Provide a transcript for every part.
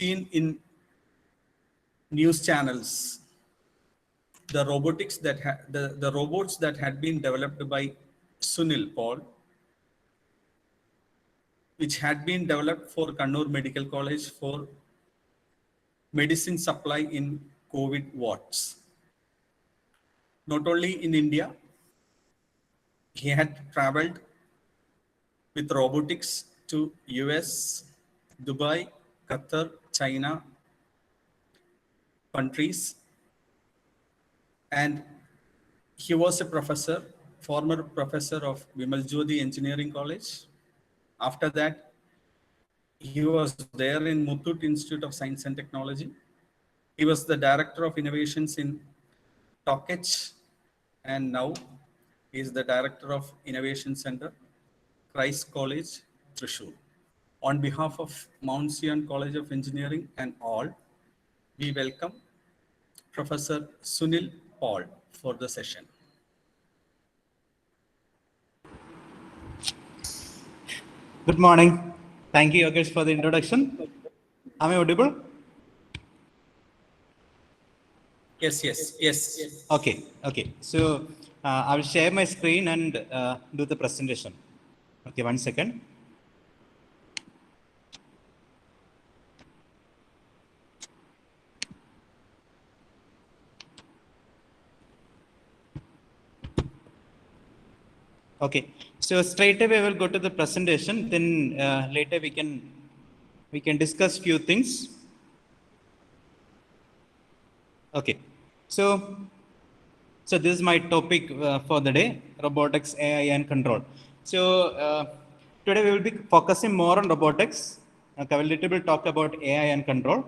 seen in news channels the robots that had been developed by Sunil Paul, which had been developed for Kannur Medical College for medicine supply in COVID wards. Not only in India, he had traveled with robotics to US, Dubai, Qatar, China countries, and he was a former professor of Vimal Jyoti Engineering College. After that, he was there in Muthoot Institute of Science and Technology. He was the Director of Innovations in TOCH, and now he is the Director of Innovation Center, Christ College, Thrissur. On behalf of Mount Sion College of Engineering and all, we welcome Professor Sunil Paul for the session. Good morning. Thank you, Yogesh, for the introduction. Am I audible? Yes. Okay. So I will share my screen and do the presentation. Okay, 1 second. Okay, so straight away we will go to the presentation. Then later we can discuss few things. Okay, so this is my topic for the day: robotics, AI, and control. So today we will be focusing more on robotics. Okay, I will little bit talk about AI and control.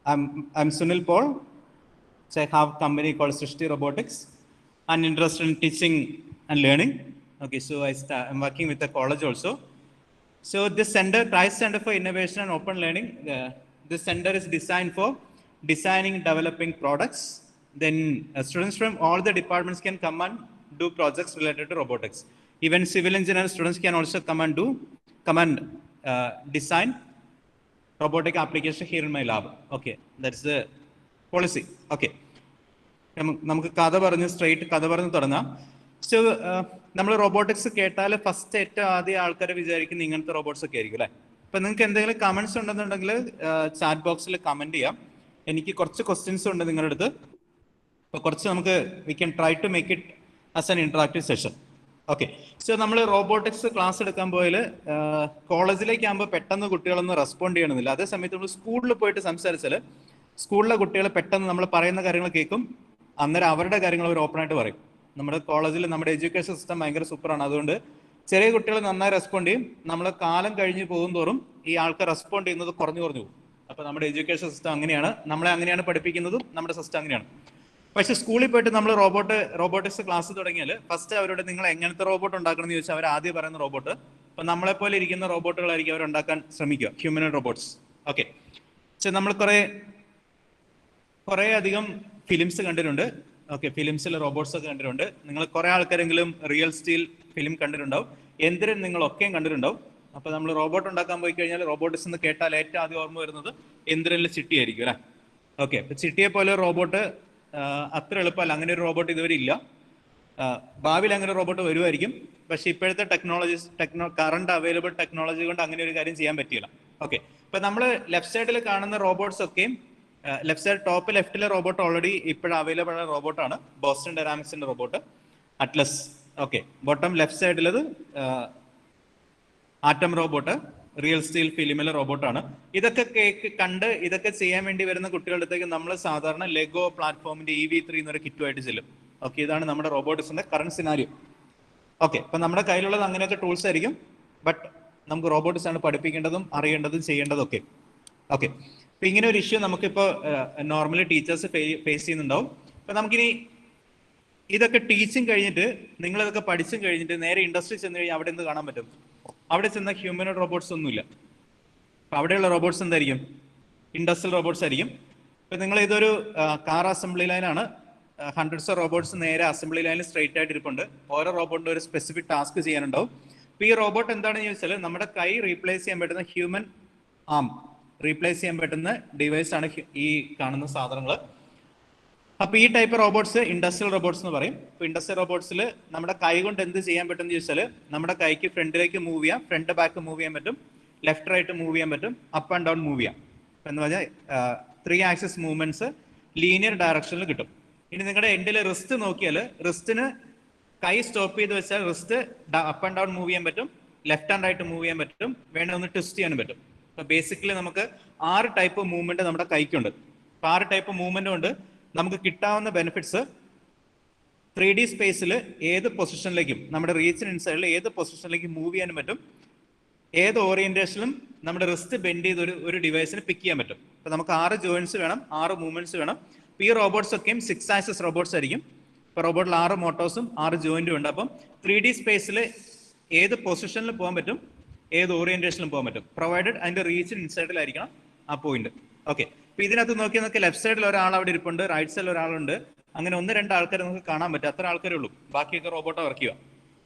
I'm Sunil Paul. So I have a company called Srishti Robotics. I'm interested in teaching and learning. Okay, so I'm working with the college also. So this center, Christ Center for Innovation and Open Learning, this center is designed for designing and developing products. Then students from all the departments can come and do projects related to robotics. Even civil engineer students can also come and design robotic application here in my lab. Okay, that's the policy. Okay. നമുക്ക് straight കഥ പറഞ്ഞ് തുടങ്ങാം. So നമ്മൾ robotics കേട്ടാൽ first ഏറ്റവും ആദ്യം ആൾക്കാരെ വിചാരിക്കുന്നത് ഇങ്ങനത്തെ റോബോട്ട്സ് ഒക്കെ ആയിരിക്കും അല്ലേ. അപ്പൊ നിങ്ങൾക്ക് എന്തെങ്കിലും കമന്റ്സ് ഉണ്ടെന്നുണ്ടെങ്കിൽ ചാറ്റ് ബോക്സിൽ കമന്റ് ചെയ്യാം. എനിക്ക് കുറച്ച് ക്വസ്റ്റ്യൻസ് ഉണ്ട് നിങ്ങളുടെ അടുത്ത്. അപ്പൊ കുറച്ച് നമുക്ക് we can try to make it as an interactive session. Okay, so നമ്മൾ റോബോട്ടിക്സ് ക്ലാസ് എടുക്കാൻ പോയാൽ കോളേജിലേക്ക് ആകുമ്പോൾ പെട്ടെന്ന് കുട്ടികളൊന്നും റെസ്പോണ്ട് ചെയ്യണമെന്നില്ല. അതേ സമയത്ത് നമ്മൾ സ്കൂളിൽ പോയിട്ട് സംസാരിച്ചാൽ സ്കൂളിലെ കുട്ടികൾ പെട്ടെന്ന് നമ്മൾ പറയുന്ന കാര്യങ്ങൾ കേൾക്കും. അന്നേരം അവരുടെ കാര്യങ്ങൾ അവർ ഓപ്പൺ ആയിട്ട് പറയും. നമ്മുടെ കോളേജിൽ നമ്മുടെ എഡ്യൂക്കേഷൻ സിസ്റ്റം ഭയങ്കര സൂപ്പറാണ്. അതുകൊണ്ട് ചെറിയ കുട്ടികൾ നന്നായി റെസ്പോണ്ട് ചെയ്യും. നമ്മൾ കാലം കഴിഞ്ഞ് പോകും തോറും ഈ ആൾക്കാർ റെസ്പോണ്ട് ചെയ്യുന്നത് കുറഞ്ഞു പോകും. അപ്പൊ നമ്മുടെ എഡ്യൂക്കേഷൻ സിസ്റ്റം അങ്ങനെയാണ്, നമ്മളെ അങ്ങനെയാണ് പഠിപ്പിക്കുന്നതും, നമ്മുടെ സിസ്റ്റം അങ്ങനെയാണ്. പക്ഷെ സ്കൂളിൽ പോയിട്ട് നമ്മൾ റോബോട്ടിക്സ് ക്ലാസ് തുടങ്ങിയാൽ ഫസ്റ്റ് അവരോട് നിങ്ങൾ എങ്ങനത്തെ റോബോട്ട് ഉണ്ടാക്കണം എന്ന് ചോദിച്ചാൽ അവർ ആദ്യം പറയുന്ന റോബോട്ട് അപ്പൊ നമ്മളെപ്പോലെ ഇരിക്കുന്ന റോബോട്ടുകളായിരിക്കും അവർ ഉണ്ടാക്കാൻ ശ്രമിക്കുക, ഹ്യൂമനോയിഡ് റോബോട്ട്സ്. ഓക്കെ, പക്ഷെ നമ്മൾ കുറെ അധികം ഫിലിംസ് കണ്ടിട്ടുണ്ട്. ഓക്കെ, ഫിലിംസിൽ റോബോട്ട്സ് ഒക്കെ കണ്ടിട്ടുണ്ട്. നിങ്ങൾ കുറെ ആൾക്കാരെങ്കിലും റിയൽ സ്റ്റീൽ ഫിലിം കണ്ടിട്ടുണ്ടാവും. എന്തിനും നിങ്ങളൊക്കെയും കണ്ടിട്ടുണ്ടാവും. അപ്പൊ നമ്മൾ റോബോട്ട് ഉണ്ടാക്കാൻ പോയി കഴിഞ്ഞാൽ റോബോട്ടിക്സ് എന്ന് കേട്ടാൽ ഏറ്റവും ആദ്യം ഓർമ്മ വരുന്നത് എന്തിനിൽ ചിട്ടിയായിരിക്കും അല്ലെ. ഓക്കെ, അപ്പൊ ചിട്ടിയെ പോലെ റോബോട്ട് അത്ര എളുപ്പമല്ല. അങ്ങനെ ഒരു റോബോട്ട് ഇതുവരെ ഇല്ല. ഭാവിയിൽ അങ്ങനെ റോബോട്ട് വരുമായിരിക്കും. പക്ഷെ ഇപ്പോഴത്തെ കറണ്ട് അവൈലബിൾ ടെക്നോളജി കൊണ്ട് അങ്ങനെ ഒരു കാര്യം ചെയ്യാൻ പറ്റില്ല. ഓക്കെ, ഇപ്പൊ നമ്മൾ ലെഫ്റ്റ് സൈഡിൽ കാണുന്ന റോബോട്ട്സ് ഒക്കെയും ലെഫ്റ്റ് സൈഡ് ടോപ്പ് ലെഫ്റ്റിലെ റോബോട്ട് ഓൾറെഡി ഇപ്പോഴും അവൈലബിൾ ആയ റോബോട്ടാണ്, ബോസ്റ്റൺ ഡൈനാമിക്സിന്റെ robot Atlas. Okay, bottom left സൈഡിലത് ആറ്റം റോബോട്ട്, റിയൽ സ്റ്റീൽ ഫിലിമിലെ റോബോട്ടാണ്. ഇതൊക്കെ കണ്ട് ഇതൊക്കെ ചെയ്യാൻ വേണ്ടി വരുന്ന കുട്ടികളുടെ അടുത്തേക്ക് നമ്മൾ സാധാരണ ലെഗോ പ്ലാറ്റ്ഫോമിന്റെ EV3 എന്നൊരു കിറ്റുമായിട്ട് ചെല്ലും. ഓക്കെ, ഇതാണ് നമ്മുടെ റോബോട്ടിക്സിന്റെ കറന്റ് സിനാരിയോ. ഓക്കെ, അപ്പൊ നമ്മുടെ കയ്യിലുള്ളത് അങ്ങനെയൊക്കെ ടൂൾസ് ആയിരിക്കും. ബട്ട് നമുക്ക് റോബോട്ടിക്സ് ആണ് പഠിപ്പിക്കേണ്ടതും അറിയേണ്ടതും ചെയ്യേണ്ടതും ഒക്കെ. ഓക്കെ, അപ്പൊ ഇങ്ങനെ ഒരു ഇഷ്യൂ നമുക്കിപ്പോ നോർമലി ടീച്ചേഴ്സ് ഫേസ് ചെയ്യുന്നുണ്ടാവും. അപ്പൊ നമുക്കിനി ഇതൊക്കെ ടീച്ചിങ് കഴിഞ്ഞിട്ട് നിങ്ങൾ ഇതൊക്കെ പഠിച്ചും കഴിഞ്ഞിട്ട് നേരെ ഇൻഡസ്ട്രി ചെന്ന് കഴിഞ്ഞാൽ അവിടെ എന്ത് കാണാൻ പറ്റും? അവിടെ ചെന്ന ഹ്യൂമനോയിഡ് റോബോട്ട്സ് ഒന്നുമില്ല. അപ്പൊ അവിടെയുള്ള റോബോട്ട്സ് എന്തായിരിക്കും? ഇൻഡസ്ട്രിയൽ റോബോട്ട്സ് ആയിരിക്കും. ഇപ്പൊ നിങ്ങൾ ഇതൊരു കാർ അസംബ്ലി ലൈനാണ്. ഹൺഡ്രഡ്സ് ഓഫ് റോബോട്ട്സ് നേരെ അസംബ്ലി ലൈനിൽ സ്ട്രൈറ്റ് ആയിട്ട് ഇരിപ്പുണ്ട്. ഓരോ റോബോട്ടിന്റെ ഒരു സ്പെസിഫിക് ടാസ്ക് ചെയ്യാനുണ്ടാവും. അപ്പൊ ഈ റോബോട്ട് എന്താണെന്ന് ചോദിച്ചാൽ നമ്മുടെ കൈ റീപ്ലേസ് ചെയ്യാൻ പറ്റുന്ന ഹ്യൂമൻ ആം റീപ്ലേസ് ചെയ്യാൻ പറ്റുന്ന ഡിവൈസ് ആണ് ഈ കാണുന്ന സാധനങ്ങൾ. അപ്പൊ ഈ ടൈപ്പ് റോബോട്ട്സ് ഇൻഡസ്ട്രിയൽ റോബോട്ട്സ് എന്ന് പറയും. ഇപ്പൊ ഇൻഡസ്ട്രിയൽ റോബോട്ട്സിൽ നമ്മുടെ കൈ കൊണ്ട് എന്ത് ചെയ്യാൻ പറ്റുമെന്ന് ചോദിച്ചാൽ നമ്മുടെ കൈക്ക് ഫ്രണ്ടിലേക്ക് മൂവ് ചെയ്യാം, ഫ്രണ്ട് ബാക്ക് മൂവ് ചെയ്യാൻ പറ്റും, ലെഫ്റ്റ് റൈറ്റ് മൂവ് ചെയ്യാൻ പറ്റും, അപ്പ് ആൻഡ് ഡൗൺ മൂവ് ചെയ്യാം. എന്ന് പറഞ്ഞാൽ 3 ആക്സിസ് മൂവ്മെന്റ്സ് ലീനിയർ ഡയറക്ഷനിൽ കിട്ടും. ഇനി നിങ്ങളുടെ എൻഡിൽ റിസ്റ്റ് നോക്കിയാൽ റിസ്റ്റിന് കൈ സ്റ്റോപ്പ് ചെയ്ത് വെച്ചാൽ wrist up and down move ചെയ്യാൻ പറ്റും, ലെഫ്റ്റ് ആൻഡ് റൈറ്റ് മൂവ് ചെയ്യാൻ പറ്റും, വേണ്ട ഒന്ന് ട്വിസ്റ്റ് ചെയ്യാനും പറ്റും. അപ്പൊ ബേസിക്കലി നമുക്ക് 6 ടൈപ്പ് മൂവ്മെന്റ് നമ്മുടെ കൈക്കുണ്ട്. 6 ടൈപ്പ് മൂവ്മെന്റ് കൊണ്ട് നമുക്ക് കിട്ടാവുന്ന ബെനിഫിറ്റ്സ് 3D സ്പേസിൽ ഏത് പൊസിഷനിലേക്കും നമ്മുടെ റീച്ചിന് ഇൻസൈഡിൽ ഏത് പൊസിഷനിലേക്കും മൂവ് ചെയ്യാനും പറ്റും. ഏത് ഓറിയന്റേഷനിലും നമ്മുടെ റിസ്റ്റ് ബെൻഡ് ചെയ്ത് ഒരു ഡിവൈസിന് പിക്ക് ചെയ്യാൻ പറ്റും. അപ്പൊ നമുക്ക് 6 ജോയിന്റ്സ് വേണം, 6 മൂവ്മെന്റ്സ് വേണം. ഈ റോബോട്ട്സ് ഒക്കെയും 6 ആക്സിസ് റോബോട്ട്സ് ആയിരിക്കും. ഇപ്പൊ റോബോട്ടിൽ 6 മോട്ടോഴ്സും 6 ജോയിന്റും ഉണ്ട്. അപ്പം 3D സ്പേസിൽ ഏത് പൊസിഷനിൽ പോകാൻ പറ്റും, ഏത് ഓറിയന്റേഷനിലും പോകാൻ പറ്റും, പ്രൊവൈഡഡ് അതിന്റെ റീച്ചിന് ഇൻസൈഡിലായിരിക്കണം ആ പോയിന്റ്. ഓക്കെ, അപ്പൊ ഇതിനകത്ത് നോക്കിയാൽ നമുക്ക് ലെഫ്റ്റ് സൈഡിൽ ഒരാൾ അവിടെ ഇരിപ്പുണ്ട്, റൈറ്റ് സൈഡിൽ ഒരാളുണ്ട്. അങ്ങനെ 1-2 ആൾക്കാർ നമുക്ക് കാണാൻ പറ്റും. അത്ര ആൾക്കാരേ ഉള്ളൂ, ബാക്കിയൊക്കെ റോബോട്ട് വർക്ക് ചെയ്യുക.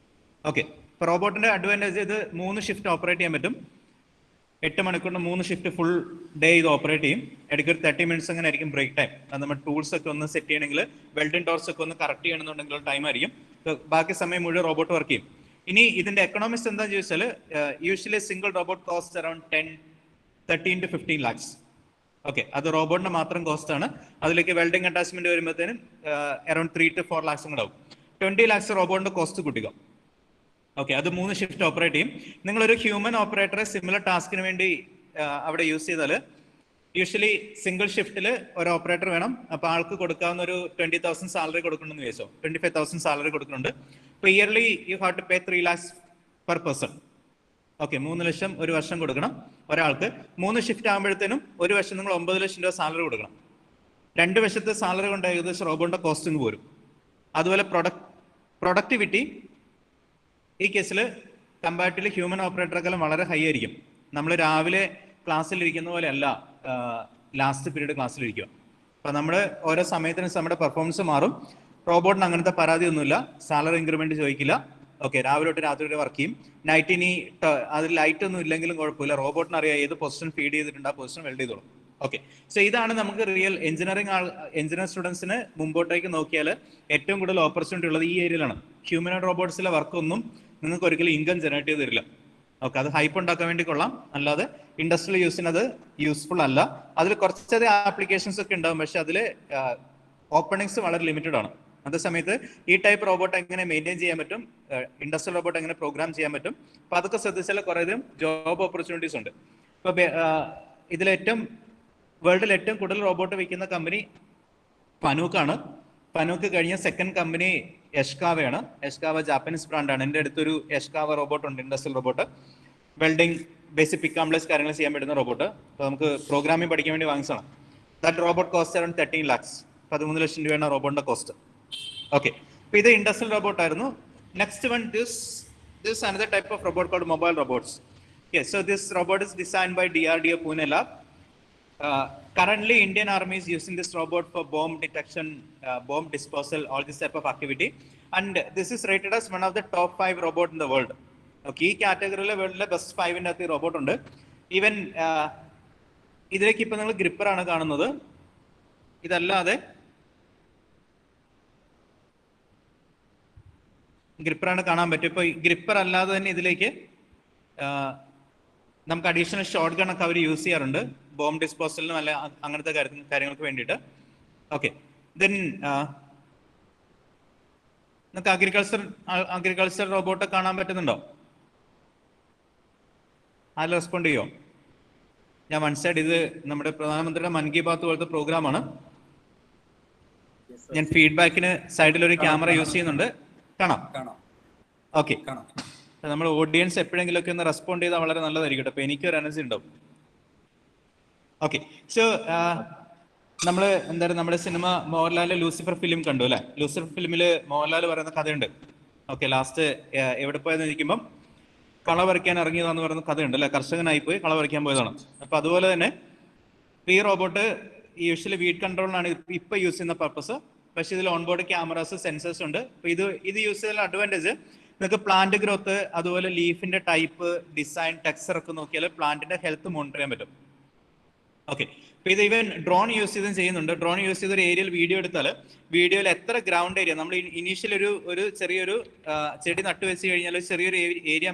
ഓക്കെ, ഇപ്പൊ റോബോട്ടിന്റെ അഡ്വാൻറ്റേജ് ഇത് 3 ഷിഫ്റ്റ് ഓപ്പറേറ്റ് ചെയ്യാൻ പറ്റും. 8 മണിക്കൂറിന് 3 ഷിഫ്റ്റ് ഫുൾ ഡേ ഇത് ഓപ്പറേറ്റ് ചെയ്യും. ഇടയ്ക്ക് ഒരു 30 മിനിറ്റ്സ് അങ്ങനെ ആയിരിക്കും ബ്രേക്ക് ടൈം. അത് നമ്മുടെ ടൂൾസ് ഒക്കെ ഒന്ന് സെറ്റ് ചെയ്യണമെങ്കിൽ, വെൽഡിംഗ് ടോർച്ച് ഒക്കെ ഒന്ന് കറക്റ്റ് ചെയ്യണമെന്നുണ്ടെങ്കിൽ ടൈം ആയിരിക്കും. ബാക്കി സമയം മുഴുവൻ റോബോട്ട് വർക്ക് ചെയ്യും. ഇനി ഇതിന്റെ എക്കണോമിക്സ് എന്താണെന്ന് ചോദിച്ചാൽ usually single robot cost around 13 to 15 lakhs. Okay, അത് റോബോട്ടിന്റെ മാത്രം കോസ്റ്റ് ആണ്. അതിലേക്ക് വെൽഡിംഗ് അറ്റാച്ച്മെന്റ് വരുമ്പോഴത്തേനും അറൌണ്ട് 3 to 4 lakhs കൂടെ ആവും. 20 lakhs റോബോട്ടിന്റെ കോസ്റ്റ് കൂട്ടിക്കോ. ഓക്കെ, അത് 3 ഷിഫ്റ്റ് ഓപ്പറേറ്റ് ചെയ്യും. നിങ്ങളൊരു ഹ്യൂമൻ ഓപ്പറേറ്ററെ സിമിലർ ടാസ്കിന് വേണ്ടി അവിടെ യൂസ് ചെയ്താൽ യൂഷ്വലി സിംഗിൾ ഷിഫ്റ്റിൽ ഒരു ഓപ്പറേറ്റർ വേണം. അപ്പൊ ആൾക്ക് കൊടുക്കാവുന്ന ഒരു 20,000 സാലറി കൊടുക്കണമെന്ന് വിചാരിച്ചോ, 25,000 സാലറി കൊടുക്കുന്നുണ്ട്. ഇപ്പൊ yearly you have to pay 3 lakhs per person. Okay, 3 ലക്ഷം ഒരു വർഷം കൊടുക്കണം ഒരാൾക്ക്. 3 ഷിഫ്റ്റ് ആകുമ്പോഴത്തേനും ഒരു വർഷം നിങ്ങൾ 9 ലക്ഷം രൂപ സാലറി കൊടുക്കണം. 2 വർഷത്തെ സാലറി കൊണ്ട് ഏകദേശം റോബോട്ടിന്റെ കോസ്റ്റിംഗ് പോരും. അതുപോലെ പ്രൊഡക്ടിവിറ്റി ഈ കേസിൽ കമ്പാരിറ്റീവ്ലി ഹ്യൂമൻ ഓപ്പറേറ്ററെക്കാളും വളരെ ഹൈ ആയിരിക്കും. നമ്മൾ രാവിലെ ക്ലാസ്സിൽ ഇരിക്കുന്ന പോലെ അല്ല ലാസ്റ്റ് പീരീഡ് ക്ലാസ്സിലിരിക്കുക. അപ്പൊ നമ്മുടെ ഓരോ സമയത്തിനും നമ്മുടെ പെർഫോമൻസ് മാറും. റോബോട്ടിന് അങ്ങനത്തെ പരാതി ഒന്നുമില്ല, സാലറി ഇൻക്രിമെന്റ് ചോദിക്കില്ല. ഓക്കെ, രാവിലെ തൊട്ട് രാത്രി വരെ വർക്ക് ചെയ്യും. നൈറ്റ് ഇനി അതിൽ ലൈറ്റ് ഒന്നും ഇല്ലെങ്കിലും കുഴപ്പമില്ല, റോബോട്ടിന് അറിയാം ഏത് പൊസിഷൻ ഫീഡ് ചെയ്തിട്ടുണ്ട് ആ പൊസിഷൻ വെൽഡ് ചെയ്തോളും. ഓക്കെ, സോ ഇതാണ് നമുക്ക് റിയൽ എഞ്ചിനീയറിംഗ് സ്റ്റുഡൻസിന് മുമ്പോട്ടേക്ക് നോക്കിയാൽ ഏറ്റവും കൂടുതൽ ഓപ്പർച്യൂണിറ്റി ഉള്ളത് ഈ ഏരിയയിലാണ്. ഹ്യൂമനോയിഡ് റോബോട്ട്സിലെ വർക്കൊന്നും നിങ്ങൾക്ക് ഒരിക്കലും ഇൻകം ജനറേറ്റ് ചെയ്ത് തരില്ല. ഓക്കെ, അത് ഹൈപ്പ് ഉണ്ടാക്കാൻ വേണ്ടി കൊള്ളാം, അല്ലാതെ ഇൻഡസ്ട്രിയൽ യൂസിന് അത് യൂസ്ഫുൾ അല്ല. അതിൽ കുറച്ചധികം ആപ്ലിക്കേഷൻസ് ഒക്കെ ഉണ്ടാവും, പക്ഷെ അതിൽ ഓപ്പണിങ്സ് വളരെ ലിമിറ്റഡ് ആണ്. അതേ സമയത്ത് ഈ ടൈപ്പ് റോബോട്ട് എങ്ങനെ മെയിൻറ്റെയിൻ ചെയ്യാൻ പറ്റും, ഇൻഡസ്ട്രിയൽ റോബോട്ട് എങ്ങനെ പ്രോഗ്രാം ചെയ്യാൻ പറ്റും, അപ്പൊ അതൊക്കെ ശ്രദ്ധിച്ചാൽ കുറേയധികം ജോബ് ഓപ്പർച്യൂണിറ്റീസ് ഉണ്ട്. ഇപ്പൊ വേൾഡിൽ ഏറ്റവും കൂടുതൽ റോബോട്ട് വിൽക്കുന്ന കമ്പനി പനൂക്കാണ്. പനൂക്ക് കഴിഞ്ഞ സെക്കൻഡ് കമ്പനി യഷ്കാവയാണ്. യഷ്കാവ ജാപ്പനീസ് ബ്രാൻഡാണ്. എൻ്റെ അടുത്തൊരു യഷ്കാവ റോബോട്ട് ഉണ്ട്, ഇൻഡസ്ട്രിയൽ റോബോട്ട്. വെൽഡിംഗ്, ബേസിക് പിക്ക് കോംപ്ലക്സ് കാര്യങ്ങൾ ചെയ്യാൻ പറ്റുന്ന റോബോട്ട്. അപ്പോൾ നമുക്ക് പ്രോഗ്രാമിംഗ് പഠിക്കാൻ വേണ്ടി വാങ്ങിച്ചതാണ്. That robot cost around 13 lakhs. 13 ലക്ഷം രൂപയാണ് റോബോട്ടിന്റെ കോസ്റ്റ്. ഓക്കെ, അപ്പൊ ഇത് ഇൻഡസ്ട്രിയൽ റോബോട്ട് ആയിരുന്നു. Next one, this another type of robot called mobile robots. Yes, so this robot is designed by DRDO Pune lab. Currently, Indian Army is using this robot for bomb detection, bomb disposal, all this type of activity. And this is rated as one of the top 5 robot in the world. Okay, ഈ കാറ്റഗറിയിലെ വേൾഡിലെ best 5-ന്റെ അകത്ത് robot ഉണ്ട്. Even ഇതിലേക്ക് ഇപ്പൊ നിങ്ങൾ gripper ആണ് കാണുന്നത്. ഇതല്ലാതെ ഗ്രിപ്പറാണ് കാണാൻ പറ്റും. ഇപ്പൊ ഗ്രിപ്പർ അല്ലാതെ തന്നെ ഇതിലേക്ക് നമുക്ക് അഡീഷണൽ ഷോട്ട് ഗൺ ഒക്കെ അവർ യൂസ് ചെയ്യാറുണ്ട്, ബോംബ് ഡിസ്പോസലിനും അല്ല അങ്ങനത്തെ കാര്യങ്ങൾക്ക് വേണ്ടിയിട്ട്. ഓക്കെ, ദെൻ നമുക്ക് അഗ്രികൾച്ചർ റോബോട്ട് കാണാൻ പറ്റുന്നുണ്ടോ? ആരും റെസ്പോണ്ട് ചെയ്യോ? ഞാൻ മനസ്സിലായിട്ട് ഇത് നമ്മുടെ പ്രധാനമന്ത്രിയുടെ മൻ കി ബാത്ത് പോലത്തെ പ്രോഗ്രാമാണ്. ഞാൻ ഫീഡ്ബാക്കിന് സൈഡിൽ ഒരു ക്യാമറ യൂസ് ചെയ്യുന്നുണ്ട്. കാണാം? ഓക്കെ, നമ്മുടെ ഓഡിയൻസ് എപ്പോഴെങ്കിലും ഒക്കെ ഒന്ന് റെസ്പോണ്ട് ചെയ്താൽ വളരെ നല്ലതായിരിക്കും. അപ്പൊ എനിക്കൊരു എനർജി ഉണ്ടാവും. ഓക്കെ, സോ നമ്മൾ എന്തായാലും നമ്മുടെ സിനിമ മോഹൻലാലിന്റെ ലൂസിഫർ ഫിലിം കണ്ടു അല്ലെ? ലൂസിഫർ ഫിലിമില് മോഹൻലാൽ പറയുന്ന കഥയുണ്ട്. ഓക്കെ, ലാസ്റ്റ് എവിടെ പോയെന്ന് ചോദിക്കുമ്പോൾ കള പറിക്കാൻ ഇറങ്ങിയതാന്ന് പറയുന്ന കഥയുണ്ട് അല്ലെ? കർഷകനായി പോയി കള പറിക്കാൻ പോയതാണ്. അപ്പൊ അതുപോലെ തന്നെ ഈ റോബോട്ട് യൂഷ്വലി വീഡ് കൺട്രോളിനാണ് ഇപ്പൊ യൂസ് ചെയ്യുന്ന പർപ്പസ്. പക്ഷെ ഇതിൽ ഓൺബോർഡ് ക്യാമറാസ്, സെൻസേഴ്സ് ഉണ്ട്. അപ്പൊ ഇത് യൂസ് ചെയ്ത അഡ്വാൻറ്റേജ് നിങ്ങൾക്ക് പ്ലാന്റ് ഗ്രോത്ത്, അതുപോലെ ലീഫിന്റെ ടൈപ്പ്, ഡിസൈൻ, ടെക്സ്ചർ ഒക്കെ നോക്കിയാൽ പ്ലാന്റിന്റെ ഹെൽത്ത് മോണിറ്റർ ചെയ്യാൻ പറ്റും. ഓക്കെ, അപ്പൊ ഇത് ഇവൻ ഡ്രോൺ യൂസ് ചെയ്തും ചെയ്യുന്നുണ്ട്. ഡ്രോൺ യൂസ് ചെയ്ത് ഒരു ഏരിയയിൽ വീഡിയോ എടുത്താൽ വീഡിയോയിൽ എത്ര ഗ്രൗണ്ട് ഏരിയ നമ്മൾ ഇനീഷ്യൽ ഒരു ചെറിയൊരു ചെടി നട്ടു വെച്ച് കഴിഞ്ഞാൽ ചെറിയൊരു ഏരിയ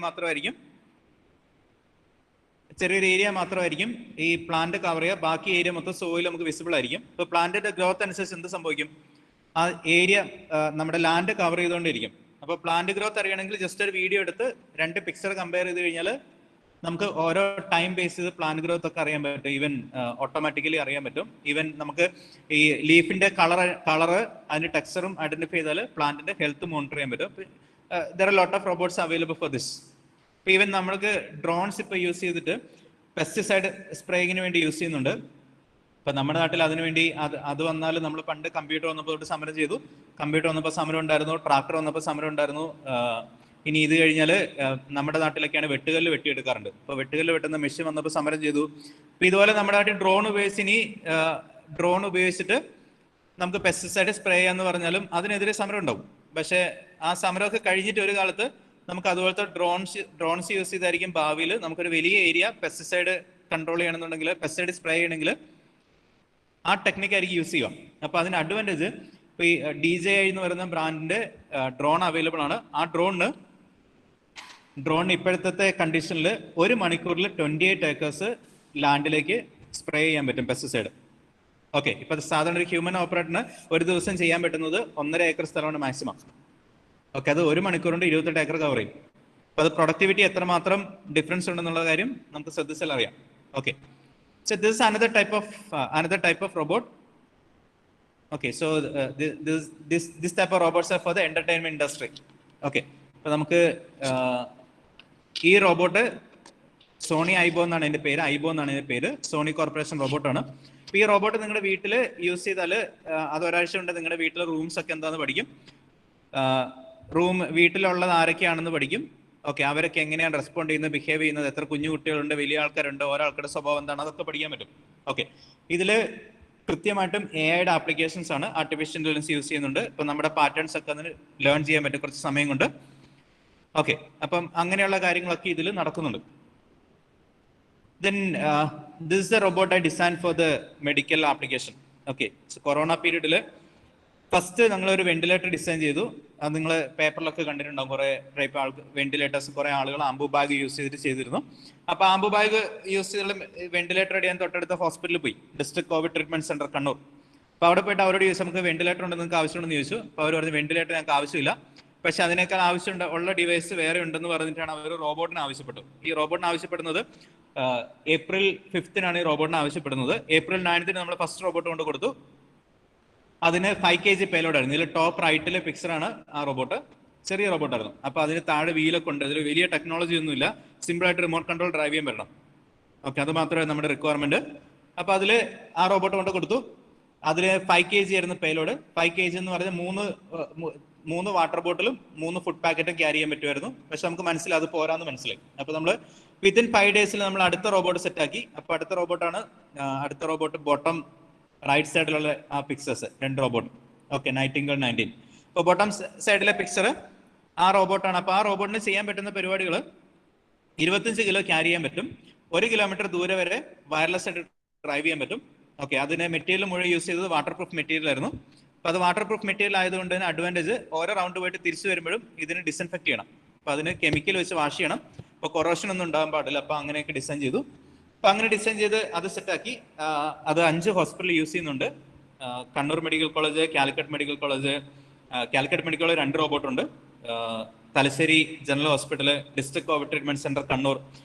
മാത്രമായിരിക്കും ഈ പ്ലാന്റ് കവർ ചെയ്യുക. ബാക്കി ഏരിയ മൊത്തം സോയിൽ നമുക്ക് വിസിബിൾ ആയിരിക്കും. ഇപ്പൊ പ്ലാന്റിന്റെ ഗ്രോത്ത് അനുസരിച്ച് എന്ത് സംഭവിക്കും, ആ ഏരിയ നമ്മുടെ ലാൻഡ് കവർ ചെയ്തുകൊണ്ടിരിക്കും. അപ്പോൾ പ്ലാന്റ് ഗ്രോത്ത് അറിയണമെങ്കിൽ ജസ്റ്റ് ഒരു വീഡിയോ എടുത്ത് 2 പിക്ചർ കമ്പയർ ചെയ്ത് കഴിഞ്ഞാൽ നമുക്ക് ഓരോ ടൈം ബേസ് ചെയ്ത് പ്ലാന്റ് ഗ്രോത്ത് ഒക്കെ അറിയാൻ പറ്റും. ഈവൻ ഓട്ടോമാറ്റിക്കലി അറിയാൻ പറ്റും. ഈവൻ നമുക്ക് ഈ ലീഫിന്റെ കളറ് അതിന്റെ ടെക്സ്ചറും ഐഡന്റിഫൈ ചെയ്താൽ പ്ലാന്റിന്റെ ഹെൽത്ത് മോണിറ്റർ ചെയ്യാൻ പറ്റും. There are lot of robots available for this. ഇപ്പൊ ഈവൻ നമ്മൾക്ക് ഡ്രോൺസ് ഇപ്പൊ യൂസ് ചെയ്തിട്ട് പെസ്റ്റിസൈഡ് സ്പ്രേയിങ്ങിന് വേണ്ടി യൂസ് ചെയ്യുന്നുണ്ട്. ഇപ്പൊ നമ്മുടെ നാട്ടിൽ അതിനുവേണ്ടി അത് വന്നാൽ നമ്മൾ പണ്ട് കമ്പ്യൂട്ടർ വന്നപ്പോൾ തൊട്ട് സമരം ചെയ്തു. കമ്പ്യൂട്ടർ വന്നപ്പോൾ സമരം ഉണ്ടായിരുന്നു, ട്രാക്ടർ വന്നപ്പോൾ സമരം ഉണ്ടായിരുന്നു. ഇനി ഇത് കഴിഞ്ഞാൽ നമ്മുടെ നാട്ടിലൊക്കെയാണ് വെട്ടുകല്ല് വെട്ടിയെടുക്കാറുണ്ട്. ഇപ്പൊ വെട്ടുകല്ല് വെട്ടുന്ന മെഷീൻ വന്നപ്പോൾ സമരം ചെയ്തു. ഇപ്പൊ ഇതുപോലെ നമ്മുടെ നാട്ടിൽ ഡ്രോൺ ഉപയോഗിച്ചിട്ട് നമുക്ക് പെസ്റ്റിസൈഡ് സ്പ്രേ ചെയ്യാന്ന് പറഞ്ഞാലും അതിനെതിരെ സമരം ഉണ്ടാവും. പക്ഷെ ആ സമരമൊക്കെ കഴിഞ്ഞിട്ട് ഒരു കാലത്ത് നമുക്ക് അതുപോലത്തെ ഡ്രോൺസ് യൂസ് ചെയ്തായിരിക്കും ഭാവിയിൽ നമുക്കൊരു വലിയ ഏരിയ പെസ്റ്റിസൈഡ് കൺട്രോൾ ചെയ്യണമെന്നുണ്ടെങ്കിൽ, പെസ്റ്റിസൈഡ് സ്പ്രേ ചെയ്യണമെങ്കിൽ ആ ടെക്നിക്കായിരിക്കും യൂസ് ചെയ്യുക. അപ്പൊ അതിന് അഡ്വാൻറ്റേജ് ഇപ്പൊ ഈ DJI എന്ന് പറയുന്ന ബ്രാൻഡിന്റെ ഡ്രോൺ അവൈലബിൾ ആണ്. ആ ഡ്രോണിന് ഇപ്പോഴത്തെ കണ്ടീഷനിൽ 1 മണിക്കൂറിൽ 28 ഏക്കേഴ്സ് ലാൻഡിലേക്ക് സ്പ്രേ ചെയ്യാൻ പറ്റും പെസ്റ്റിസൈഡ്. ഓക്കെ, ഇപ്പൊ സാധാരണ ഒരു ഹ്യൂമൻ ഓപ്പറേറ്ററിന് ഒരു ദിവസം ചെയ്യാൻ പറ്റുന്നത് 1.5 ഏക്കർ സ്ഥലമാണ് മാക്സിമം. ഓക്കെ, അത് 1 മണിക്കൂർ കൊണ്ട് 28 ഏക്കർ കവർ ചെയ്യും. അപ്പൊ അത് പ്രൊഡക്ടിവിറ്റി എത്രമാത്രം ഡിഫറൻസ് ഉണ്ടെന്നുള്ള കാര്യം നമുക്ക് ശ്രദ്ധിച്ചാൽ അറിയാം. Okay, so this is another type of robot. Okay, so this type of robots are for the entertainment industry. Okay, അപ്പൊ നമുക്ക് ഈ റോബോട്ട് സോണി ഐബോ എന്നാണ് ഇതിന്റെ പേര്. സോണി കോർപ്പറേഷൻ റോബോട്ടാണ്. അപ്പൊ ഈ റോബോട്ട് നിങ്ങളുടെ വീട്ടിൽ യൂസ് ചെയ്താൽ അത് ഒരാഴ്ച കൊണ്ട് നിങ്ങളുടെ വീട്ടിലെ റൂംസ് ഒക്കെ എന്താന്ന് പഠിക്കും, വീട്ടിലുള്ളത് ആരൊക്കെയാണെന്ന് പഠിക്കും. ഓക്കെ, അവരൊക്കെ എങ്ങനെയാണ് റെസ്പോണ്ട് ചെയ്യുന്നത്, ബിഹേവ് ചെയ്യുന്നത്, എത്ര കുഞ്ഞു കുട്ടികളുണ്ട്, വലിയ ആൾക്കാരുണ്ട്, ഓരോ ആൾക്കാരുടെ സ്വഭാവം എന്താണ്, അതൊക്കെ പഠിക്കാൻ പറ്റും. ഓക്കെ, ഇതില് കൃത്യമായിട്ടും AI-യുടെ ആപ്ലിക്കേഷൻസ് ആണ്, ആർട്ടിഫിഷ്യൽ ഇന്റലിജൻസ് യൂസ് ചെയ്യുന്നുണ്ട്. ഇപ്പൊ നമ്മുടെ പാറ്റേൺസ് ഒക്കെ അതിന് ലേൺ ചെയ്യാൻ പറ്റും കുറച്ച് സമയം കൊണ്ട്. ഓക്കെ, അപ്പം അങ്ങനെയുള്ള കാര്യങ്ങളൊക്കെ ഇതിൽ നടക്കുന്നുണ്ട്. Then this is the robot I designed for the medical application. Okay, so corona പീരീഡിൽ ഫസ്റ്റ് ഞങ്ങളൊരു വെന്റിലേറ്റർ ഡിസൈൻ ചെയ്തു. അത് നിങ്ങൾ പേപ്പറിലൊക്കെ കണ്ടിട്ടുണ്ടാവും. കുറെ ടൈപ്പ് വെന്റിലേറ്റേഴ്സ് കുറെ ആളുകൾ ആംബു ബാഗ് യൂസ് ചെയ്തിരുന്നു. അപ്പൊ ആംബു ബാഗ് യൂസ് ചെയ്തുള്ള വെന്റിലേറ്റർ അടിയാൻ തൊട്ടടുത്ത ഹോസ്പിറ്റലിൽ പോയി, district covid treatment centre Kannur. അപ്പൊ അവിടെ പോയിട്ട് അവരോട് ചോദിച്ചു നമുക്ക് വെന്റിലേറ്റർ ഉണ്ട്, നിങ്ങൾക്ക് ആവശ്യമുണ്ടെന്ന് ചോദിച്ചു. അപ്പൊ അവർ പറഞ്ഞു വെന്റിലേറ്റർ ഞങ്ങൾക്ക് ആവശ്യമില്ല, പക്ഷെ അതിനേക്കാൾ ആവശ്യമുള്ള ഡിവൈസ് വേറെ ഉണ്ടെന്ന് പറഞ്ഞിട്ടാണ് അവർ റോബോട്ടിന് ആവശ്യപ്പെട്ടു. ഈ റോബോട്ടിന് ആവശ്യപ്പെടുന്നത് April 5th ഈ റോബോട്ടിന് ആവശ്യപ്പെടുന്നത്. April 9th നമ്മൾ ഫസ്റ്റ് റോബോട്ട് കൊണ്ട് കൊടുത്തു. അതിന് 5 kg പേലോഡ് ആയിരുന്നു. ഇതിൽ ടോപ്പ് റൈറ്റിലെ പിക്ചറാണ് ആ റോബോട്ട്. ചെറിയ റോബോട്ടായിരുന്നു. അപ്പൊ അതിന് താഴെ വീലൊക്കെ ഉണ്ട്. അതിൽ വലിയ ടെക്നോളജി ഒന്നുമില്ല. സിമ്പിൾ ആയിട്ട് റിമോട്ട് കൺട്രോൾ ഡ്രൈവ് ചെയ്യാൻ പറ്റണം. ഓക്കെ, അത് മാത്രമേ നമ്മുടെ റിക്വയർമെന്റ്. അപ്പൊ അതിൽ ആ റോബോട്ട് കൊണ്ട് കൊടുത്തു. അതിൽ 5 kg ആയിരുന്നു പേലോഡ്. 5 kg എന്ന് പറഞ്ഞാൽ 3 വാട്ടർ ബോട്ടിലും 3 ഫുഡ് പാക്കറ്റും ക്യാരി ചെയ്യാൻ പറ്റുമായിരുന്നു. പക്ഷെ നമുക്ക് മനസ്സിലായി അത് പോരാന്ന് മനസ്സിലായി. അപ്പൊ നമ്മൾ വിത്തിൻ 5 days നമ്മൾ അടുത്ത റോബോട്ട് സെറ്റ് ആക്കി. അപ്പൊ അടുത്ത റോബോട്ട് ബോട്ടം റൈറ്റ് സൈഡിലുള്ള ആ പിക്ചേഴ്സ് 2 റോബോട്ട്. Okay, Nightingale 19. അപ്പോൾ ബോട്ടം സൈഡിലെ പിക്ചർ ആ റോബോട്ടാണ്. അപ്പൊ ആ റോബോട്ടിന് ചെയ്യാൻ പറ്റുന്ന പരിപാടികൾ 25 കിലോ ക്യാരി ചെയ്യാൻ പറ്റും. 1 കിലോമീറ്റർ ദൂരെ വരെ വയർലെസ് ആയിട്ട് ഡ്രൈവ് ചെയ്യാൻ പറ്റും. ഓക്കെ, അതിന് മെറ്റീരിയൽ മുഴുവൻ യൂസ് ചെയ്തത് വാട്ടർ പ്രൂഫ് മെറ്റീരിയൽ ആയിരുന്നു. അപ്പൊ അത് വാട്ടർ പ്രൂഫ് മെറ്റീരിയൽ ആയതുകൊണ്ട് തന്നെ അഡ്വാൻറ്റേജ് ഓരോ റൗണ്ട് പോയിട്ട് തിരിച്ചു വരുമ്പോഴും ഇതിന് ഡിസ്ഇൻഫെക്ട് ചെയ്യണം. അപ്പൊ അതിന് കെമിക്കൽ വെച്ച് വാഷ് ചെയ്യണം. അപ്പൊ കൊറോഷൻ ഒന്നും ഉണ്ടാകാൻ പാടില്ല. അപ്പൊ അങ്ങനെയൊക്കെ ഡിസൈൻ ചെയ്തു. അപ്പൊ അങ്ങനെ ഡിസൈൻ ചെയ്ത് അത് സെറ്റാക്കി. അത് 5 ഹോസ്പിറ്റലിൽ യൂസ് ചെയ്യുന്നുണ്ട്. Kannur medical college, Calicut medical college. Calicut medical college 2 robot ഉണ്ട്. Thalassery general hospital, district covid treatment centre Kannur.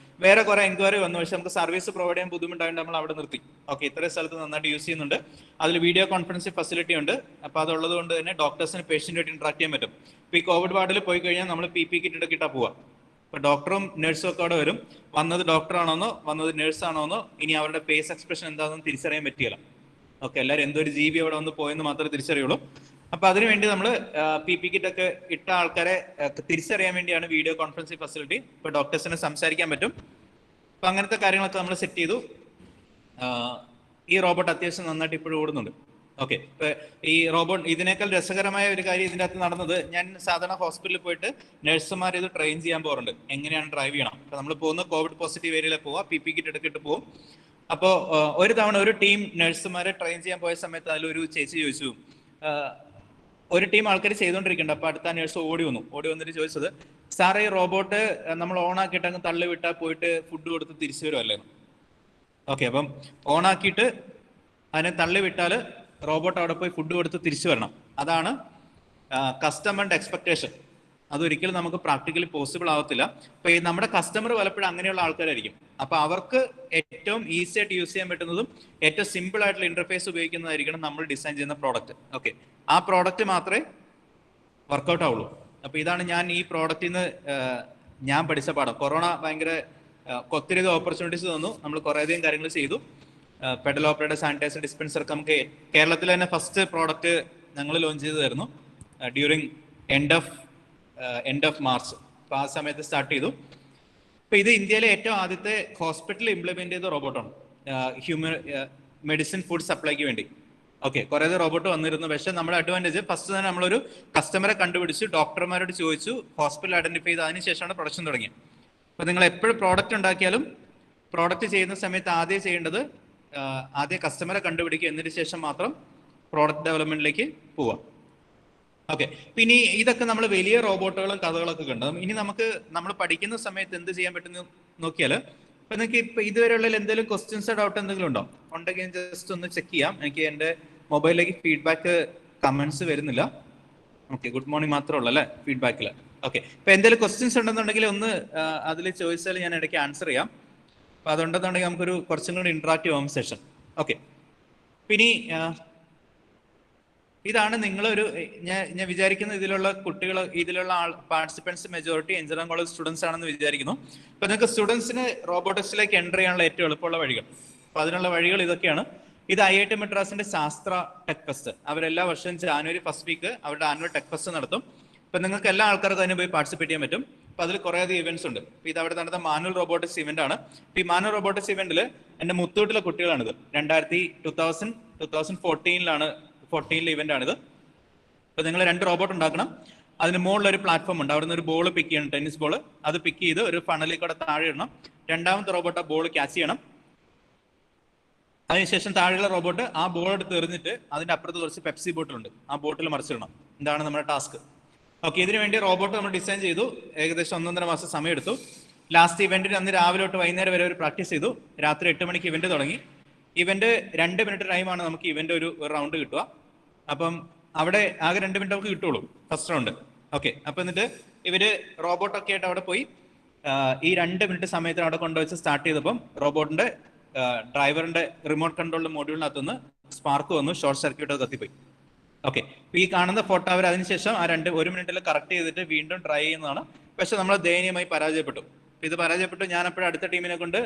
വേറെ കുറെ എൻക്വയറി വന്നു, പക്ഷെ നമുക്ക് സർവീസ് പ്രൊവൈഡ് ചെയ്യാൻ ബുദ്ധിമുട്ടായിട്ട് നമ്മൾ അവിടെ നിർത്തി. ഓക്കെ, ഇത്രയും സ്ഥലത്ത് നന്നായിട്ട് യൂസ് ചെയ്യുന്നുണ്ട്. അതിൽ വീഡിയോ കോൺഫറൻസിംഗ് ഫെസിലിറ്റി ഉണ്ട്. അപ്പൊ അതുള്ളത് കൊണ്ട് തന്നെ ഡോക്ടേഴ്സിന് പേഷ്യന്റുമായിട്ട് ഇന്ററാക്ട് ചെയ്യാൻ പറ്റും. ഇപ്പൊ ഈ കോവിഡ് വാർഡിൽ പോയി കഴിഞ്ഞാൽ നമ്മൾ PP കിറ്റ് ഇട്ടാ പോവാ. ഇപ്പൊ ഡോക്ടറും നഴ്സും ഒക്കെ അവിടെ വരും. വന്നത് ഡോക്ടറാണോന്നോ വന്നത് നേഴ്സ് ആണോന്നോ ഇനി അവരുടെ ഫേസ് എക്സ്പ്രഷൻ എന്താണെന്ന് തിരിച്ചറിയാൻ പറ്റിയല്ല. ഓക്കെ, എല്ലാവരും എന്തൊരു ജീവി അവിടെ വന്ന് പോയെന്ന് മാത്രമേ തിരിച്ചറിയുള്ളൂ. അപ്പൊ അതിനുവേണ്ടി നമ്മൾ PP കിറ്റ് ഒക്കെ ഇട്ട ആൾക്കാരെ തിരിച്ചറിയാൻ വേണ്ടിയാണ് വീഡിയോ കോൺഫറൻസിംഗ് ഫെസിലിറ്റി. ഇപ്പൊ ഡോക്ടേഴ്സിന് സംസാരിക്കാൻ പറ്റും. അപ്പൊ അങ്ങനത്തെ കാര്യങ്ങളൊക്കെ നമ്മൾ സെറ്റ് ചെയ്തു. ഈ റോബോട്ട് അത്യാവശ്യം നന്നായിട്ട് ഇപ്പോഴും ഓടുന്നുണ്ട്. ഓക്കെ, ഈ റോബോട്ട് ഇതിനേക്കാൾ രസകരമായ ഒരു കാര്യം ഇതിൻ്റെ അകത്ത് നടന്നത്, ഞാൻ സാധാരണ ഹോസ്പിറ്റലിൽ പോയിട്ട് നഴ്സുമാർ ഇത് ട്രെയിൻ ചെയ്യാൻ പോകാറുണ്ട്, എങ്ങനെയാണ് ഡ്രൈവ് ചെയ്യണം. അപ്പൊ നമ്മൾ പോകുന്ന കോവിഡ് പോസിറ്റീവ് ഏരിയയിലെ പോവാം, PP കിറ്റ് എടുത്തിട്ട് പോകും. അപ്പോൾ ഒരു തവണ ഒരു ടീം നഴ്സുമാരെ ട്രെയിൻ ചെയ്യാൻ പോയ സമയത്ത് അതിലൊരു ചേച്ചി ചോദിച്ചു, ഒരു ടീം ആൾക്കാർ ചെയ്തുകൊണ്ടിരിക്കുന്നുണ്ട്. അപ്പൊ അടുത്ത നേഴ്സ് ഓടി വന്നിട്ട് ചോദിച്ചത്, സാറേ ഈ റോബോട്ട് നമ്മൾ ഓൺ ആക്കിയിട്ട് അങ്ങ് തള്ളി വിട്ടാൽ പോയിട്ട് ഫുഡ് കൊടുത്ത് തിരിച്ചു വരുമല്ലേ? ഓക്കെ, അപ്പം ഓൺ ആക്കിയിട്ട് അതിനെ തള്ളി വിട്ടാൽ റോബോട്ട് അവിടെ പോയി ഫുഡ് കൊടുത്ത് തിരിച്ചു വരണം. അതാണ് കസ്റ്റമറിന്റെ എക്സ്പെക്ടേഷൻ. അതൊരിക്കലും നമുക്ക് പ്രാക്ടിക്കലി പോസിബിൾ ആവത്തില്ല. അപ്പൊ ഈ നമ്മുടെ കസ്റ്റമർ പലപ്പോഴും അങ്ങനെയുള്ള ആൾക്കാരായിരിക്കും. അപ്പൊ അവർക്ക് ഏറ്റവും ഈസി ആയിട്ട് യൂസ് ചെയ്യാൻ പറ്റുന്നതും ഏറ്റവും സിമ്പിൾ ആയിട്ടുള്ള ഇന്റർഫേസ് ഉപയോഗിക്കുന്നതായിരിക്കണം നമ്മൾ ഡിസൈൻ ചെയ്യുന്ന പ്രോഡക്റ്റ്. ഓക്കെ, ആ പ്രോഡക്റ്റ് മാത്രമേ വർക്കൗട്ട് ആവുള്ളൂ. അപ്പൊ ഇതാണ് ഞാൻ ഈ പ്രോഡക്റ്റിൽ നിന്ന് ഞാൻ പഠിച്ച പാഠം. കൊറോണ ഭയങ്കര ഒത്തിരി ഓപ്പർച്യൂണിറ്റീസ് തന്നു. നമ്മൾ കുറേയധികം കാര്യങ്ങൾ ചെയ്തു. പെഡൽ ഓപ്പറേറ്റർ സാനിറ്റൈസർ ഡിസ്പെൻസർ നമുക്ക് കേരളത്തിൽ തന്നെ ഫസ്റ്റ് പ്രോഡക്റ്റ് ഞങ്ങൾ ലോഞ്ച് ചെയ്തായിരുന്നു ഡ്യൂറിങ് എൻഡ് ഓഫ് മാർച്ച്. അപ്പൊ ആ സമയത്ത് സ്റ്റാർട്ട് ചെയ്തു. അപ്പൊ ഇത് ഇന്ത്യയിലെ ഏറ്റവും ആദ്യത്തെ ഹോസ്പിറ്റലിൽ ഇംപ്ലിമെന്റ് ചെയ്ത റോബോട്ടാണ്, ഹ്യൂമൻ മെഡിസിൻ ഫുഡ് സപ്ലൈക്ക് വേണ്ടി. ഓക്കെ, കുറേ റോബോട്ട് വന്നിരുന്നു. പക്ഷെ നമ്മുടെ അഡ്വാൻറ്റേജ് ഫസ്റ്റ് തന്നെ നമ്മളൊരു കസ്റ്റമറെ കണ്ടുപിടിച്ചു, ഡോക്ടർമാരോട് ചോദിച്ചു, ഹോസ്പിറ്റൽ ഐഡന്റിഫൈ ചെയ്ത് അതിനുശേഷമാണ് പ്രൊഡക്ഷൻ തുടങ്ങിയത്. അപ്പൊ നിങ്ങൾ എപ്പോഴും പ്രോഡക്റ്റ് ഉണ്ടാക്കിയാലും പ്രോഡക്റ്റ് ചെയ്യുന്ന സമയത്ത് ആദ്യം ചെയ്യേണ്ടത് ആദ്യം കസ്റ്റമറെ കണ്ടുപിടിക്കുക, എന്നിട്ട് ശേഷം മാത്രം പ്രോഡക്റ്റ് ഡെവലപ്മെന്റിലേക്ക് പോവാം. ഓക്കെ, പിന്നെ ഇതൊക്കെ നമ്മൾ വലിയ റോബോട്ടുകളും കഥകളൊക്കെ കണ്ടു. ഇനി നമ്മൾ പഠിക്കുന്ന സമയത്ത് എന്ത് ചെയ്യാൻ പറ്റുന്ന നോക്കിയാൽ, ഇപ്പൊ നിങ്ങൾക്ക് ഇപ്പൊ ഇതുവരെയുള്ള എന്തെങ്കിലും ക്വസ്റ്റ്യൻസ് ഡൗട്ട് എന്തെങ്കിലും ഉണ്ടോ? ഉണ്ടെങ്കിൽ ജസ്റ്റ് ഒന്ന് ചെക്ക് ചെയ്യാം. എനിക്ക് എൻ്റെ മൊബൈലിലേക്ക് ഫീഡ്ബാക്ക് കമന്റ്സ് വരുന്നില്ല. ഓക്കെ, ഗുഡ് മോർണിംഗ് മാത്രമേ ഉള്ളൂ അല്ലേ ഫീഡ്ബാക്കിൽ? ഓക്കെ, ഇപ്പൊ എന്തെങ്കിലും ക്വസ്റ്റ്യൻസ് ഉണ്ടെന്നുണ്ടെങ്കിൽ ഒന്ന് അതിൽ ചോദിച്ചാൽ ഞാൻ ഇടയ്ക്ക് ആൻസർ ചെയ്യാം. അപ്പൊ അതുണ്ടെന്നുണ്ടെങ്കിൽ നമുക്കൊരു കുറച്ചും കൂടി ഇന്ററാക്റ്റീവ് ആവും സെഷൻ. ഓക്കെ, പിന്നെ ഇതാണ് നിങ്ങളൊരു ഞാൻ വിചാരിക്കുന്ന ഇതിലുള്ള കുട്ടികൾ, ഇതിലുള്ള participants majority engineering college students ആണെന്ന് വിചാരിക്കുന്നു. അപ്പൊ നിങ്ങൾക്ക് സ്റ്റുഡൻസിന് റോബോട്ടിക്സിലേക്ക് എൻ്റർ ചെയ്യാനുള്ള ഏറ്റവും എളുപ്പമുള്ള വഴികൾ, അപ്പൊ അതിനുള്ള വഴികൾ ഇതൊക്കെയാണ്. ഇത് IIT മദ്രാസിന്റെ ശാസ്ത്ര ടെക് ഫെസ്റ്റ്. അവരെല്ലാ വർഷവും ജാനുവരി ഫസ്റ്റ് വീക്ക് അവരുടെ ആനുവൽ ടെക് ഫെസ്റ്റ് നടത്തും. അപ്പൊ നിങ്ങൾക്ക് എല്ലാ ആൾക്കാർക്കും അതിന് പോയി പാർട്ടിസിപ്പേറ്റ് ചെയ്യാൻ പറ്റും. അപ്പൊ അതിൽ കുറേയധികം ഇവന്റ്സ് ഉണ്ട്. അപ്പൊ ഇത് അവിടെ നടന്ന മാനുവൽ റോബോട്ടിക്സ് ഇവന്റ് ആണ്. ഈ മാനുവൽ റോബോട്ടിക്സ് ഇവന്റിൽ എന്റെ മുത്തൂട്ടിലെ കുട്ടികളാണിത്. 2014 ഇവന്റ് ആണിത്. അപ്പൊ നിങ്ങൾ 2 റോബോട്ട് ഉണ്ടാക്കണം. അതിന് മുകളിൽ ഒരു പ്ലാറ്റ്ഫോം ഉണ്ട്. അവിടെ നിന്ന് ഒരു ബോൾ പിക്ക് ചെയ്യണം, ടെന്നീസ് ബോൾ. അത് പിക്ക് ചെയ്ത് ഒരു ഫണലിൽ കൂടെ താഴെ ഇടണം. രണ്ടാമത്തെ റോബോട്ട് ആ ബോൾ ക്യാച്ച് ചെയ്യണം. അതിനുശേഷം താഴെയുള്ള റോബോട്ട് ആ ബോൾ എടുത്ത് എറിഞ്ഞിട്ട് അതിന്റെ അപ്പുറത്ത് കുറച്ച് പെപ്സി ബോട്ടിലുണ്ട്, ആ ബോട്ടിൽ മറിച്ചിടണം. ഇതാണ് നമ്മുടെ ടാസ്ക്. ഓക്കെ, ഇതിനു വേണ്ടി റോബോട്ട് നമ്മൾ ഡിസൈൻ ചെയ്തു. ഏകദേശം 1.5 മാസം സമയം എടുത്തു. ലാസ്റ്റ് ഇവന്റിന് അന്ന് രാവിലെ തൊട്ട് വൈകുന്നേരം വരെ ഒരു പ്രാക്ടീസ് ചെയ്തു. രാത്രി 8 മണിക്ക് ഇവന്റ് തുടങ്ങി. ഇവന്റ് 2 മിനിറ്റ് ടൈമാണ് നമുക്ക് ഇവന്റ് ഒരു റൗണ്ട് കിട്ടുക. അപ്പം അവിടെ ആകെ 2 മിനിറ്റ് നമുക്ക് കിട്ടുള്ളൂ ഫസ്റ്റ് റൗണ്ട്. ഓക്കെ, അപ്പൊ എന്നിട്ട് ഇവര് റോബോട്ടൊക്കെ ആയിട്ട് അവിടെ പോയി ഈ 2 മിനിറ്റ് സമയത്തിന് അവിടെ കൊണ്ടുവച്ച് സ്റ്റാർട്ട് ചെയ്തപ്പം റോബോട്ടിന്റെ ഡ്രൈവറിന്റെ റിമോട്ട് കൺട്രോളിന്റെ മോഡ്യൂളിനകത്തുനിന്ന് സ്പാർക്ക് വന്നു, ഷോർട്ട് സർക്യൂട്ട് കത്തിപ്പോയി. ഓക്കെ, ഈ കാണുന്ന ഫോട്ടോ അവർ അതിനുശേഷം ആ 1 മിനിറ്റിൽ കറക്റ്റ് ചെയ്തിട്ട് വീണ്ടും ട്രൈ ചെയ്യുന്നതാണ്. പക്ഷെ നമ്മൾ ദയനീയമായി പരാജയപ്പെട്ടു. ഇത് പരാജയപ്പെട്ടു. ഞാൻ അപ്പോഴും അടുത്ത ടീമിനെ കൊണ്ട്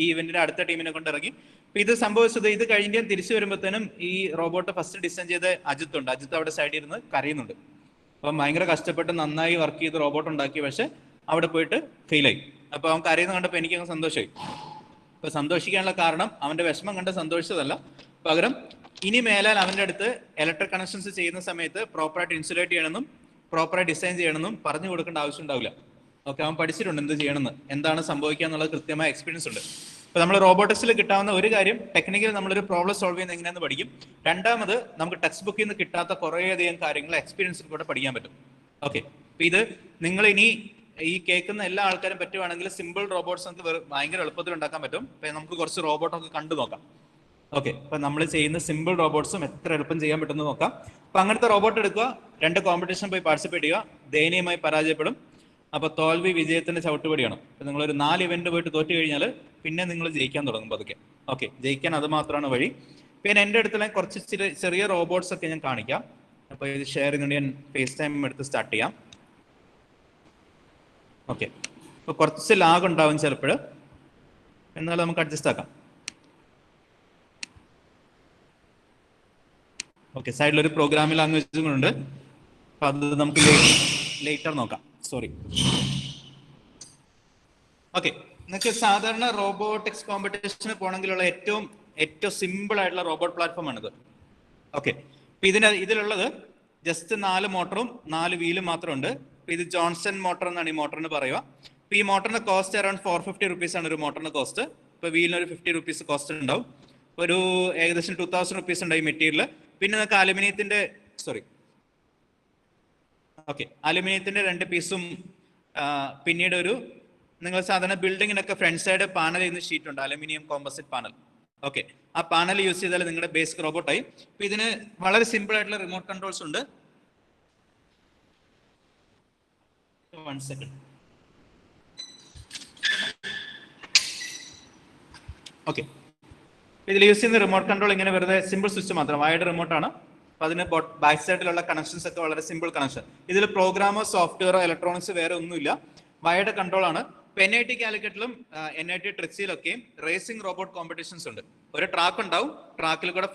ഈ ഇവന്റിന് അടുത്ത ടീമിനെ കൊണ്ട് ഇറങ്ങി. അപ്പൊ ഇത് സംഭവിച്ചത്, ഇത് കഴിഞ്ഞ് തിരിച്ചു വരുമ്പോഴത്തേനും ഈ റോബോട്ട് ഫസ്റ്റ് ഡിസൈൻ ചെയ്ത അജിത്ത് അവിടെ സൈഡിൽ ഇരുന്ന് കരയുന്നുണ്ട്. അപ്പം ഭയങ്കര കഷ്ടപ്പെട്ട് നന്നായി വർക്ക് ചെയ്ത് റോബോട്ട് ഉണ്ടാക്കി, പക്ഷെ അവിടെ പോയിട്ട് ഫെയിലായി. അപ്പൊ അവൻ കരയുന്ന കണ്ടപ്പോൾ എനിക്കങ്ങ് സന്തോഷമായി. അപ്പൊ സന്തോഷിക്കാനുള്ള കാരണം അവന്റെ വിഷമം കണ്ട് സന്തോഷിച്ചതല്ല, പകരം ഇനി മേലാൽ അവന്റെ അടുത്ത് ഇലക്ട്രിക് കണക്ഷൻസ് ചെയ്യുന്ന സമയത്ത് പ്രോപ്പറായിട്ട് ഇൻസുലേറ്റ് ചെയ്യണമെന്നും പ്രോപ്പറായി ഡിസൈൻ ചെയ്യണമെന്നും പറഞ്ഞു കൊടുക്കേണ്ട ആവശ്യം ഉണ്ടാവില്ല. ഓക്കെ, അവൻ പഠിച്ചിട്ടുണ്ട് എന്ത് ചെയ്യണമെന്ന്, എന്താണ് സംഭവിക്കുക എന്നുള്ളത് കൃത്യമായ എക്സ്പീരിയൻസ് ഉണ്ട്. അപ്പൊ നമ്മൾ റോബോട്ടിക്സിൽ കിട്ടാവുന്ന ഒരു കാര്യം, ടെക്നിക്കലി നമ്മളൊരു പ്രോബ്ലം സോൾവ് ചെയ്യുന്നത് എങ്ങനെയാണെന്ന് പഠിക്കും. രണ്ടാമത് നമുക്ക് ടെക്സ്റ്റ് ബുക്കിൽ നിന്ന് കിട്ടാത്ത കുറേയധികം കാര്യങ്ങൾ എക്സ്പീരിയൻസിൽ കൂടെ പഠിക്കാൻ പറ്റും. ഓക്കെ, അപ്പൊ ഇത് നിങ്ങൾ ഇനി ഈ കേൾക്കുന്ന എല്ലാ ആൾക്കാരും പറ്റുവാണെങ്കിൽ സിമ്പിൾ റോബോട്ട്സ് നമുക്ക് ഭയങ്കര എളുപ്പത്തിൽ ഉണ്ടാക്കാൻ പറ്റും. അപ്പൊ നമുക്ക് കുറച്ച് റോബോട്ടൊക്കെ കണ്ടു നോക്കാം. ഓക്കെ, അപ്പൊ നമ്മൾ ചെയ്യുന്ന സിമ്പിൾ റോബോട്ട്സും എത്ര എളുപ്പം ചെയ്യാൻ പറ്റുമെന്ന് നോക്കാം. അപ്പൊ അങ്ങനത്തെ റോബോട്ട് എടുക്കുക, 2 കോമ്പറ്റീഷൻ പോയി പാർട്ടിസിപ്പേറ്റ് ചെയ്യുക, ദയനീയമായി പരാജയപ്പെടും. അപ്പൊ തോൽവി വിജയത്തിന്റെ ചവിട്ടുപടിയാണ്. അപ്പൊ നിങ്ങളൊരു 4 ഇവന്റ് പോയിട്ട് തോറ്റു കഴിഞ്ഞാൽ പിന്നെ നിങ്ങൾ ജയിക്കാൻ തുടങ്ങും പതുക്കെ. ഓക്കെ, ജയിക്കാൻ അത് മാത്രമാണ് വഴി. പിന്നെ എൻ്റെ അടുത്തുള്ള കുറച്ച് ചെറിയ റോബോട്ട്സ് ഒക്കെ ഞാൻ കാണിക്കാം. അപ്പൊ ഇത് ഷെയർ ചെയ്യുന്നുണ്ട്. ഞാൻ ഫേസ് ടൈം എടുത്ത് സ്റ്റാർട്ട് ചെയ്യാം. ഓക്കെ, അപ്പൊ കുറച്ച് ലാഗ് ഉണ്ടാവും ചിലപ്പോൾ, എന്നാലും നമുക്ക് അഡ്ജസ്റ്റ് ആക്കാം. ഓക്കെ, സൈഡിലൊരു പ്രോഗ്രാമിംഗ് ലാംഗ്വേജും ഉണ്ട്. അപ്പൊ അത് നമുക്ക് ലേറ്റർ നോക്കാം. സോറി. ഓക്കെ, നിങ്ങൾക്ക് സാധാരണ റോബോട്ടിക്സ് കോമ്പറ്റീഷന് പോകണമെങ്കിലുള്ള ഏറ്റവും സിമ്പിൾ ആയിട്ടുള്ള റോബോട്ട് പ്ലാറ്റ്ഫോം ആണിത്. ഓക്കെ, അപ്പൊ ഇതിലുള്ളത് ജസ്റ്റ് 4 മോട്ടറും 4 വീലും മാത്രമുണ്ട്. ഇത് ജോൺസൺ മോട്ടർ എന്നാണ് ഈ മോട്ടറിന് പറയുക. ഈ മോട്ടറിന്റെ കോസ്റ്റ് അറൌണ്ട് 450 റുപ്പീസ് ആണ് ഒരു മോട്ടറിന്റെ കോസ്റ്റ്. ഇപ്പോൾ വീലിന് ഒരു 50 rupees കോസ്റ്റ് ഉണ്ടാവും. ഒരു ഏകദേശം 2000 rupees ഉണ്ടായി മെറ്റീരിയൽ. പിന്നെ നിങ്ങൾക്ക് അലുമിനിയത്തിന്റെ അലുമിനിയത്തിന്റെ 2 പീസും പിന്നീട് ഒരു നിങ്ങൾ സാധാരണ ബിൽഡിങ്ങിനൊക്കെ ഫ്രണ്ട് സൈഡ് പാനൽ ചെയ്യുന്ന ഷീറ്റ് ഉണ്ട്, അലുമിനിയം കോമ്പോസിറ്റ് പാനൽ. ഓക്കെ, ആ പാനൽ യൂസ് ചെയ്താൽ നിങ്ങളുടെ ബേസിക് റോബോട്ടായി. അപ്പൊ ഇതിന് വളരെ സിമ്പിൾ ആയിട്ടുള്ള റിമോട്ട് കൺട്രോൾസ് ഉണ്ട്. 1 second. ഓക്കെ, ഇതിൽ യൂസ് ചെയ്യുന്ന റിമോട്ട് കൺട്രോൾ ഇങ്ങനെ വെറുതെ സിമ്പിൾ സ്വിച്ച് മാത്രം, വയർഡ് റിമോട്ടാണ്. അപ്പൊ അതിന് ബാക്ക് സൈഡിലുള്ള കണക്ഷൻസ് ഒക്കെ വളരെ സിമ്പിൾ കണക്ഷൻ. ഇതിൽ പ്രോഗ്രാമോ സോഫ്റ്റ്വെയറോ ഇലക്ട്രോണിക്സ് വേറെ ഒന്നുമില്ല, വയർഡ് കൺട്രോൾ ആണ്. ഇപ്പൊ NIT കാലിക്കറ്റിലും NIT ട്രിച്ചിലൊക്കെയും റേസിംഗ് റോബോട്ട് കോമ്പറ്റീഷൻസ് ഉണ്ട്. ഒരു ട്രാക്ക് ഉണ്ടാവും, ട്രാക്കിൽ കൂടെ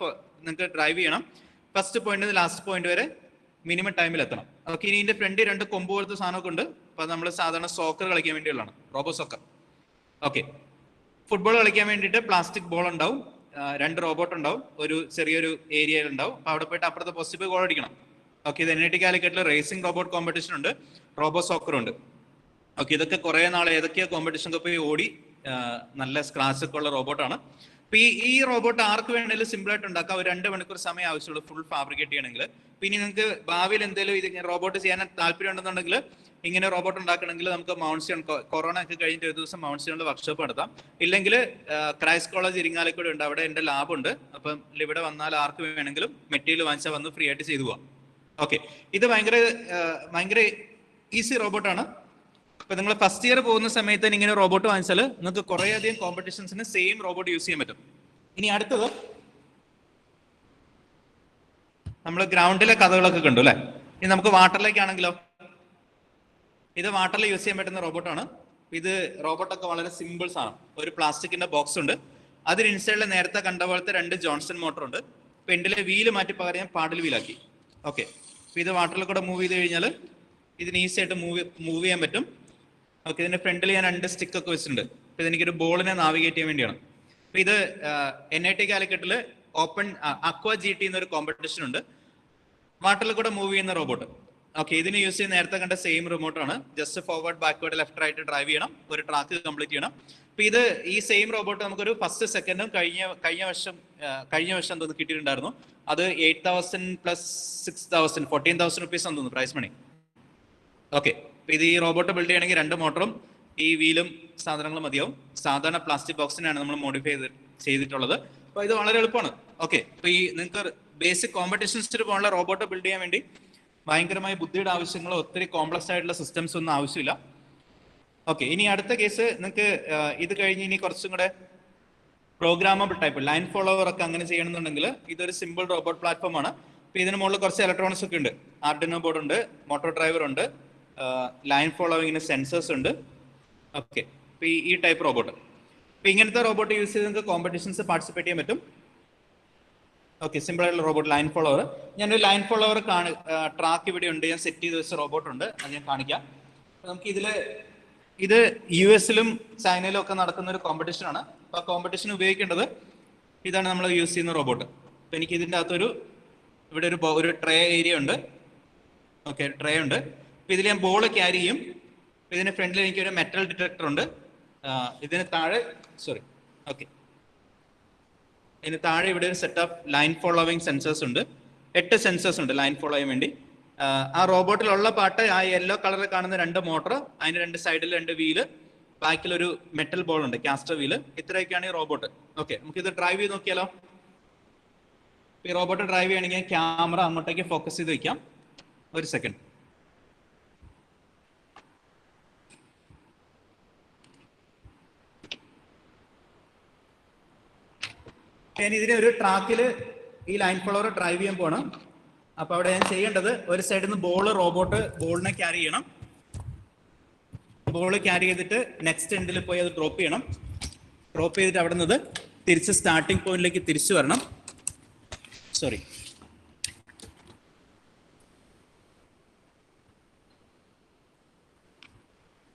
നിങ്ങൾക്ക് ഡ്രൈവ് ചെയ്യണം. ഫസ്റ്റ് പോയിന്റ് നിന്ന് ലാസ്റ്റ് പോയിന്റ് വരെ മിനിമം ടൈമിൽ എത്തണം. ഓക്കെ, ഇനി ഇതിന്റെ ഫ്രണ്ടിൽ 2 കൊമ്പ് പോലത്തെ സാധനമൊക്കെ ഉണ്ട്. അപ്പൊ നമ്മൾ സാധാരണ സോക്കർ കളിക്കാൻ വേണ്ടിയുള്ളതാണ്, റോബോ സോക്കർ. ഓക്കെ, ഫുട്ബോൾ കളിക്കാൻ വേണ്ടിയിട്ട് പ്ലാസ്റ്റിക് ബോൾ ഉണ്ടാവും, 2 റോബോട്ട് ഉണ്ടാവും, ഒരു ചെറിയൊരു ഏരിയയിൽ ഉണ്ടാവും. അപ്പൊ അവിടെ പോയിട്ട് അപ്പുറത്തെ പോസിറ്റീവ് ഗോൾ അടിക്കണം. ഓക്കെ, ഇത് NIT കാലിക്കറ്റിൽ റേസിംഗ് റോബോട്ട് കോമ്പറ്റീഷൻ ഉണ്ട്, റോബോ സോക്കർ ഉണ്ട്. ഓക്കെ, ഇതൊക്കെ കുറെ നാൾ ഏതൊക്കെയോ കോമ്പറ്റീഷനൊക്കെ പോയി ഓടി നല്ല സ്ക്രാച്ച് ഒക്കെ ഉള്ള റോബോട്ടാണ്. അപ്പൊ ഈ റോബോട്ട് ആർക്ക് വേണമെങ്കിലും സിമ്പിൾ ആയിട്ട് ഉണ്ടാക്കാം. ഒരു 2 മണിക്കൂർ സമയം ആവശ്യമുള്ളൂ ഫുൾ ഫാബ്രിക്കേറ്റ് ചെയ്യണമെങ്കിൽ. പിന്നെ നിങ്ങൾക്ക് ഭാവിയിൽ എന്തെങ്കിലും ഇത് റോബോട്ട് ചെയ്യാൻ താല്പര്യം ഉണ്ടെന്നുണ്ടെങ്കിൽ, ഇങ്ങനെ റോബോട്ട് ഉണ്ടാക്കണമെങ്കിൽ നമുക്ക് മൗണ്ട്സിയൺ, കൊറോണ ഒക്കെ കഴിഞ്ഞിട്ട് ഒരു ദിവസം മൗണ്ട്സിയണിൽ വർക്ക്ഷോപ്പ് നടത്താം. ഇല്ലെങ്കിൽ ക്രൈസ്റ്റ് കോളേജ് ഇരിങ്ങാലക്കുട ഉണ്ട്, അവിടെ എൻ്റെ ലാബുണ്ട്. അപ്പം ഇവിടെ വന്നാൽ ആർക്ക് വേണമെങ്കിലും മെറ്റീരിയൽ വാങ്ങിച്ചാൽ വന്ന് ഫ്രീ ആയിട്ട് ചെയ്തു പോവാം. ഓക്കെ, ഇത് ഭയങ്കര ഈസി റോബോട്ടാണ്. ഇപ്പൊ നിങ്ങൾ ഫസ്റ്റ് ഇയർ പോകുന്ന സമയത്ത് ഇങ്ങനെ റോബോട്ട് വാങ്ങിച്ചാൽ നിങ്ങൾക്ക് കുറേയധികം കോമ്പറ്റീഷൻസിന് സെയിം റോബോട്ട് യൂസ് ചെയ്യാൻ പറ്റും. ഇനി അടുത്തത് നമ്മൾ ഗ്രൗണ്ടിലെ കഥകളൊക്കെ കണ്ടു അല്ലെ. ഇനി നമുക്ക് വാട്ടറിലേക്കാണെങ്കിലോ, ഇത് വാട്ടറിൽ യൂസ് ചെയ്യാൻ പറ്റുന്ന റോബോട്ടാണ്. ഇത് റോബോട്ടൊക്കെ വളരെ സിമ്പിൾസ് ആണ്. ഒരു പ്ലാസ്റ്റിക്കിന്റെ ബോക്സ് ഉണ്ട്, അതിന് ഇൻസൈഡിൽ നേരത്തെ കണ്ട പോലത്തെ 2 ജോൺസൺ മോട്ടർ ഉണ്ട്. പെൻഡിലെ വീല് മാറ്റി പകരം പാഡിൽ വീലാക്കി. ഓക്കെ, ഇത് വാട്ടറിൽ കൂടെ മൂവ് ചെയ്ത് കഴിഞ്ഞാൽ ഇതിന് ഈസി ആയിട്ട് മൂവ് ചെയ്യാൻ പറ്റും. ഓക്കെ, ഇതിന്റെ ഫ്രണ്ടിൽ ഞാൻ 2 സ്റ്റിക്ക് ഒക്കെ വെച്ചിട്ടുണ്ട്. അപ്പൊ ഇതെനിക്കൊരു ബോളിനെ നാവിഗേറ്റ് ചെയ്യാൻ വേണ്ടിയാണ്. അപ്പൊ ഇത് NIT കാലിക്കറ്റില് ഓപ്പൺ അക്വ GT എന്നൊരു കോമ്പറ്റീഷൻ ഉണ്ട്, വാട്ടറിൽ കൂടെ മൂവ് ചെയ്യുന്ന റോബോട്ട്. ഓക്കെ, ഇതിന് യൂസ് ചെയ്യുന്ന നേരത്തെ കണ്ട സെയിം റിമോട്ടാണ്. Just forward backward left right drive ചെയ്യണം, ഒരു ട്രാക്ക് കംപ്ലീറ്റ് ചെയ്യണം. അപ്പൊ ഇത് ഈ സെയിം റോബോട്ട് നമുക്കൊരു ഫസ്റ്റ് സെക്കൻഡും കഴിഞ്ഞ വർഷം തോന്നുന്നു കിട്ടിയിട്ടുണ്ടായിരുന്നു. അത് 8,000 + 6,000 14,000 rupees ആണ് തോന്നുന്നു പ്രൈസ് മണി. ഓക്കെ, ഇത് ഈ റോബോട്ട് ബിൽഡ് ചെയ്യണമെങ്കിൽ 2 മോട്ടറും ഈ വീലും സാധനങ്ങളും മതിയാവും. സാധാരണ പ്ലാസ്റ്റിക് ബോക്സിനാണ് നമ്മൾ മോഡിഫൈ ചെയ്തിട്ടുള്ളത്. അപ്പൊ ഇത് വളരെ എളുപ്പമാണ്. ഓക്കെ, അപ്പൊ ഈ നിങ്ങൾക്ക് ബേസിക് കോമ്പറ്റീഷൻസിന് പോലുള്ള റോബോട്ട് ബിൽഡ് ചെയ്യാൻ വേണ്ടി ഭയങ്കരമായ ബുദ്ധിയുടെ ആവശ്യങ്ങളോ ഒത്തിരി കോംപ്ലക്സ് ആയിട്ടുള്ള സിസ്റ്റംസ് ഒന്നും ആവശ്യമില്ല. ഓക്കെ, ഇനി അടുത്ത കേസ് നിങ്ങൾക്ക് ഇത് കഴിഞ്ഞ് ഇനി കുറച്ചും കൂടെ പ്രോഗ്രാമബിൾ ടൈപ്പ് ലൈൻ ഫോളോവർ ഒക്കെ അങ്ങനെ ചെയ്യണമെന്നുണ്ടെങ്കിൽ ഇതൊരു സിമ്പിൾ റോബോട്ട് പ്ലാറ്റ്ഫോം ആണ്. അപ്പൊ ഇതിന് മുകളിൽ കുറച്ച് ഇലക്ട്രോണിക്സ് ഒക്കെ ഉണ്ട്, ആർഡിനോ ബോർഡ് ഉണ്ട്, മോട്ടോർ ഡ്രൈവർ ഉണ്ട്, ലൈൻ ഫോളോവിങ്ങിന് സെൻസേഴ്സ് ഉണ്ട്. ഓക്കെ, അപ്പൊ ഈ ടൈപ്പ് റോബോട്ട്. അപ്പൊ ഇങ്ങനത്തെ റോബോട്ട് യൂസ് ചെയ്ത് നിങ്ങൾക്ക് കോമ്പറ്റീഷൻസ് പാർട്ടിസിപ്പേറ്റ് ചെയ്യാൻ പറ്റും. ഓക്കെ, സിമ്പിൾ ആയിട്ടുള്ള റോബോട്ട് ലൈൻ ഫോളോവർ. ഞാനൊരു ലൈൻ ഫോളോവർ ട്രാക്ക് ഇവിടെ ഉണ്ട്, ഞാൻ സെറ്റ് ചെയ്ത് വെച്ച റോബോട്ട് ഉണ്ട്, അത് ഞാൻ കാണിക്കാം. നമുക്ക് ഇത് US-ലും ചൈനയിലും ഒക്കെ നടക്കുന്ന ഒരു കോമ്പറ്റീഷൻ ആണ്. അപ്പൊ ആ കോമ്പറ്റീഷൻ ഉപയോഗിക്കേണ്ടത് ഇതാണ് നമ്മൾ യൂസ് ചെയ്യുന്ന റോബോട്ട്. അപ്പൊ എനിക്ക് ഇതിൻ്റെ അകത്തൊരു ഇവിടെ ഒരു ട്രേ ഏരിയ ഉണ്ട്. ഓക്കെ, ട്രേ ഉണ്ട്. അപ്പൊ ഇതിൽ ഞാൻ ബോൾ ക്യാരി ചെയ്യും. ഇതിന് ഫ്രണ്ടിൽ എനിക്കൊരു മെറ്റൽ ഡിറ്റക്ടർ ഉണ്ട്. ഇതിന് താഴെ ഓക്കെ, ഇതിന് താഴെ ഇവിടെ ഒരു set of line following sensors ഉണ്ട്. 8 സെൻസേഴ്സ് ഉണ്ട് ലൈൻ ഫോളോ ചെയ്യാൻ വേണ്ടി. ആ റോബോട്ടിലുള്ള പാട്ട് ആ യെല്ലോ കളറിൽ കാണുന്ന 2 മോട്ടർ, അതിന് 2 സൈഡിൽ 2 വീല്, ബാക്കിലൊരു മെറ്റൽ ബോൾ ഉണ്ട്, കാസ്റ്റർ വീല്. ഇത്രയൊക്കെയാണ് ഈ റോബോട്ട്. ഓക്കെ, നമുക്കിത് ഡ്രൈവ് ചെയ്ത് നോക്കിയാലോ. ഈ റോബോട്ട് ഡ്രൈവ് ചെയ്യണമെങ്കിൽ ക്യാമറ അങ്ങോട്ടേക്ക് ഫോക്കസ് ചെയ്ത് വെക്കാം. ഒരു സെക്കൻഡ്. ഞാൻ ഇതിനെ ഒരു ട്രാക്കിൽ ഈ ലൈൻ ഫോളോവർ ഡ്രൈവ് ചെയ്യാൻ പോകണം. അപ്പൊ അവിടെ ഞാൻ ചെയ്യേണ്ടത് ഒരു സൈഡിൽ നിന്ന് ബോളിനെ ക്യാരി ചെയ്യണം. ബോൾ ക്യാരി ചെയ്തിട്ട് നെക്സ്റ്റ് എൻഡിൽ പോയി അത് ഡ്രോപ്പ് ചെയ്യണം. ഡ്രോപ്പ് ചെയ്തിട്ട് അവിടെ നിന്ന് തിരിച്ച് സ്റ്റാർട്ടിംഗ് പോയിന്റിലേക്ക് തിരിച്ചു വരണം.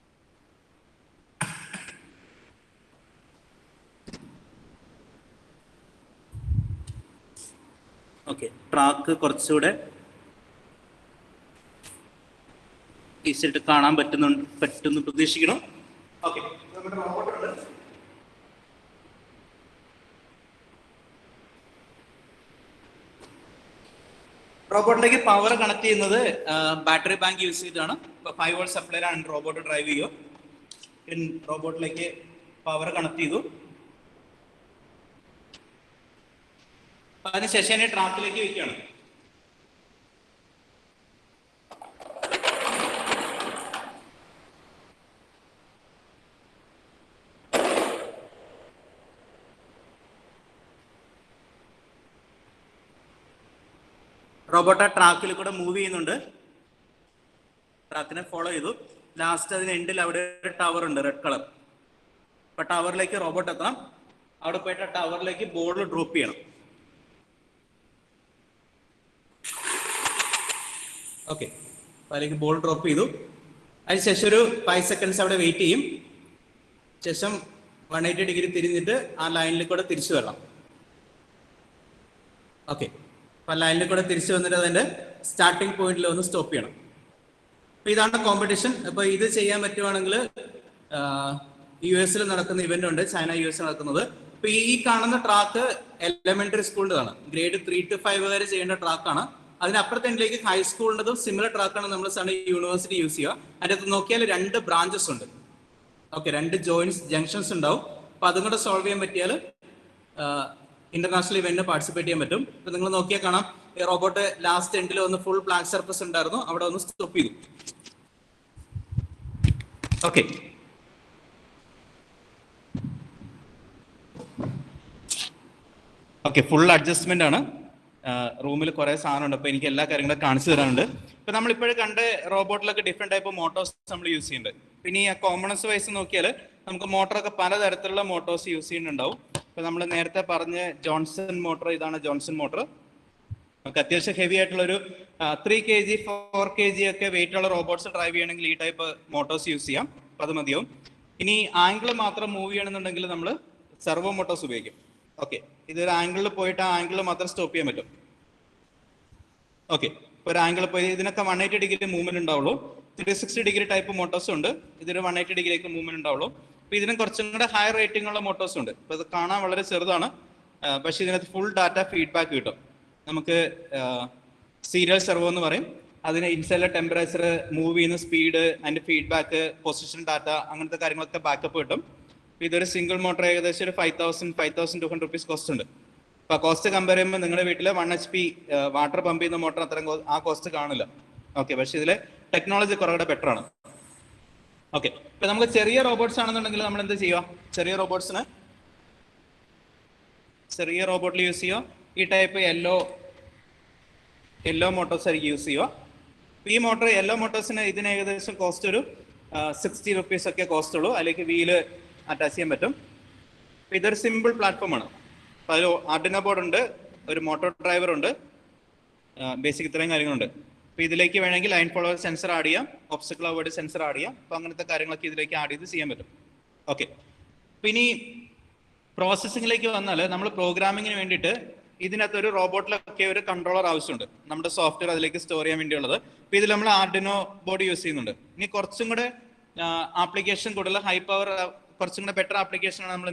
ഓക്കെ, ട്രാക്ക് കുറച്ചുകൂടെ ഈസിയായിട്ട് കാണാൻ പറ്റുന്നു പ്രതീക്ഷിക്കണം. ഓക്കെ, നമ്മുടെ റോബോട്ട് ഉണ്ട്. റോബോട്ടിലേക്ക് പവർ കണക്ട് ചെയ്യുന്നത് ബാറ്ററി ബാങ്ക് യൂസ് ചെയ്തിട്ടാണ്. ഇപ്പോൾ 5 വോൾട്ട് സപ്ലൈയിലാണ് റോബോട്ട് ഡ്രൈവ് ചെയ്യുക. റോബോട്ടിലേക്ക് പവർ കണക്ട് ചെയ്തു. അതിനുശേഷം ട്രാക്കിലേക്ക് വയ്ക്കുകയാണ്. റോബോട്ട് ട്രാക്കിൽ കൂടെ മൂവ് ചെയ്യുന്നുണ്ട്. ട്രാക്കിനെ ഫോളോ ചെയ്തു. ലാസ്റ്റ് അതിന് എൻഡിൽ അവിടെ ഒരു ടവർ ഉണ്ട്, റെഡ് കളർ. അപ്പൊ ടവറിലേക്ക് റോബോട്ട് എത്തണം. അവിടെ പോയിട്ട് ടവറിലേക്ക് ബോൾ ഡ്രോപ്പ് ചെയ്യണം. ഓക്കെ, അതിലേക്ക് ബോൾ ഡ്രോപ്പ് ചെയ്തു. അതിനുശേഷം ഒരു 5 സെക്കൻഡ്സ് അവിടെ വെയിറ്റ് ചെയ്യും. ശേഷം 180 ഡിഗ്രി തിരിഞ്ഞിട്ട് ആ ലൈനിൽ കൂടെ തിരിച്ചു വരണം. ഓക്കെ, അപ്പൊ ലൈനിൽ കൂടെ തിരിച്ചു വന്നിട്ട് അതിന്റെ സ്റ്റാർട്ടിംഗ് പോയിന്റിൽ ഒന്ന് സ്റ്റോപ്പ് ചെയ്യണം. അപ്പൊ ഇതാണ് കോമ്പറ്റീഷൻ. അപ്പൊ ഇത് ചെയ്യാൻ പറ്റുവാണെങ്കിൽ US നടക്കുന്ന ഇവന്റ് ഉണ്ട്, ചൈന US നടക്കുന്നത്. അപ്പൊ ഈ കാണുന്ന ട്രാക്ക് എലിമെന്ററി സ്കൂളിൻ്റെതാണ്. ഗ്രേഡ് 3 to 5 വരെ ചെയ്യേണ്ട ട്രാക്കാണ്. അതിനപ്പുറത്തേക്ക് ഹൈസ്കൂളിൻ്റെതും സിമിലർ ട്രാക്കാണ് നമ്മൾ യൂണിവേഴ്സിറ്റി യൂസ് ചെയ്യുക. അതിൻ്റെ അകത്ത് നോക്കിയാൽ 2 ബ്രാഞ്ചസ് ഉണ്ട്. ഓക്കെ, 2 ജംഗ്ഷൻസ് ഉണ്ടാവും. അപ്പൊ അതും കൂടെ സോൾവ് ചെയ്യാൻ പറ്റിയാൽ ഇന്റർനാഷണൽ ഇവന്റിന് പാർട്ടിസിപ്പേറ്റ് ചെയ്യാൻ പറ്റും. ഇപ്പൊ നിങ്ങൾ നോക്കിയാൽ കാണാം, ഈ റോബോട്ട് ലാസ്റ്റ് എൻഡിൽ ഒന്ന് ഫുൾ ബ്ലാക്ക് സർഫസ് ഉണ്ടായിരുന്നു, അവിടെ ഒന്ന് സ്റ്റോപ്പ് ചെയ്തു. ഓക്കെ, ഓക്കെ, ഫുൾ അഡ്ജസ്റ്റ്മെന്റ് ആണ്. റൂമിൽ കുറെ സാധനം ഉണ്ട്, അപ്പൊ എനിക്ക് എല്ലാ കാര്യങ്ങളും കാണിച്ചു തരാനുണ്ട്. ഇപ്പൊ നമ്മളിപ്പോഴും കണ്ട് റോബോട്ടിലൊക്കെ ഡിഫറെന്റ് ടൈപ്പ് മോട്ടോഴ്സ് നമ്മൾ യൂസ് ചെയ്യുന്നുണ്ട്. പിന്നെ ഈ കോമണൻസ് വൈസ് നോക്കിയാൽ നമുക്ക് മോട്ടറൊക്കെ പലതരത്തിലുള്ള മോട്ടോഴ്സ് യൂസ് ചെയ്യുന്നുണ്ടാവും. ഇപ്പൊ നമ്മൾ നേരത്തെ പറഞ്ഞ ജോൺസൺ മോട്ടർ, ഇതാണ് ജോൺസൺ മോട്ടർ. നമുക്ക് അത്യാവശ്യം ഹെവി ആയിട്ടുള്ള ഒരു 3 kg 4 kg ഒക്കെ വെയിറ്റ് ഉള്ള റോബോട്ട്സ് ഡ്രൈവ് ചെയ്യണമെങ്കിൽ ഈ ടൈപ്പ് മോട്ടോഴ്സ് യൂസ് ചെയ്യാം. അപ്പൊ അത് മതിയാവും. ഇനി ആംഗിൾ മാത്രം മൂവ് ചെയ്യണമെന്നുണ്ടെങ്കിൽ നമ്മൾ സെർവോ മോട്ടോഴ്സ് ഉപയോഗിക്കും. ഓക്കെ, ഇതൊരു ആംഗിളിൽ പോയിട്ട് ആ ആംഗിളിൽ മാത്രം സ്റ്റോപ്പ് ചെയ്യാൻ പറ്റും. ഓക്കെ, ഇപ്പൊ ഒരു ആംഗിൾ പോയി ഇതിനൊക്കെ 180 ഡിഗ്രി മൂവ്മെന്റ് ഉണ്ടാവുള്ളൂ. 360 ഡിഗ്രി ടൈപ്പ് മോട്ടോഴ്സ് ഉണ്ട്. ഇതൊരു 180 ഡിഗ്രിക്ക് മൂവ്മെന്റ് ഉണ്ടാവുള്ളൂ. അപ്പൊ ഇതിനും കുറച്ചും കൂടെ ഹൈ റേറ്റിംഗ് ഉള്ള മോട്ടോഴ്സ് ഉണ്ട്. അപ്പൊ ഇത് കാണാൻ വളരെ ചെറുതാണ്, പക്ഷെ ഇതിനകത്ത് ഫുൾ ഡാറ്റ ഫീഡ്ബാക്ക് കിട്ടും. നമുക്ക് സീരിയൽ സെർവോ എന്ന് പറയും. അതിന് ഇൻസൈഡിലെ ടെമ്പറേച്ചർ, മൂവ് ചെയ്യുന്ന സ്പീഡ്, അതിന്റെ ഫീഡ്ബാക്ക്, പൊസിഷൻ ഡാറ്റ, അങ്ങനത്തെ കാര്യങ്ങളൊക്കെ ബാക്കപ്പ് കിട്ടും. ഇതൊരു സിംഗിൾ മോട്ടർ ഏകദേശം ഒരു 5,200 റുപ്പീസ് കോസ്റ്റ് ഉണ്ട്. അപ്പൊ കോസ്റ്റ് കമ്പയർ ചെയ്യുമ്പോൾ നിങ്ങളുടെ വീട്ടിലെ 1 HP വാട്ടർ പമ്പ് ചെയ്യുന്ന മോട്ടർ അത്രയും ആ കോസ്റ്റ് കാണില്ല. ഓക്കെ, പക്ഷെ ഇതിലെ ടെക്നോളജി കുറച്ചുകൂടെ ബെറ്റർ ആണ്. ഓക്കെ, ഇപ്പൊ നമുക്ക് ചെറിയ റോബോട്ട്സ് ആണെന്നുണ്ടെങ്കിൽ നമ്മൾ എന്ത് ചെയ്യുക? ചെറിയ റോബോട്ടിൽ യൂസ് ചെയ്യുക ഈ ടൈപ്പ് യെല്ലോ മോട്ടോഴ്സ് ആയിരിക്കും യൂസ് ചെയ്യുക. ഈ മോട്ടോർ യെല്ലോ മോട്ടോഴ്സിന് ഇതിന് ഏകദേശം കോസ്റ്റ് ഒരു 60 റുപ്പീസ് ഒക്കെ കോസ്റ്റ് ഉള്ളൂ. അതിലേക്ക് വീല് അറ്റാച്ച് ചെയ്യാൻ പറ്റും. ഇതൊരു സിമ്പിൾ പ്ലാറ്റ്ഫോം ആണ്. അപ്പൊ അതിൽ ആർഡിനോ ബോർഡ് ഉണ്ട്, ഒരു മോട്ടോർ ഡ്രൈവർ ഉണ്ട്, ബേസിക് ഇത്രയും കാര്യങ്ങളുണ്ട്. അപ്പൊ ഇതിലേക്ക് വേണമെങ്കിൽ ലൈൻ ഫോളോവർ സെൻസർ ആഡ് ചെയ്യാം, ഒബ്സ്റ്റക്കിൾ അവോയ്ഡ് സെൻസർ ആഡ് ചെയ്യാം. അപ്പൊ അങ്ങനത്തെ കാര്യങ്ങളൊക്കെ ഇതിലേക്ക് ആഡ് ചെയ്ത് ചെയ്യാൻ പറ്റും. ഓക്കെ, അപ്പൊ ഇനി പ്രോസസ്സിംഗിലേക്ക് വന്നാൽ നമ്മൾ പ്രോഗ്രാമിങ്ങിന് വേണ്ടിയിട്ട് ഇതിനകത്ത് ഒരു റോബോട്ടിലൊക്കെ ഒരു കൺട്രോളർ ആവശ്യമുണ്ട്. നമ്മുടെ സോഫ്റ്റ്വെയർ അതിലേക്ക് സ്റ്റോർ ചെയ്യാൻ വേണ്ടിയുള്ളത്. അപ്പൊ ഇതിൽ നമ്മൾ ആർഡിനോ ബോർഡ് യൂസ് ചെയ്യുന്നുണ്ട്. ഇനി കുറച്ചും കൂടെ ആപ്ലിക്കേഷൻ കൂടുതൽ ഹൈ പവർ, കുറച്ചും കൂടെ ബെറ്റർ ആപ്ലിക്കേഷൻ ആണ് നമ്മൾ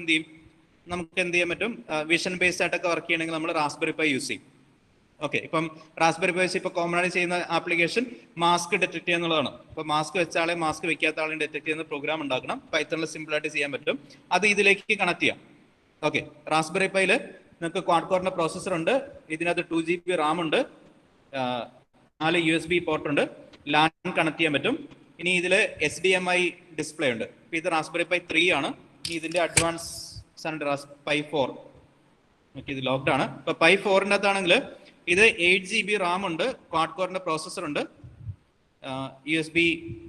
നമുക്ക് എന്ത് ചെയ്യാൻ പറ്റും? വിഷൻ ബേസ്ഡ് ആയിട്ടൊക്കെ വർക്ക് ചെയ്യണമെങ്കിൽ നമ്മൾ റാസ്ബെറി പൈ യൂസ് ചെയ്യും. ഓക്കെ, ഇപ്പം റാസ്ബെറി പൈ വെച്ച് ഇപ്പൊ കോമൺ ആയി ചെയ്യുന്ന ആപ്ലിക്കേഷൻ മാസ്ക് ഡിറ്റക്ട് ചെയ്യുക എന്നുള്ളതാണ്. ഇപ്പൊ മാസ്ക് വെച്ച ആളെ മാസ്ക് വെക്കാത്ത ആളെ ഡിറ്റക്ട് ചെയ്യുന്ന പ്രോഗ്രാം ഉണ്ടാക്കണം. പൈത്തണിൽ സിമ്പിൾ ആയിട്ട് ചെയ്യാൻ പറ്റും. അത് ഇതിലേക്ക് കണക്ട് ചെയ്യാം. ഓക്കെ, റാസ്ബെറി പൈയില് നിങ്ങൾക്ക് ക്വാഡ് കോറിന്റെ പ്രോസസർ ഉണ്ട്. ഇതിനകത്ത് 2 GB റാം ഉണ്ട്, 4 USB പോർട്ട് ഉണ്ട്, ലാൻ കണക്ട് ചെയ്യാൻ പറ്റും. ഇനി ഇതിൽ HDMI ഡിസ്പ്ലേ ഉണ്ട്. ഇപ്പൊ ഇത് റാസ്ബെറി പൈ 3 ആണ്. ഇനി ഇതിന്റെ അഡ്വാൻസ് പൈ 4. ഓക്കെ, ഇത് ലോക്ക്ഡ് ആണ്. ഇപ്പൊ പൈ 4ന്റെ അകത്താണെങ്കിൽ ഇത് 8 GB റാം ഉണ്ട്, ക്വാഡ് കോറിന്റെ പ്രോസസർ ഉണ്ട്, USB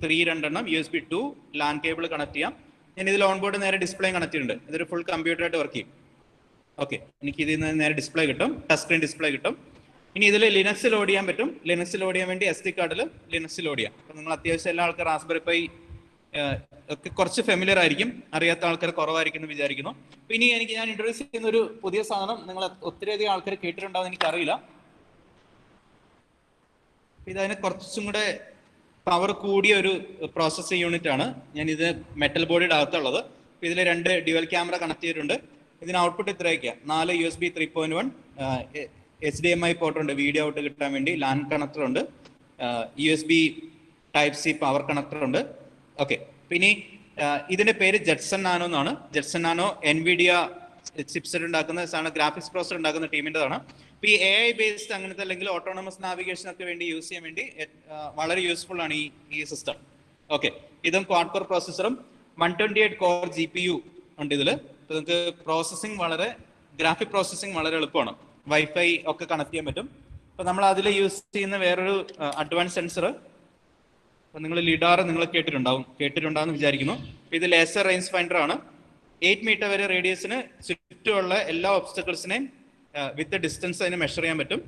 3 രണ്ടെണ്ണം, USB 2, ലാൻ കേബിൾ കണക്ട് ചെയ്യാം. ഞാൻ ഇതിൽ ഓൺ ബോർഡ് നേരെ ഡിസ്പ്ലേ കണക്ട് ചെയ്തിട്ടുണ്ട്. ഇതൊരു ഫുൾ കമ്പ്യൂട്ടർ ആയിട്ട് വർക്ക് ചെയ്യും. ഓക്കെ, എനിക്ക് ഇതിൽ നിന്ന് നേരെ ഡിസ്പ്ലേ കിട്ടും, ടച്ച് സ്ക്രീൻ ഡിസ്പ്ലേ കിട്ടും. ഇനി ഇതിൽ ലിനക്സ് ലോഡ് ചെയ്യാൻ പറ്റും. ലിനക്സ് ലോഡ് ചെയ്യാൻ വേണ്ടി SD കാർഡിൽ ലിനക്സ് ലോഡ് ചെയ്യാം. അപ്പൊ നിങ്ങൾ അത്യാവശ്യം എല്ലാ ആൾക്കാർ റാസ്ബെറി പൈ ഒക്കെ കുറച്ച് ഫെമിലിയർ ആയിരിക്കും, അറിയാത്ത ആൾക്കാർ കുറവായിരിക്കും എന്ന് വിചാരിക്കുന്നു. ഇനി ഞാൻ ഇൻട്രൊഡ്യൂസ് ചെയ്യുന്ന ഒരു പുതിയ സാധനം നിങ്ങൾ ഒത്തിരിയധികം ആൾക്കാർ കേട്ടിട്ടുണ്ടാവും എനിക്കറിയില്ല. ഇതതിന് കുറച്ചും കൂടെ പവർ കൂടിയ ഒരു പ്രോസസ്സിംഗ് യൂണിറ്റ് ആണ്. ഞാൻ ഇത് മെറ്റൽ ബോഡിയുടെ അകത്തുള്ളത്. ഇതിൽ 2 ഡ്യുവൽ ക്യാമറ കണക്ട് ചെയ്തിട്ടുണ്ട്. ഇതിന് ഔട്ട്പുട്ട് ഇത്രയൊക്കെയാണ്: 4 USB 3.1, HDMI പോർട്ട് ഉണ്ട് വീഡിയോ ഔട്ട് കിട്ടാൻ വേണ്ടി, LAN കണക്ടർ ഉണ്ട്, USB Type C power connector ഉണ്ട്. ഓക്കെ, പിന്നെ ഇതിന്റെ പേര് ജെറ്റ്സൺ നാനോ എന്നാണ്. ജെറ്റ്സൺ നാനോ NVIDIA ചിപ്സെറ്റ് ഉണ്ടാക്കുന്ന സാധനം, ഗ്രാഫിക്സ് പ്രോസസർ ഉണ്ടാക്കുന്ന ടീമിൻ്റെതാണ്. ഇപ്പോൾ ഈ AI ബേസ്ഡ് അങ്ങനത്തെ അല്ലെങ്കിൽ ഓട്ടോണമസ് നാവിഗേഷൻ ഒക്കെ വേണ്ടി യൂസ് ചെയ്യാൻ വേണ്ടി വളരെ യൂസ്ഫുൾ ആണ് ഈ സിസ്റ്റം. ഓക്കെ, ഇതും ക്വാഡ് കോർ പ്രോസസ്സറും 128 കോർ GPU ഉണ്ട് ഇതിൽ. ഇപ്പോൾ നിങ്ങൾക്ക് പ്രോസസ്സിംഗ് വളരെ ഗ്രാഫിക് പ്രോസസ്സിംഗ് വളരെ എളുപ്പമാണ്. വൈഫൈ ഒക്കെ കണക്ട് ചെയ്യാൻ പറ്റും. അപ്പോൾ നമ്മൾ അതിൽ യൂസ് ചെയ്യുന്ന വേറൊരു അഡ്വാൻസ് സെൻസർ, അപ്പോൾ നിങ്ങൾ ലിഡാർ നിങ്ങൾ കേട്ടിട്ടുണ്ടാവും വിചാരിക്കുന്നു. ഇത് ലേസർ റേഞ്ച് ഫൈൻഡർ ആണ്. 8 മീറ്റർ വരെ റേഡിയസിന് ചുറ്റുമുള്ള എല്ലാ ഒബ്സ്റ്റക്കിൾസിനെയും വിത്ത് ഡിസ്റ്റൻസ് അതിന് മെഷർ ചെയ്യാൻ പറ്റും.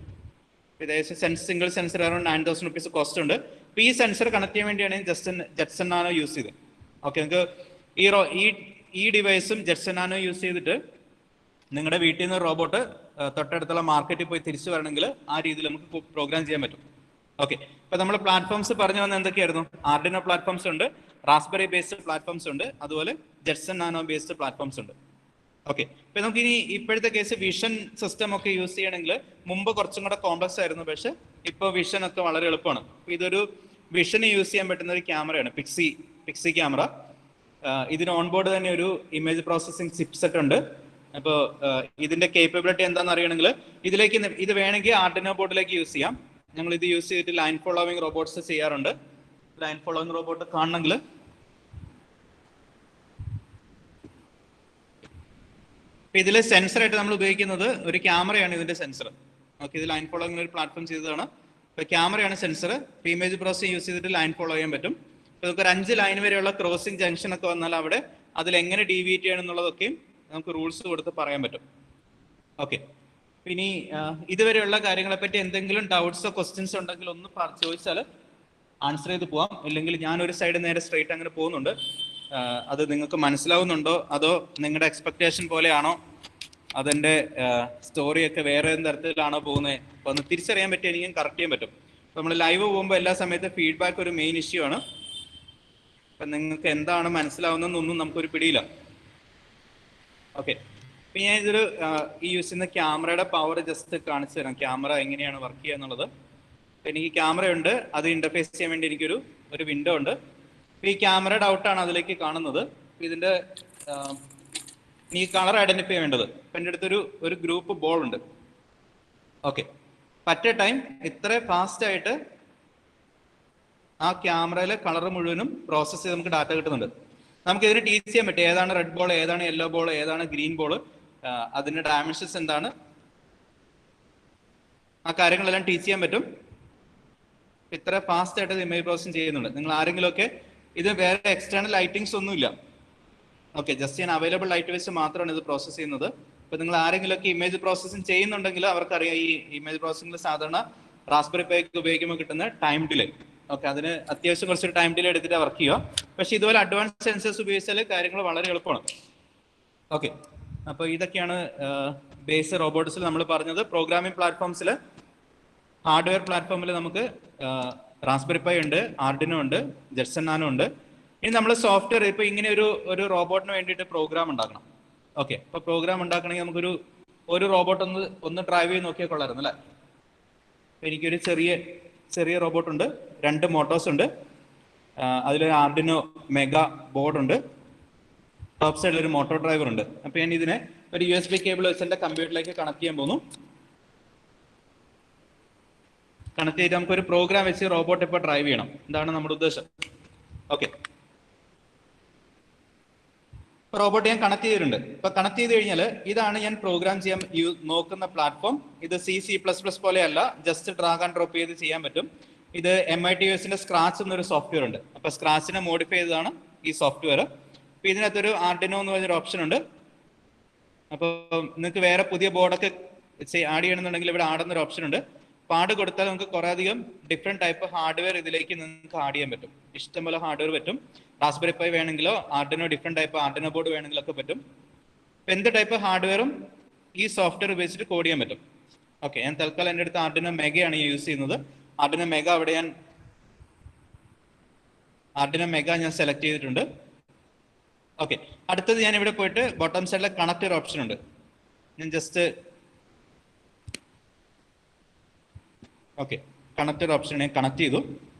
ഏകദേശം single sensor around 9,000 rupees cost ഉണ്ട്. അപ്പോൾ ഈ സെൻസർ കണക്ട് ചെയ്യാൻ വേണ്ടിയാണ് ജെറ്റ്സൺ നാനോ യൂസ് ചെയ്തത്. ഓക്കെ, നിങ്ങൾക്ക് ഈ ഡിവൈസും ജെറ്റ്സൺ നാനോ യൂസ് ചെയ്തിട്ട് നിങ്ങളുടെ വീട്ടിൽ നിന്ന് റോബോട്ട് തൊട്ടടുത്തുള്ള മാർക്കറ്റിൽ പോയി തിരിച്ചു വരണമെങ്കിൽ ആ രീതിയിൽ നമുക്ക് പ്രോഗ്രാം ചെയ്യാൻ പറ്റും. ഓക്കെ, ഇപ്പൊ നമ്മൾ പ്ലാറ്റ്ഫോംസ് പറഞ്ഞു വന്ന എന്തൊക്കെയായിരുന്നു? ആർഡിനോ പ്ലാറ്റ്ഫോംസ് ഉണ്ട്, റാസ്ബെറി ബേസ്ഡ് പ്ലാറ്റ്ഫോംസ് ഉണ്ട്, അതുപോലെ ജെറ്റ്സൺ നാനോ ബേസ്ഡ് പ്ലാറ്റ്ഫോംസ് ഉണ്ട്. ഓക്കെ, ഇപ്പൊ നമുക്ക് ഇനി ഇപ്പോഴത്തെ കേസ് വിഷൻ സിസ്റ്റം ഒക്കെ യൂസ് ചെയ്യണമെങ്കിൽ മുമ്പ് കുറച്ചും കൂടെ കോംപ്ലക്സ് ആയിരുന്നു, പക്ഷെ ഇപ്പോൾ വിഷൻ ഒക്കെ വളരെ എളുപ്പമാണ്. ഇതൊരു വിഷന് യൂസ് ചെയ്യാൻ പറ്റുന്ന ഒരു ക്യാമറയാണ്, പിക്സി ക്യാമറ. ഇതിന് ഓൺബോർഡ് തന്നെ ഒരു ഇമേജ് പ്രോസസ്സിംഗ് ചിപ്സെറ്റ് ഉണ്ട്. അപ്പോൾ ഇതിന്റെ കേപ്പബിലിറ്റി എന്താണെന്ന് അറിയണമെങ്കിൽ ഇത് വേണമെങ്കിൽ ആർഡിനോ ബോർഡിലേക്ക് യൂസ് ചെയ്യാം. ഞങ്ങൾ ഇത് യൂസ് ചെയ്തിട്ട് ലൈൻ ഫോളോവിങ് റോബോട്ട്സ് ചെയ്യാറുണ്ട്. ലൈൻ ഫോളോവിങ് റോബോട്ട് കാണണമെങ്കിൽ ഇതിൽ സെൻസറായിട്ട് നമ്മൾ ഉപയോഗിക്കുന്നത് ഒരു ക്യാമറയാണ്. ഇതിന്റെ സെൻസർ. ഓക്കെ, ഇത് ലൈൻ ഫോളോവിങ് ഒരു പ്ലാറ്റ്ഫോം ചെയ്തതാണ്. ഇപ്പൊ ക്യാമറയാണ് സെൻസർ. ഇമേജ് പ്രോസസ്സിംഗ് യൂസ് ചെയ്തിട്ട് ലൈൻ ഫോളോ ചെയ്യാൻ പറ്റും. ഇപ്പൊ നമുക്ക് ഒരു 5 ലൈൻ വരെയുള്ള ക്രോസിംഗ് ജംഗ്ഷൻ ഒക്കെ വന്നാൽ അവിടെ അതിൽ എങ്ങനെ ഡീവിയേറ്റ് ചെയ്യണം എന്നുള്ളതൊക്കെയും നമുക്ക് റൂൾസ് കൊടുത്ത് പറയാൻ പറ്റും. ഓക്കെ, ഇനി ഇതുവരെയുള്ള കാര്യങ്ങളെ പറ്റി എന്തെങ്കിലും ഡൗട്ട്സോ ക്വസ്റ്റ്യൻസോ ഉണ്ടെങ്കിൽ ഒന്ന് ചോദിച്ചാൽ ആൻസർ ചെയ്ത് പോവാം. ഇല്ലെങ്കിൽ ഞാനൊരു സൈഡ് നേരെ സ്ട്രൈറ്റ് അങ്ങനെ പോകുന്നുണ്ട്. അത് നിങ്ങൾക്ക് മനസ്സിലാവുന്നുണ്ടോ അതോ നിങ്ങളുടെ എക്സ്പെക്ടേഷൻ പോലെയാണോ, അതിൻ്റെ സ്റ്റോറിയൊക്കെ വേറെ തരത്തിലാണോ പോകുന്നത്? അപ്പോൾ ഒന്ന് തിരിച്ചറിയാൻ പറ്റി എനിക്കും കറക്റ്റ് ചെയ്യാൻ പറ്റും. അപ്പോൾ നമ്മൾ ലൈവ് പോകുമ്പോൾ എല്ലാ സമയത്തും ഫീഡ്ബാക്ക് ഒരു മെയിൻ ഇഷ്യൂ ആണ്. അപ്പം നിങ്ങൾക്ക് എന്താണ് മനസ്സിലാവുന്നതെന്നൊന്നും നമുക്കൊരു പിടിയില്ല. ഓക്കെ, ഇപ്പം ഞാൻ ഇതൊരു ഈ യൂസ് ചെയ്യുന്ന ക്യാമറയുടെ പവർ ജസ്റ്റ് കാണിച്ചു തരാം. ക്യാമറ എങ്ങനെയാണ് വർക്ക് ചെയ്യുക എന്നുള്ളത്. എനിക്ക് ക്യാമറയുണ്ട്, അത് ഇന്റർഫേസ് ചെയ്യാൻ വേണ്ടി എനിക്കൊരു വിൻഡോ ഉണ്ട്. ഈ ക്യാമറയുടെ ഔട്ടാണ് അതിലേക്ക് കാണുന്നത്. ഇതിന്റെ ഈ കളർ ഐഡന്റിഫൈ ചെയ്യേണ്ടത്. ഇപ്പം എൻ്റെ അടുത്തൊരു ഗ്രൂപ്പ് ബോൾ ഉണ്ട്. ഓക്കെ, പറ്റേ ടൈം ഇത്ര ഫാസ്റ്റ് ആയിട്ട് ആ ക്യാമറയിലെ കളർ മുഴുവനും പ്രോസസ്സ് ചെയ്ത് നമുക്ക് ഡാറ്റ കിട്ടുന്നുണ്ട്. നമുക്ക് ഇതിന് ടീച്ച് ചെയ്യാൻ പറ്റും ഏതാണ് റെഡ് ബോൾ, ഏതാണ് യെല്ലോ ബോൾ, ഏതാണ് ഗ്രീൻ ബോൾ, അതിന്റെ ഡയമെൻഷൻസ് എന്താണ്, ആ കാര്യങ്ങളെല്ലാം ടീച്ച് ചെയ്യാൻ പറ്റും. ഇത്ര ഫാസ്റ്റ് ആയിട്ട് ഇമേജ് പ്രോസസ്സിംഗ് ചെയ്യുന്നുണ്ട്. നിങ്ങൾ ആരെങ്കിലും ഒക്കെ ഇത് വേറെ എക്സ്റ്റേണൽ ലൈറ്റിങ്സ് ഒന്നുമില്ല. ഓക്കെ, ജസ്റ്റ് ഞാൻ അവൈലബിൾ ലൈറ്റ് വെച്ച് മാത്രമാണ് ഇത് പ്രോസസ്സ് ചെയ്യുന്നത്. ഇപ്പൊ നിങ്ങൾ ആരെങ്കിലും ഒക്കെ ഇമേജ് പ്രോസസ്സിംഗ് ചെയ്യുന്നുണ്ടെങ്കിൽ അവർക്കറിയാം ഈ ഇമേജ് പ്രോസസ്സിംഗിൽ സാധാരണ റാസ്ബെറി പൈക്ക് ഉപയോഗിക്കുമ്പോൾ കിട്ടുന്ന ടൈം ഡിലേ. ഓക്കെ, അതിന് അത്യാവശ്യം കുറച്ചൊരു ടൈം ഡിലേ എടുത്തിട്ട് വർക്ക് ചെയ്യുക. പക്ഷെ ഇതുപോലെ അഡ്വാൻസ് സെൻസേഴ്സ് ഉപയോഗിച്ചാൽ കാര്യങ്ങൾ വളരെ എളുപ്പമാണ്. ഓക്കെ, അപ്പോൾ ഇതൊക്കെയാണ് ബേസ് റോബോട്ടിക്സിൽ നമ്മൾ പറഞ്ഞത്. പ്രോഗ്രാമിംഗ് പ്ലാറ്റ്ഫോംസിൽ ഹാർഡ്വെയർ പ്ലാറ്റ്ഫോമിൽ നമുക്ക് റാസ്ബെറി പൈ ഉണ്ട്, ആർഡിനോ ഉണ്ട്, ജെറ്റ്സൺ നാനോ ഉണ്ട്. ഇനി നമ്മൾ സോഫ്റ്റ്വെയർ ഇപ്പോൾ ഇങ്ങനെ ഒരു റോബോട്ടിന് വേണ്ടിയിട്ട് പ്രോഗ്രാം ഉണ്ടാക്കണം. ഓക്കെ, അപ്പോൾ പ്രോഗ്രാം ഉണ്ടാക്കണമെങ്കിൽ നമുക്കൊരു റോബോട്ട് ഒന്ന് ഡ്രൈവ് ചെയ്ത് നോക്കിയാൽ കൊള്ളായിരുന്നു അല്ലേ? എനിക്കൊരു ചെറിയ റോബോട്ട് ഉണ്ട്, 2 മോട്ടോഴ്സ് ഉണ്ട്, അതിലൊരു ആർഡിനോ മെഗാ ബോർഡ് ഉണ്ട്, ടോപ്പ് സൈഡിൽ ഒരു മോട്ടോർ ഡ്രൈവർ ഉണ്ട്. അപ്പോൾ ഞാൻ ഇതിനെ ഒരു USB കേബിൾ വെച്ച് എൻ്റെ കമ്പ്യൂട്ടറിലേക്ക് കണക്ട് ചെയ്യാൻ പോകുന്നു. കണക്ട് ചെയ്ത് നമുക്കൊരു പ്രോഗ്രാം വെച്ച് റോബോട്ട് ഇപ്പോൾ ഡ്രൈവ് ചെയ്യണം. ഇതാണ് നമ്മുടെ ഉദ്ദേശം. ഓക്കെ, റോബോട്ട് ഞാൻ കണക്ട് ചെയ്തിട്ടുണ്ട്. ഇപ്പൊ കണക്ട് ചെയ്ത് കഴിഞ്ഞാൽ ഇതാണ് ഞാൻ പ്രോഗ്രാം ചെയ്യാൻ നോക്കുന്ന പ്ലാറ്റ്ഫോം. ഇത് C++ പോലെയല്ല, ജസ്റ്റ് ഡ്രാഗ് ആൻഡ് ഡ്രോപ്പ് ചെയ്ത് ചെയ്യാൻ പറ്റും. ഇത് MITUSന്റെ സ്ക്രാച്ച് എന്നൊരു സോഫ്റ്റ്വെയർ ഉണ്ട്. അപ്പൊ സ്ക്രാച്ചിനെ മോഡിഫൈ ചെയ്തതാണ് ഈ സോഫ്റ്റ്വെയർ. അപ്പൊ ഇതിനകത്തൊരു ആർഡിനോ എന്ന് പറഞ്ഞൊരു ഓപ്ഷൻ ഉണ്ട്. അപ്പോൾ നിങ്ങൾക്ക് വേറെ പുതിയ ബോർഡൊക്കെ ആഡ് ചെയ്യണമെന്നുണ്ടെങ്കിൽ ഇവിടെ ആഡ് എന്നൊരു ഓപ്ഷൻ ഉണ്ട്. പാട് കൊടുത്താൽ നമുക്ക് കുറേ അധികം ഡിഫറെന്റ് ടൈപ്പ് ഹാർഡ്വെയർ ഇതിലേക്ക് നിങ്ങൾക്ക് ആഡ് ചെയ്യാൻ പറ്റും. ഇഷ്ടംപോലെ ഹാർഡ്വെയർ പറ്റും. റാസ്ബെറി പൈ വേണമെങ്കിലോ Arduino different type Arduino board വേണമെങ്കിലോ ഒക്കെ പറ്റും. എന്ത് ടൈപ്പ് ഹാർഡ്വെയറും ഈ സോഫ്റ്റ്വെയർ ഉപയോഗിച്ചിട്ട് കോഡ് ചെയ്യാൻ പറ്റും. ഓക്കെ, ഞാൻ തൽക്കാലം എൻ്റെ അടുത്ത് ആർഡിനോ മെഗയാണ് യൂസ് ചെയ്യുന്നത്. ആർഡിനോ മെഗ ഞാൻ സെലക്ട് ചെയ്തിട്ടുണ്ട്. ഓക്കെ, അടുത്തത് ഞാൻ ഇവിടെ പോയിട്ട് ബോട്ടം സൈഡിലെ കണക്ടർ ഓപ്ഷൻ ഉണ്ട്. ഞാൻ ജസ്റ്റ് ഓക്കെ, കണക്റ്റഡ് ഓപ്ഷൻ ഞാൻ കണക്ട് ചെയ്തു.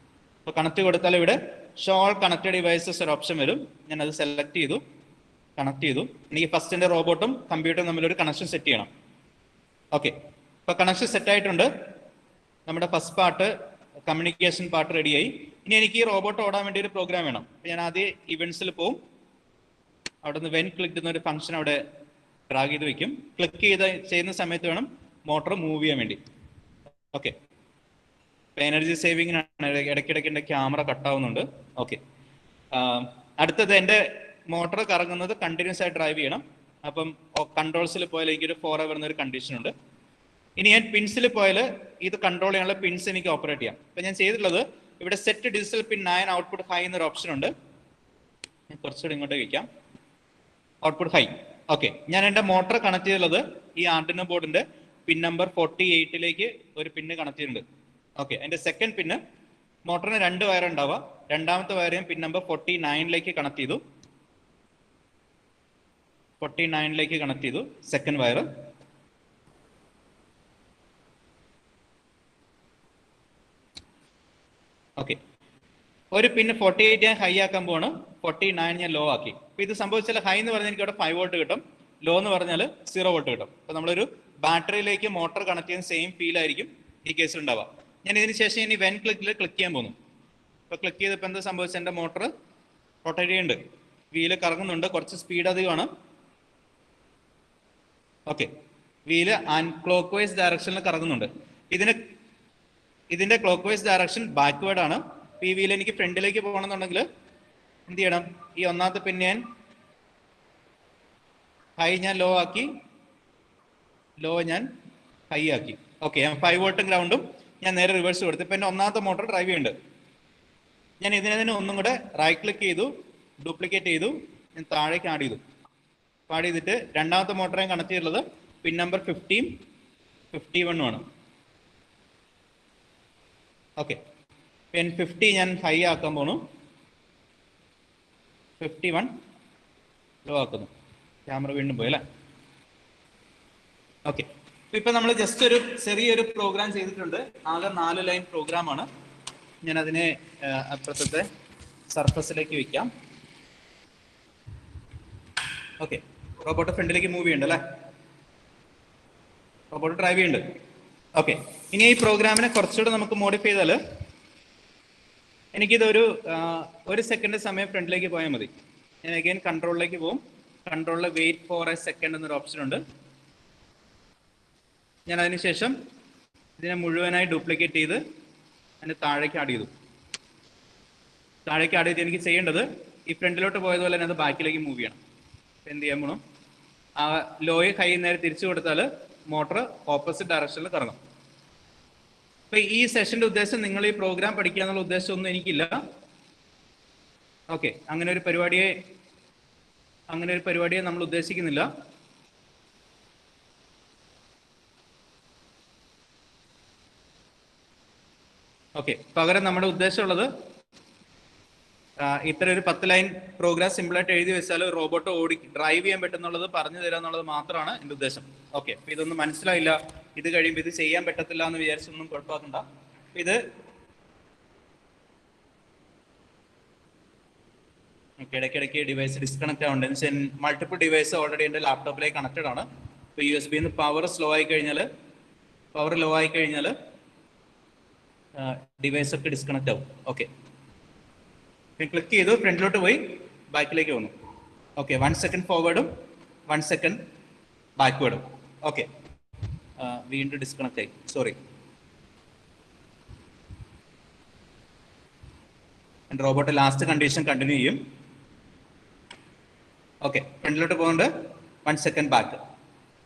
അപ്പോൾ കണക്ട് കൊടുത്താൽ ഇവിടെ ഷോ ഓൾ കണക്റ്റഡ് ഡിവൈസസ് ഒരു ഓപ്ഷൻ വരും. ഞാൻ അത് സെലക്ട് ചെയ്തു, കണക്ട് ചെയ്തു. എനിക്ക് ഫസ്റ്റിന്റെ റോബോട്ടും കമ്പ്യൂട്ടറും തമ്മിലൊരു കണക്ഷൻ സെറ്റ് ചെയ്യണം. ഓക്കെ, ഇപ്പോൾ കണക്ഷൻ സെറ്റ് ആയിട്ടുണ്ട്. നമ്മുടെ ഫസ്റ്റ് പാർട്ട് കമ്മ്യൂണിക്കേഷൻ പാർട്ട് റെഡിയായി. ഇനി എനിക്ക് ഈ റോബോട്ട് ഓടാൻ വേണ്ടി ഒരു പ്രോഗ്രാം വേണം. ഞാൻ ആദ്യം ഇവന്റ്സിൽ പോവും. അവിടെ നിന്ന് വെൻ ക്ലിക്ക് എന്നൊരു ഫംഗ്ഷൻ അവിടെ ഡ്രാഗ് ചെയ്ത് വെക്കും. ക്ലിക്ക് ചെയ്യുന്ന സമയത്ത് വേണം മോട്ടോർ മൂവ് ചെയ്യാൻ വേണ്ടി. ഓക്കെ, ഇപ്പം എനർജി സേവിങ്ങിനാണ്. ഇടയ്ക്കിടയ്ക്ക് എൻ്റെ ക്യാമറ കട്ടാവുന്നുണ്ട്. ഓക്കെ, അടുത്തത് എൻ്റെ മോട്ടോർ കറങ്ങുന്നത് കണ്ടിന്യൂസ് ആയി ഡ്രൈവ് ചെയ്യണം. അപ്പം കൺട്രോൾസിൽ പോയാൽ എനിക്കൊരു 4 എന്നൊരു കണ്ടീഷൻ ഉണ്ട്. ഇനി ഞാൻ പിൻസിൽ പോയാൽ ഇത് കൺട്രോൾ ചെയ്യാനുള്ള പിൻസ് എനിക്ക് ഓപ്പറേറ്റ് ചെയ്യാം. ഇപ്പം ഞാൻ ചെയ്തിട്ടുള്ളത് ഇവിടെ സെറ്റ് ഡിജിറ്റൽ പിൻ 9 ഔട്ട്പുട്ട് ഹൈ എന്നൊരു ഓപ്ഷൻ ഉണ്ട്. ഞാൻ കുറച്ചുകൂടി ഇങ്ങോട്ട് വയ്ക്കാം. Output high. ഓക്കെ, ഞാൻ എൻ്റെ മോട്ടോർ കണക്ട് ചെയ്തുള്ളത് ഈ ആർഡിനോ ബോർഡിന്റെ പിൻ നമ്പർ 48 ഒരു പിന്ന് കണക്ട് ചെയ്തിട്ടുണ്ട്. ഓക്കെ, അതിന്റെ സെക്കൻഡ് പിന്ന് മോട്ടറിന് 2 വയർ ഉണ്ടാവുക. രണ്ടാമത്തെ വയർ ഞാൻ പിൻ നമ്പർ 49 കണക്ട് ചെയ്തു. 49 കണക്ട് ചെയ്തു സെക്കൻഡ് വയർ. ഓക്കെ, ഒരു പിന്നെ 48 ഞാൻ ഹൈ ആക്കാൻ പോവാണ്, 49 ഞാൻ ലോ ആക്കി. അപ്പൊ ഇത് സംഭവിച്ചാൽ ഹൈ എന്ന് പറഞ്ഞാൽ എനിക്ക് അവിടെ 5 വോൾട്ട് കിട്ടും, ലോ എന്ന് പറഞ്ഞാൽ 0 വോൾട്ട് കിട്ടും. അപ്പൊ നമ്മളൊരു ബാറ്ററിയിലേക്ക് മോട്ടോർ കണക്ട് ചെയ്യുന്ന സെയിം ഫീൽ ആയിരിക്കും ഈ കേസിൽ ഉണ്ടാവുക. ഞാൻ ഇതിന് ശേഷം ഇനി വെൻ ക്ലിക്കിൽ ക്ലിക്ക് ചെയ്യാൻ പോകുന്നു. അപ്പൊ ക്ലിക്ക് ചെയ്തപ്പോൾ എന്താ സംഭവിച്ചത്, എൻ്റെ മോട്ടോർ റൊട്ടേറ്റ് ചെയ്യുന്നുണ്ട്, വീല് കറങ്ങുന്നുണ്ട്, കുറച്ച് സ്പീഡ് അധികമാണ്. ഓക്കെ, വീല് ക്ലോക്ക് വൈസ് ഡയറക്ഷനിൽ കറങ്ങുന്നുണ്ട്. ഇതിന്റെ ക്ലോക്ക് വൈസ് ഡയറക്ഷൻ ബാക്ക്വേർഡ് ആണ്. ഈ വീൽ എനിക്ക് ഫ്രണ്ടിലേക്ക് പോകണമെന്നുണ്ടെങ്കിൽ എന്ത് ചെയ്യണം, ഈ ഒന്നാമത്തെ പിന്നെ ഞാൻ ഹൈ ഞാൻ ലോ ആക്കി, ലോ ഞാൻ ഹൈ ആക്കി. ഓക്കെ, ഞാൻ 5 വോൾട്ടും ഗ്രൗണ്ടും ഞാൻ നേരെ റിവേഴ്സ് കൊടുത്തു. ഇപ്പം എൻ്റെ ഒന്നാമത്തെ മോട്ടോർ ഡ്രൈവ് ചെയ്യുന്നുണ്ട്. ഞാൻ ഇതിനെ ഒന്നും കൂടെ റൈറ്റ് ക്ലിക്ക് ചെയ്തു, ഡ്യൂപ്ലിക്കേറ്റ് ചെയ്തു, ഞാൻ താഴേക്ക് ആഡ് ചെയ്തു. ആഡ് ചെയ്തിട്ട് രണ്ടാമത്തെ മോട്ടോർ ഞാൻ കണക്ട് ചെയ്തിട്ടുള്ളത് പിൻ നമ്പർ 50, 51 ആണ്. ഓക്കെ, പിൻ 50 ഞാൻ ഹൈ ആക്കാൻ പോണു, 51 ലോ ആക്കുന്നു. ക്യാമറ വീണ്ടും പോയി അല്ലേ. ഓക്കെ, ഇപ്പൊ നമ്മൾ ജസ്റ്റ് ഒരു ചെറിയൊരു പ്രോഗ്രാം ചെയ്തിട്ടുണ്ട്. ആകെ 4 ലൈൻ പ്രോഗ്രാമാണ്. ഞാൻ അതിനെ അപ്പുറത്തെ സർഫസിലേക്ക് വെക്കാം. ഓക്കെ, റോബോട്ട് ഫ്രണ്ടിലേക്ക് മൂവ് ചെയ്യുന്നുണ്ട് അല്ലേ, റോബോട്ട് ഡ്രൈവ് ചെയ്യുന്നുണ്ട്. ഓക്കെ, ഇനി ഈ പ്രോഗ്രാമിനെ കുറച്ചുകൂടെ നമുക്ക് മോഡിഫൈ ചെയ്താൽ എനിക്കിതൊരു 1 സെക്കൻഡ് സമയം ഫ്രണ്ടിലേക്ക് പോയാൽ മതി. ഞാൻ അഗൈൻ കൺട്രോളിലേക്ക് പോകും. കൺട്രോളിൽ വെയിറ്റ് ഫോർ എ സെക്കൻഡ് എന്നൊരു ഓപ്ഷൻ ഉണ്ട്. ഞാൻ അതിനുശേഷം ഇതിനെ മുഴുവനായി ഡ്യൂപ്ലിക്കേറ്റ് ചെയ്ത് അതിന് താഴേക്ക് ആഡ് ചെയ്തു. താഴേക്ക് ആഡ് ചെയ്ത് എനിക്ക് ചെയ്യേണ്ടത് ഈ ഫ്രണ്ടിലോട്ട് പോയതുപോലെ തന്നെ അത് ബാക്കിലേക്ക് മൂവ് ചെയ്യണം. എന്ത് ചെയ്യാൻ പോകണം, ആ ലോയെ കൈ നേരെ തിരിച്ചു കൊടുത്താൽ മോട്ടോർ ഓപ്പോസിറ്റ് ഡയറക്ഷനിൽ കറങ്ങും. അപ്പൊ ഈ സെഷന്റെ ഉദ്ദേശം നിങ്ങൾ ഈ പ്രോഗ്രാം പഠിക്കുക എന്നുള്ള ഉദ്ദേശമൊന്നും എനിക്കില്ല. ഓക്കെ, അങ്ങനെ ഒരു പരിപാടിയെ നമ്മൾ ഉദ്ദേശിക്കുന്നില്ല. ഓക്കെ, പകരം നമ്മുടെ ഉദ്ദേശമുള്ളത് ഇത്ര ഒരു 10 ലൈൻ പ്രോഗ്രാം സിമ്പിളായിട്ട് എഴുതി വെച്ചാൽ റോബോട്ട് ഡ്രൈവ് ചെയ്യാൻ പറ്റുന്നുള്ളത് പറഞ്ഞു തരാം എന്നുള്ളത് മാത്രമാണ് എൻ്റെ ഉദ്ദേശം. ഓക്കെ, അപ്പൊ ഇതൊന്നും മനസ്സിലായില്ല, ഇത് കഴിയുമ്പോൾ ഇത് ചെയ്യാൻ പറ്റത്തില്ല എന്ന് വിചാരിച്ചൊന്നും കുഴപ്പമാക്കണ്ട. ഇത് ഇടയ്ക്കിടയ്ക്ക് ഡിവൈസ് ഡിസ്കണക്ട് ആവുന്നുണ്ട്. മൾട്ടിപ്പിൾ ഡിവൈസ് ഓൾറെഡി എൻ്റെ ലാപ്ടോപ്പിലേക്ക് കണക്റ്റഡ് ആണ്. ഇപ്പോൾ USB പവർ ലോ ആയി കഴിഞ്ഞാൽ ഡിവൈസ് ഒക്കെ ഡിസ്കണക്ട് ആവും. ഓക്കെ, ക്ലിക്ക് ചെയ്തു, ഫ്രണ്ടിലോട്ട് പോയി ബാക്കിലേക്ക് വന്നു. ഓക്കെ, 1 സെക്കൻഡ് ഫോർവേഡും 1 സെക്കൻഡ് ബാക്ക്വേർഡും. ഓക്കെ, വീണ്ടും ഡിസ്കണക്ട് ആയി, sorry. Robot last condition continue ചെയ്യും. ഓക്കെ, ഫ്രണ്ടിലോട്ട് പോകുന്നുണ്ട്, 1 സെക്കൻഡ് ബാക്ക്.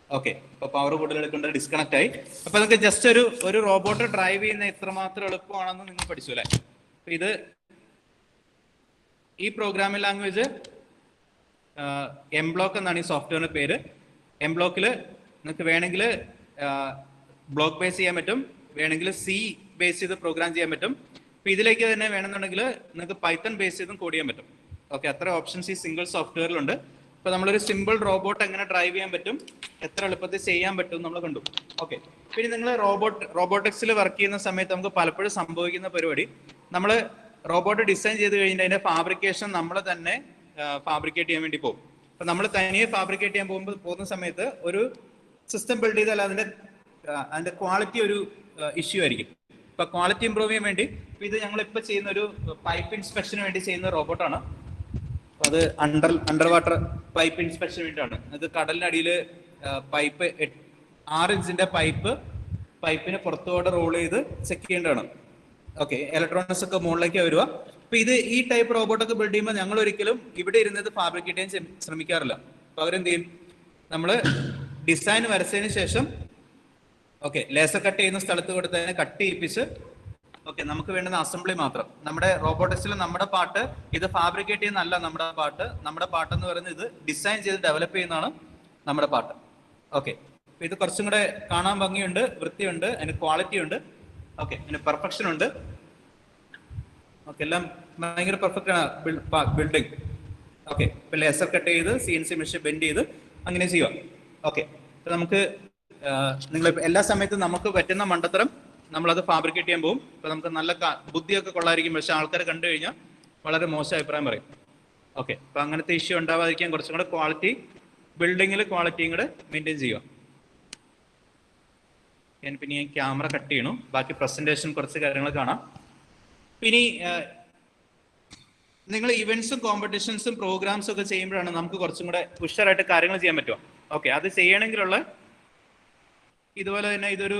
ഓക്കെ, ഇപ്പൊ പവർ കൂടുതൽ എടുക്കേണ്ടത് ഡിസ്കണക്ട് ആയി. അപ്പൊ നമുക്ക് ജസ്റ്റ് ഒരു റോബോട്ട് ഡ്രൈവ് ചെയ്യുന്ന എത്രമാത്രം എളുപ്പമാണെന്ന് നിങ്ങൾ പഠിച്ചു അല്ലേ. ഇത് ഈ പ്രോഗ്രാമിംഗ് ലാംഗ്വേജ് എംബ്ലോക്ക് എന്നാണ് ഈ സോഫ്റ്റ്വെയറിന്റെ പേര്. എംബ്ലോക്കിൽ നിങ്ങൾക്ക് വേണമെങ്കിൽ ബ്ലോക്ക് ബേസ് ചെയ്യാൻ പറ്റും, വേണമെങ്കിൽ C ബേസ് ചെയ്ത് പ്രോഗ്രാം ചെയ്യാൻ പറ്റും. അപ്പൊ ഇതിലേക്ക് തന്നെ വേണമെന്നുണ്ടെങ്കിൽ നിങ്ങൾക്ക് പൈത്തൺ ബേസ് ചെയ്തും കോഡ് ചെയ്യാൻ പറ്റും. ഓക്കെ, അത്ര ഓപ്ഷൻസ് ഈ സിംഗിൾ സോഫ്റ്റ്വെയറിലുണ്ട്. ഇപ്പൊ നമ്മളൊരു സിമ്പിൾ റോബോട്ട് എങ്ങനെ ഡ്രൈവ് ചെയ്യാൻ പറ്റും, എത്ര എളുപ്പത്തിൽ ചെയ്യാൻ പറ്റും നമ്മൾ കണ്ടു. ഓക്കെ, പിന്നെ നിങ്ങൾ റോബോട്ടിക്സിൽ വർക്ക് ചെയ്യുന്ന സമയത്ത് നമുക്ക് പലപ്പോഴും സംഭവിക്കുന്ന പരിപാടി, നമ്മൾ റോബോട്ട് ഡിസൈൻ ചെയ്ത് കഴിഞ്ഞിട്ട് അതിന്റെ ഫാബ്രിക്കേഷൻ നമ്മൾ തന്നെ ഫാബ്രിക്കേറ്റ് ചെയ്യാൻ വേണ്ടി പോകും. അപ്പൊ നമ്മൾ തനിയെ ഫാബ്രിക്കേറ്റ് ചെയ്യാൻ പോകുന്ന സമയത്ത് ഒരു സിസ്റ്റം ബിൽഡ് ചെയ്താൽ അതിന്റെ ക്വാളിറ്റി ഒരു ഇഷ്യൂ ആയിരിക്കും. ഇപ്പൊ ക്വാളിറ്റി ഇംപ്രൂവ് ചെയ്യാൻ വേണ്ടി ഇത് ഞങ്ങൾ ഇപ്പൊ ചെയ്യുന്ന ഒരു പൈപ്പ് ഇൻസ്പെക്ഷന് വേണ്ടി ചെയ്യുന്ന റോബോട്ടാണ്. അത് അണ്ടർ വാട്ടർ പൈപ്പ് ഇൻസ്പെക്ഷന് വേണ്ടിയാണ്. അത് കടലിനടിയിൽ പൈപ്പ് 6 ഇഞ്ചിന്റെ പൈപ്പിന് പുറത്തോടെ റോൾ ചെയ്ത് ചെക്ക് ചെയ്യേണ്ടതാണ്. ഓക്കെ, ഇലക്ട്രോണിക്സ് ഒക്കെ മുകളിലേക്ക് വരിക. അപ്പൊ ഈ ടൈപ്പ് റോബോട്ടൊക്കെ ബിൽഡ് ചെയ്യുമ്പോൾ ഞങ്ങൾ ഒരിക്കലും ഇവിടെ ഇരുന്നത് ഫാബ്രിക്കേറ്റ് ചെയ്യാൻ ശ്രമിക്കാറില്ല. അപ്പൊ അവരെന്ത് ചെയ്യും, നമ്മൾ ഡിസൈൻ വരച്ചതിന് ശേഷം ഓക്കെ ലേസർ കട്ട് ചെയ്യുന്ന സ്ഥലത്ത് കൊടുത്ത് അതിനെ കട്ട് ചെയ്യിപ്പിച്ച് ഓക്കെ നമുക്ക് വേണ്ടുന്ന അസംബ്ലി മാത്രം. നമ്മുടെ റോബോട്ടിക്സിൽ നമ്മുടെ പാർട്ട് ഇത് ഫാബ്രിക്കേറ്റ് ചെയ്യുന്നതല്ല. നമ്മുടെ പാർട്ട് എന്ന് പറയുന്നത് ഇത് ഡിസൈൻ ചെയ്ത് ഡെവലപ്പ് ചെയ്യുന്നതാണ് നമ്മുടെ പാർട്ട്. ഓക്കെ, ഇത് കുറച്ചും കൂടെ കാണാൻ ഭംഗിയുണ്ട്, വൃത്തിയുണ്ട്, അതിന് ക്വാളിറ്റി ഉണ്ട്, ഓക്കെ, അതിന് പെർഫെക്ഷൻ ഉണ്ട്. ഓക്കെ, എല്ലാം ഭയങ്കര പെർഫെക്റ്റ് ആണ് ബിൽഡിംഗ്. ഓക്കെ, ഇപ്പൊ ലേസർ കട്ട് ചെയ്ത് CNC മെഷീൻ ബെൻഡ് ചെയ്ത് അങ്ങനെ ചെയ്യുക. ഓക്കെ, ഇപ്പൊ നമുക്ക് നിങ്ങൾ എല്ലാ സമയത്തും നമുക്ക് പറ്റുന്ന മണ്ടത്തരം നമ്മളത് ഫാബ്രിക്കേറ്റ് ചെയ്യാൻ പോകും. ഇപ്പൊ നമുക്ക് നല്ല ബുദ്ധിയൊക്കെ കൊള്ളായിരിക്കും, പക്ഷെ ആൾക്കാരെ കണ്ടു കഴിഞ്ഞാൽ വളരെ മോശം അഭിപ്രായം പറയും. ഓക്കെ, അപ്പൊ അങ്ങനത്തെ ഇഷ്യൂ ഉണ്ടാവാതിരിക്കാൻ കുറച്ചും കൂടെ ക്വാളിറ്റി ബിൽഡിങ്ങിൽ ക്വാളിറ്റിയും കൂടെ മെയിൻറ്റെയിൻ ചെയ്യുക. പിന്നെ ഞാൻ ക്യാമറ കട്ട് ചെയ്യണു, ബാക്കി പ്രസന്റേഷൻ കുറച്ച് കാര്യങ്ങൾ കാണാം. പിന്നെ നിങ്ങൾ ഇവന്റ്സും കോമ്പറ്റീഷൻസും പ്രോഗ്രാംസും ഒക്കെ ചെയ്യുമ്പോഴാണ് നമുക്ക് കുറച്ചും കൂടെ ഉഷാറായിട്ട് കാര്യങ്ങൾ ചെയ്യാൻ പറ്റുക. ഓക്കെ, അത് ചെയ്യണമെങ്കിലുള്ള ഇതുപോലെ തന്നെ ഇതൊരു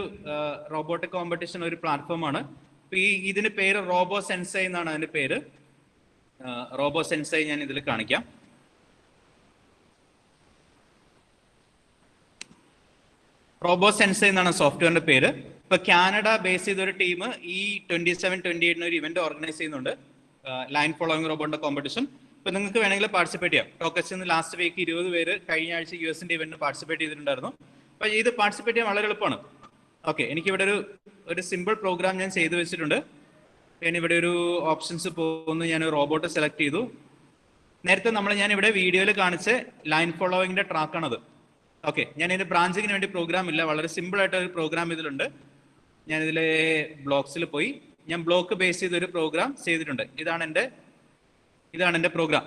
റോബോട്ടിക് കോമ്പറ്റീഷൻ ഒരു പ്ലാറ്റ്ഫോമാണ്. ഇതിന് പേര് റോബോ സെൻസൈ എന്നാണ് അതിന്റെ പേര്. റോബോ സെൻസൈ ഞാൻ ഇതിൽ കാണിക്കാം. റോബോ സെൻസൈ എന്നാണ് സോഫ്റ്റ്വെയറിന്റെ പേര്. ഇപ്പൊ കാനഡ ബേസ് ചെയ്ത ഒരു ടീം ഈ 27-28 ഒരു ഇവന്റ് ഓർഗനൈസ് ചെയ്യുന്നുണ്ട്, ലൈൻ ഫോളോയിങ് റോബോട്ടിന്റെ കോമ്പറ്റീഷൻ. ഇപ്പൊ നിങ്ങൾക്ക് വേണമെങ്കിൽ പാർട്ടിസിപ്പേറ്റ് ചെയ്യാം. ടോക്കസിൽ ലാസ്റ്റ് വീക്ക് 20 പേര് കഴിഞ്ഞ ആഴ്ച യുഎസിന്റെ ഇവന്റിന് പാർട്ടിസിപ്പേറ്റ് ചെയ്തിട്ടുണ്ടായിരുന്നു. അപ്പൊ ഇത് പാർട്ടിസിപ്പേറ്റ് ചെയ്യാൻ വളരെ എളുപ്പമാണ്. ഓക്കെ, എനിക്കിവിടെ ഒരു സിമ്പിൾ പ്രോഗ്രാം ഞാൻ ചെയ്തു വെച്ചിട്ടുണ്ട്. ഞാനിവിടെ ഒരു ഓപ്ഷൻസ് പോകുന്നു, ഞാൻ റോബോട്ട് സെലക്ട് ചെയ്തു. നേരത്തെ ഞാൻ ഇവിടെ വീഡിയോയിൽ കാണിച്ച ലൈൻ ഫോളോയിങ്ങിന്റെ ട്രാക്കാണത്. ഓക്കെ, ഞാൻ ഇതിന്റെ ബ്രാഞ്ചിങ്ങിന് വേണ്ടി പ്രോഗ്രാം ഇല്ല, വളരെ സിമ്പിൾ ആയിട്ട് ഒരു പ്രോഗ്രാം ഇതിലുണ്ട്. ഞാൻ ഇതിലെ ബ്ലോക്സിൽ പോയി ഞാൻ ബ്ലോക്ക് ബേസ് ചെയ്ത് ഒരു പ്രോഗ്രാം ചെയ്തിട്ടുണ്ട്. ഇതാണ് എന്റെ പ്രോഗ്രാം.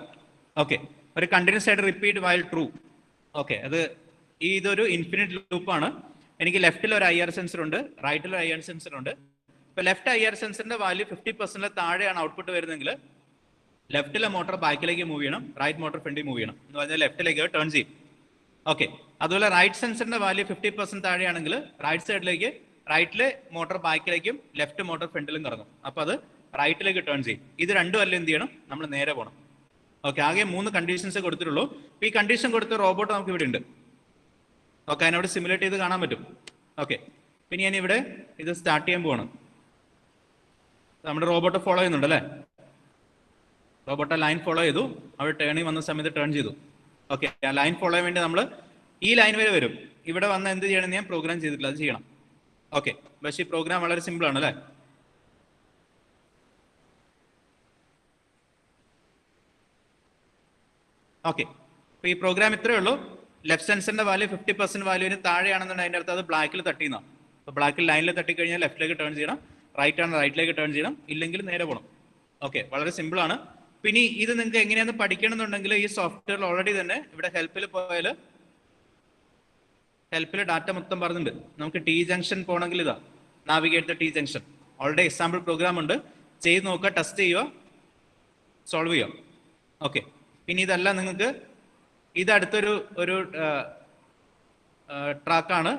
ഓക്കെ, ഒരു കണ്ടിന്യൂസ് ആയിട്ട് റിപ്പീറ്റ് വൈൽ ട്രൂ. ഓക്കെ, ഇതൊരു ഇൻഫിനിറ്റ് ലൂപ്പാണ്. എനിക്ക് ലെഫ്റ്റിൽ ഒരു IR സെൻസർ ഉണ്ട്, റൈറ്റിൽ ഒരു IR സെൻസർ ഉണ്ട്. ഇപ്പൊ ലെഫ്റ്റ് IR സെൻസറിന്റെ വാല്യൂ 50% താഴെയാണ് ഔട്ട്പുട്ട് വരുന്നതെങ്കിൽ ലെഫ്റ്റിലെ മോട്ടോർ ബാക്കിലേക്ക് മൂവ് ചെയ്യണം, റൈറ്റ് മോട്ടോർ ഫ്രണ്ടിൽ മൂവ് ചെയ്യണം എന്ന് പറഞ്ഞാൽ ലെഫ്റ്റിലേക്ക് ടേൺ ചെയ്യും. ഓക്കെ, അതുപോലെ റൈറ്റ് സെൻസറിന്റെ വാല്യൂ 50% താഴെയാണെങ്കിൽ റൈറ്റിലെ മോട്ടോർ ബാക്കിലേക്കും ലെഫ്റ്റ് മോട്ടോർ ഫ്രണ്ടിലും കറങ്ങും. അപ്പൊ അത് റൈറ്റിലേക്ക് ടേൺ ചെയ്യും. ഇത് രണ്ടും അല്ല എന്ത് ചെയ്യണം, നമ്മൾ നേരെ പോകണം. ഓക്കെ, ആകെ 3 കണ്ടീഷൻസ് കൊടുത്തിട്ടുള്ളൂ. ഈ കണ്ടീഷൻ കൊടുത്ത റോബോട്ട് നമുക്ക് ഇവിടെ ഉണ്ട്. ഓക്കെ, അതിനവിടെ സിമുലേറ്റ് ചെയ്ത് കാണാൻ പറ്റും. ഓക്കെ, പിന്നെ ഞാൻ ഇവിടെ ഇത് സ്റ്റാർട്ട് ചെയ്യാൻ പോവാണ്. നമ്മുടെ റോബോട്ട് ഫോളോ ചെയ്യുന്നുണ്ട് അല്ലേ? റോബോട്ട് ലൈൻ ഫോളോ ചെയ്തു, അവിടെ ടേണിൽ വന്ന സമയത്ത് ടേൺ ചെയ്തു. ഓക്കെ, ആ ലൈൻ ഫോളോ ചെയ്യാൻ വേണ്ടി നമ്മൾ ഈ ലൈൻ വരെ വരും. ഇവിടെ വന്ന് എന്ത് ചെയ്യണമെന്ന് ഞാൻ പ്രോഗ്രാം ചെയ്തിട്ടില്ല, അത് ചെയ്യണം. ഓക്കെ, പക്ഷേ ഈ പ്രോഗ്രാം വളരെ സിമ്പിൾ ആണ് അല്ലേ? ഓക്കെ, അപ്പൊ ഈ പ്രോഗ്രാം ഇത്രയേ ഉള്ളൂ. ലെഫ്റ്റ് സെൻസറിന്റെ വാല്യൂ 50% വാല്യൂവിന് താഴെയാണെന്നുണ്ടെങ്കിൽ അതിന്റെ അടുത്ത് അത് ബ്ലാക്കിൽ തട്ടിയെന്നാണ്. അപ്പൊ ബ്ലാക്കിൽ ലൈനിൽ തട്ടിക്കഴിഞ്ഞാൽ ലെഫ്റ്റിലേക്ക് ടേൺ ചെയ്യണം, റൈറ്റ് ആണ് റൈറ്റിലേക്ക് ടേൺ ചെയ്യണം, ഇല്ലെങ്കിൽ നേരെ പോകണം. ഓക്കെ, വളരെ സിമ്പിൾ ആണ്. പിന്നെ ഇത് നിങ്ങൾക്ക് എങ്ങനെയാന്ന് പഠിക്കണമെന്നുണ്ടെങ്കിൽ ഈ സോഫ്റ്റ്വെയറിൽ ഓൾറെഡി തന്നെ ഇവിടെ ഹെൽപ്പിൽ പോയാൽ ഹെൽപ്പിൽ ഡാറ്റ മൊത്തം പറഞ്ഞിട്ടുണ്ട്. നമുക്ക് T ജംഗ്ഷൻ പോകണമെങ്കിൽ ഇതാ navigate the T junction, already example program ഉണ്ട്, ചെയ്ത് നോക്കുക, ടെസ്റ്റ് ചെയ്യുക, സോൾവ് ചെയ്യുക. ഓക്കെ, പിന്നെ ഇതല്ല നിങ്ങൾക്ക് ഇത് അടുത്തൊരു ട്രാക്കാണ്,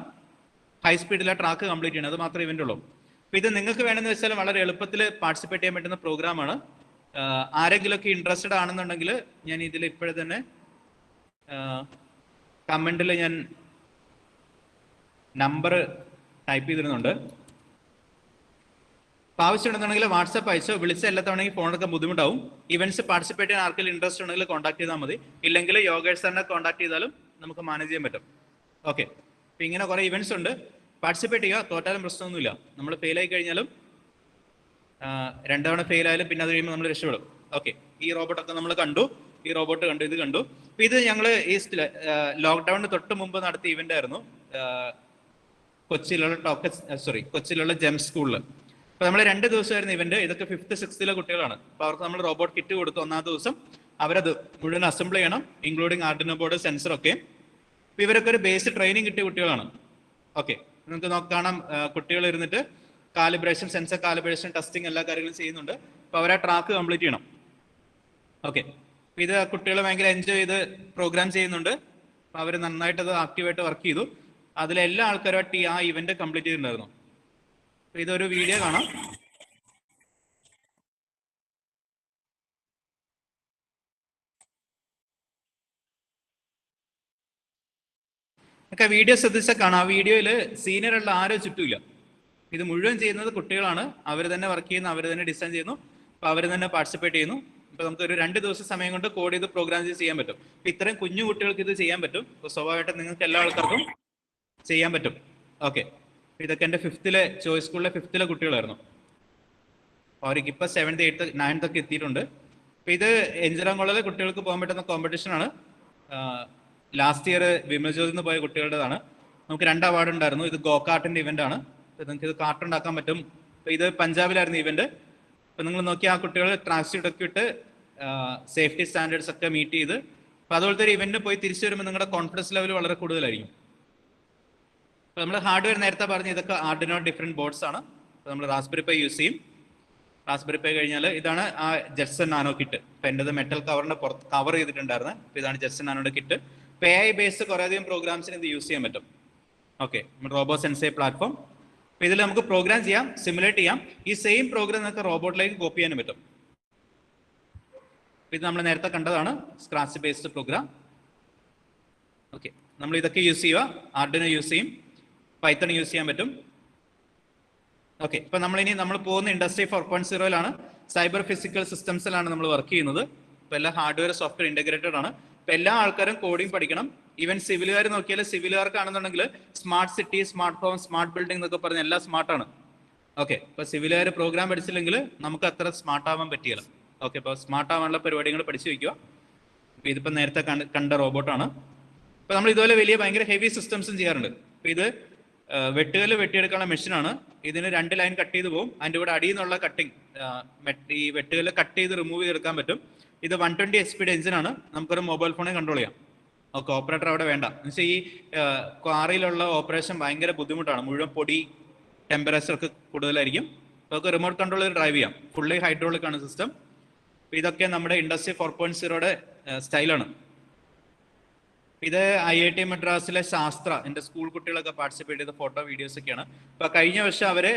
ഹൈ സ്പീഡിലെ ട്രാക്ക് കംപ്ലീറ്റ് ചെയ്യണം, അത് മാത്രമേ ഇവന്റ് ഉള്ളൂ. അപ്പൊ ഇത് നിങ്ങൾക്ക് വേണമെന്ന് വെച്ചാൽ വളരെ എളുപ്പത്തിൽ പാർട്ടിസിപ്പേറ്റ് ചെയ്യാൻ പറ്റുന്ന പ്രോഗ്രാമാണ്. ആരെങ്കിലുമൊക്കെ ഇൻട്രസ്റ്റഡ് ആണെന്നുണ്ടെങ്കിൽ ഞാൻ ഇതിൽ ഇപ്പോഴേ തന്നെ കമന്റിൽ ഞാൻ നമ്പർ ടൈപ്പ് ചെയ്തിരുന്നുണ്ട്. അപ്പൊ ആവശ്യമുണ്ടെന്നുണ്ടെങ്കിൽ വാട്സാപ്പ് അയച്ചോ, വിളിച്ച എല്ലാ തവണയും ഫോൺ എടുക്കാൻ ബുദ്ധിമുട്ടാവും. ഇവന്റ്സ് പാർട്ടിസിപ്പേറ്റ് ചെയ്യാൻ ആർക്കെങ്കിലും ഇൻട്രസ്റ്റ് ഉണ്ടെങ്കിൽ കോൺടാക്ട് ചെയ്താൽ മതി, ഇല്ലെങ്കിൽ യോഗേഷ് സാറിനെ കോൺടാക്ട് ചെയ്താലും നമുക്ക് മാനേജ് ചെയ്യാൻ പറ്റും. ഓക്കെ, അപ്പൊ ഇങ്ങനെ കുറെ ഇവന്റ്സ് ഉണ്ട്, പാർട്ടിസിപ്പേറ്റ് ചെയ്യുക, തോറ്റാലും പ്രശ്നമൊന്നുമില്ല. നമ്മൾ ഫെയിൽ ആയി കഴിഞ്ഞാലും 2 തവണ ഫെയിൽ ആയാലും പിന്നെ അത് കഴിയുമ്പോൾ നമ്മൾ രക്ഷപ്പെടും. ഓക്കെ, ഈ റോബോട്ടൊക്കെ നമ്മൾ കണ്ടു. ഈ റോബോട്ട് കണ്ടു, ഇത് കണ്ടു. അപ്പൊ ഇത് ഞങ്ങൾ ഈ ലോക്ക്ഡൌണിന് തൊട്ട് മുമ്പ് നടത്തിയ ഇവന്റ് ആയിരുന്നു കൊച്ചിയിലുള്ള ജെം സ്കൂളിൽ. അപ്പൊ നമ്മൾ 2 ദിവസമായിരുന്നു ഇവന്റ്. ഇതൊക്കെ 5th 6th കുട്ടികളാണ്. അപ്പൊ അവർക്ക് നമ്മൾ റോബോട്ട് കിറ്റ് കൊടുത്തു. 1ാം ദിവസം അവരത് മുഴുവൻ അസംബിൾ ചെയ്യണം, ഇൻക്ലൂഡിങ് ആർഡിനോ ബോർഡ്, സെൻസർ ഒക്കെ. അപ്പൊ ഇവരൊക്കെ ഒരു ബേസ് ട്രെയിനിങ് കിട്ടിയ കുട്ടികളാണ്. ഓക്കെ, നിങ്ങൾക്ക് കാണാം കുട്ടികൾ ഇരുന്നിട്ട് കാലിബ്രേഷൻ, സെൻസർ കാലിബ്രേഷൻ, ടെസ്റ്റിംഗ് എല്ലാ കാര്യങ്ങളും ചെയ്യുന്നുണ്ട്. അപ്പൊ അവർ ആ ട്രാക്ക് കംപ്ലീറ്റ് ചെയ്യണം. ഓക്കെ, ഇത് കുട്ടികൾ ഭയങ്കര എൻജോയ് ചെയ്ത് പ്രോഗ്രാം ചെയ്യുന്നുണ്ട്. അപ്പൊ അവർ നന്നായിട്ട് അത് ആക്റ്റീവായിട്ട് വർക്ക് ചെയ്തു. അതിലെല്ലാ ആൾക്കാരുമായിട്ട് ആ ഇവന്റ് കംപ്ലീറ്റ് ചെയ്തിട്ടുണ്ടായിരുന്നു. ഇതൊരു വീഡിയോ കാണാം. ഒക്കെ വീഡിയോ ശ്രദ്ധിച്ചാൽ കാണാം. ആ വീഡിയോയിൽ സീനിയറുള്ള ആരും ചുറ്റുമില്ല. ഇത് മുഴുവൻ ചെയ്യുന്നത് കുട്ടികളാണ്. അവർ തന്നെ വർക്ക് ചെയ്യുന്നു, അവർ തന്നെ ഡിസൈൻ ചെയ്യുന്നു, അപ്പൊ അവർ തന്നെ പാർട്ടിസിപ്പേറ്റ് ചെയ്യുന്നു. ഇപ്പൊ നമുക്ക് ഒരു 2 ദിവസം സമയം കൊണ്ട് കോഡ് ചെയ്ത് പ്രോഗ്രാം ചെയ്ത് ചെയ്യാൻ പറ്റും. ഇപ്പൊ ഇത്രയും കുഞ്ഞു കുട്ടികൾക്ക് ഇത് ചെയ്യാൻ പറ്റും. അപ്പൊ സ്വാഭാവികമായിട്ടും നിങ്ങൾക്ക് എല്ലാ ആൾക്കാർക്കും ചെയ്യാൻ പറ്റും. ഓക്കെ, ഇതൊക്കെ എൻ്റെ 5th ചോയ്സ് സ്കൂളിലെ 5th കുട്ടികളായിരുന്നു. അവർക്ക് ഇപ്പൊ 7th 8th 9th ഒക്കെ എത്തിയിട്ടുണ്ട്. അപ്പൊ ഇത് എഞ്ചിനീയറിംഗ് കുട്ടികൾക്ക് പോകാൻ പറ്റുന്ന കോമ്പറ്റീഷൻ ആണ്. ലാസ്റ്റ് ഇയർ വിമൽ ജ്യോതിയിൽ നിന്ന് പോയ കുട്ടികളുടേതാണ്. നമുക്ക് 2 അവാർഡ് ഉണ്ടായിരുന്നു. ഇത് ഗോ കാർട്ടിന്റെ ഇവന്റ് ആണ്. നിങ്ങൾക്ക് ഇത് കാർട്ട് ഉണ്ടാക്കാൻ പറ്റും. അപ്പൊ ഇത് പഞ്ചാബിലായിരുന്നു ഇവന്റ്. അപ്പൊ നിങ്ങൾ നോക്കി ആ കുട്ടികൾ ട്രാക്ക് സ്യൂട്ട് ഒക്കെ ഇട്ട് സേഫ്റ്റി സ്റ്റാൻഡേർഡ്സ് ഒക്കെ മീറ്റ് ചെയ്ത്, അപ്പൊ അതുപോലത്തെ ഒരു ഇവന്റിന് പോയി തിരിച്ചു വരുമ്പോൾ നിങ്ങളുടെ കോൺഫിഡൻസ് ലെവൽ വളരെ കൂടുതലായിരിക്കും. അപ്പൊ നമ്മൾ ഹാർഡ്വെയർ നേരത്തെ പറഞ്ഞ ഇതൊക്കെ ആർഡിനോ ഡിഫറെന്റ് ബോർഡ്സ് ആണ്. അപ്പൊ നമ്മൾ റാസ്ബെറി പൈ യൂസ് ചെയ്യും. റാസ്ബെറി പൈ കഴിഞ്ഞാൽ ഇതാണ് ആ ജെറ്റ്സൺ നാനോ കിറ്റ്. അപ്പൊ എൻ്റെ മെറ്റൽ കവറിന്റെ പുറത്ത് കവർ ചെയ്തിട്ടുണ്ടായിരുന്നു. അപ്പൊ ഇതാണ് ജെറ്റ്സൺ നാനോയുടെ കിറ്റ്. ഇപ്പൊ AI ബേസ്ഡ് കുറേയധികം പ്രോഗ്രാംസിന് ഇത് യൂസ് ചെയ്യാൻ പറ്റും. Okay, robo sensei platform. അപ്പൊ ഇതിൽ നമുക്ക് പ്രോഗ്രാം ചെയ്യാം, സിമുലേറ്റ് ചെയ്യാം. ഈ സെയിം പ്രോഗ്രാം നമുക്ക് റോബോട്ടിലേക്ക് കോപ്പി ചെയ്യാനും പറ്റും. ഇത് നമ്മൾ നേരത്തെ കണ്ടതാണ് സ്ക്രാച്ച് ബേസ്ഡ് പ്രോഗ്രാം. ഓക്കെ, നമ്മൾ ഇതൊക്കെ യൂസ് ചെയ്യുക. ആർഡിനോ യൂസ് ചെയ്യും, പൈത്തൺ യൂസ് ചെയ്യാൻ പറ്റും. ഓക്കെ, ഇപ്പൊ നമ്മൾ പോകുന്ന ഇൻഡസ്ട്രി 4.0 സൈബർ ഫിസിക്കൽ സിസ്റ്റംസിലാണ് നമ്മൾ വർക്ക് ചെയ്യുന്നത്. ഇപ്പൊ എല്ലാ ഹാർഡ്വെയർ സോഫ്റ്റ്വെയർ ഇന്റഗ്രേറ്റഡ് ആണ്. ഇപ്പൊ എല്ലാ ആൾക്കാരും കോഡിംഗ് പഠിക്കണം. ഈവൻ സിവിലുകാർ നോക്കിയാൽ സിവിലുകാർക്കാണെന്നുണ്ടെങ്കിൽ smart city, smart home, smart building എന്നൊക്കെ പറഞ്ഞ എല്ലാം സ്മാർട്ടാണ്. ഓക്കെ, ഇപ്പൊ സിവിലുകാർ പ്രോഗ്രാം പഠിച്ചില്ലെങ്കിൽ നമുക്ക് അത്ര സ്മാർട്ട് ആവാൻ പറ്റിയില്ല. ഓക്കെ, ഇപ്പൊ സ്മാർട്ട് ആവാനുള്ള പരിപാടികൾ പഠിച്ചു വയ്ക്കുക. ഇപ്പൊ ഇതിപ്പോ നേരത്തെ കണ്ട റോബോട്ടാണ്. ഇപ്പൊ നമ്മൾ ഇതുപോലെ വലിയ ഭയങ്കര ഹെവി സിസ്റ്റംസും ചെയ്യാറുണ്ട്. ഇപ്പൊ ഇത് വെട്ടുകല്ല് വെട്ടിയെടുക്കാനുള്ള മെഷീനാണ്. ഇതിന് 2 ലൈൻ കട്ട് ചെയ്ത് പോകും. അതിൻ്റെ കൂടെ അടിയിൽ നിന്നുള്ള കട്ടിങ്, ഈ വെട്ടുകല്ല് കട്ട് ചെയ്ത് റിമൂവ് ചെയ്തെടുക്കാൻ പറ്റും. ഇത് 120 HP എഞ്ചിനാണ്. നമുക്കൊരു മൊബൈൽ ഫോണിൽ കൺട്രോൾ ചെയ്യാം. ഓക്കെ, ഓപ്പറേറ്റർ അവിടെ വേണ്ട. എന്നുവെച്ചാൽ ഈ ക്വാറിയിലുള്ള ഓപ്പറേഷൻ ഭയങ്കര ബുദ്ധിമുട്ടാണ്. മുഴുവൻ പൊടി, ടെമ്പറേച്ചർ ഒക്കെ കൂടുതലായിരിക്കും. നമുക്ക് റിമോട്ട് കൺട്രോൾ ചെയ്ത് ഡ്രൈവ് ചെയ്യാം. ഫുള്ളി ഹൈഡ്രോളിക് ആണ് സിസ്റ്റം. ഇതൊക്കെ നമ്മുടെ ഇൻഡസ്ട്രി 4.0 സ്റ്റൈലാണ്. ഇത് IIT മദ്രാസിലെ ശാസ്ത്ര, എൻ്റെ സ്കൂൾ കുട്ടികളൊക്കെ പാർട്ടിസിപ്പേറ്റ് ചെയ്ത ഫോട്ടോ വീഡിയോസ് ഒക്കെയാണ്. ഇപ്പൊ കഴിഞ്ഞ വർഷം അവര്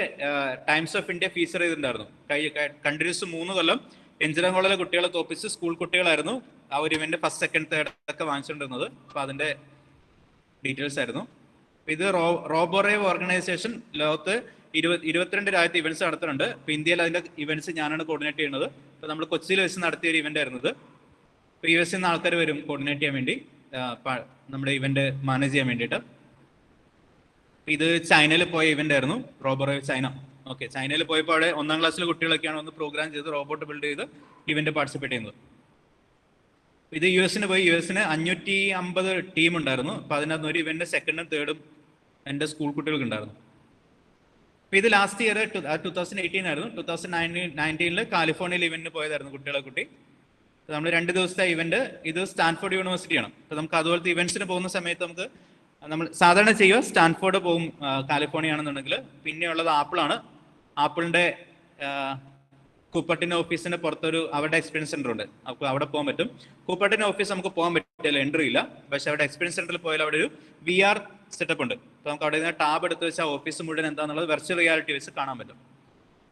ടൈംസ് ഓഫ് ഇന്ത്യ ഫീച്ചർ ചെയ്തിട്ടുണ്ടായിരുന്നു. കണ്ടിന്യൂസ് 3 കൊല്ലം എഞ്ചിനീയറിംഗ് കോളേജിലെ കുട്ടികളെ തോപ്പിച്ച് സ്കൂൾ കുട്ടികളായിരുന്നു ആ ഒരു ഇവന്റ് 1st, 2nd, 3rd ഒക്കെ വാങ്ങിച്ചുകൊണ്ടിരുന്നത്. അപ്പൊ അതിന്റെ ഡീറ്റെയിൽസ് ആയിരുന്നു. ഇത് റോബോറേവ് ഓർഗനൈസേഷൻ ലോകത്ത് 22 രാജ്യത്ത് ഇവന്റ്സ് നടത്തുന്നുണ്ട്. ഇപ്പൊ ഇന്ത്യയിൽ അതിന്റെ ഇവന്റ്സ് ഞാനാണ് കോർഡിനേറ്റ് ചെയ്യുന്നത്. ഇപ്പൊ നമ്മൾ കൊച്ചിയിൽ വെച്ച് നടത്തിയ ഒരു ഇവന്റ് ആയിരുന്നത്. ഇപ്പൊ US നിന്ന് ആൾക്കാർ വരും കോർഡിനേറ്റ് ചെയ്യാൻ വേണ്ടി, നമ്മുടെ ഇവന്റ് മാനേജ് ചെയ്യാൻ വേണ്ടിയിട്ട്. ഇത് ചൈനയിൽ പോയ ഇവന്റ് ആയിരുന്നു, റോബോറേവ് ചൈന. ഓക്കെ, ചൈനയിൽ പോയപ്പോൾ അവിടെ 1ാം ക്ലാസ്സിലെ കുട്ടികളൊക്കെയാണ് ഒന്ന് പ്രോഗ്രാം ചെയ്ത് റോബോട്ട് ബിൽഡ് ചെയ്ത് ഇവന്റ് പാർട്ടിസിപ്പേറ്റ് ചെയ്യുന്നത്. ഇത് US പോയി. US 550 ടീം ഉണ്ടായിരുന്നു. അപ്പൊ അതിനകത്ത് ഒരു ഇവന്റ് 2nd, 3rd എൻ്റെ സ്കൂൾ കുട്ടികൾക്ക് ഉണ്ടായിരുന്നു. അപ്പൊ ഇത് ലാസ്റ്റ് ഇയർ 2018 ആയിരുന്നു. 2019 കാലിഫോർണിയയിൽ ഇവന്റിന് പോയതായിരുന്നു കുട്ടികളെ കുട്ടി. നമ്മൾ 2 ദിവസത്തെ ഇവന്റ്. ഇത് സ്റ്റാൻഫോർഡ് യൂണിവേഴ്സിറ്റിയാണ്. അപ്പൊ നമുക്ക് അതുപോലത്തെ ഇവന്റ്സിന് പോകുന്ന സമയത്ത് നമ്മൾ സാധാരണ ചെയ്യുക സ്റ്റാൻഫോർഡ് പോകും, കാലിഫോർണിയ ആണെന്നുണ്ടെങ്കിൽ. പിന്നെയുള്ളത് ആപ്പിളാണ്. ആപ്പിളിന്റെ കൂപ്പർട്ടിൻ ഓഫീസിന് പുറത്തൊരു അവരുടെ എക്സ്പീരിയൻസ് സെന്റർ ഉണ്ട്. അപ്പോൾ അവിടെ പോകാൻ പറ്റും. കൂപ്പർട്ടിൻ ഓഫീസ് നമുക്ക് പോകാൻ പറ്റില്ല, എൻട്രി ഇല്ല. പക്ഷെ അവിടെ എക്സ്പീരിയൻസ് സെന്ററിൽ പോയാൽ അവിടെ ഒരു VR സെറ്റപ്പ് ഉണ്ട്. അപ്പോൾ നമുക്ക് അവിടെ നിന്ന് ടാബ് എടുത്ത് വെച്ചാൽ ഓഫീസ് മുഴുവൻ എന്താണെന്നുള്ളത് വെർച്വൽ റിയാലിറ്റി വെച്ച് കാണാൻ പറ്റും.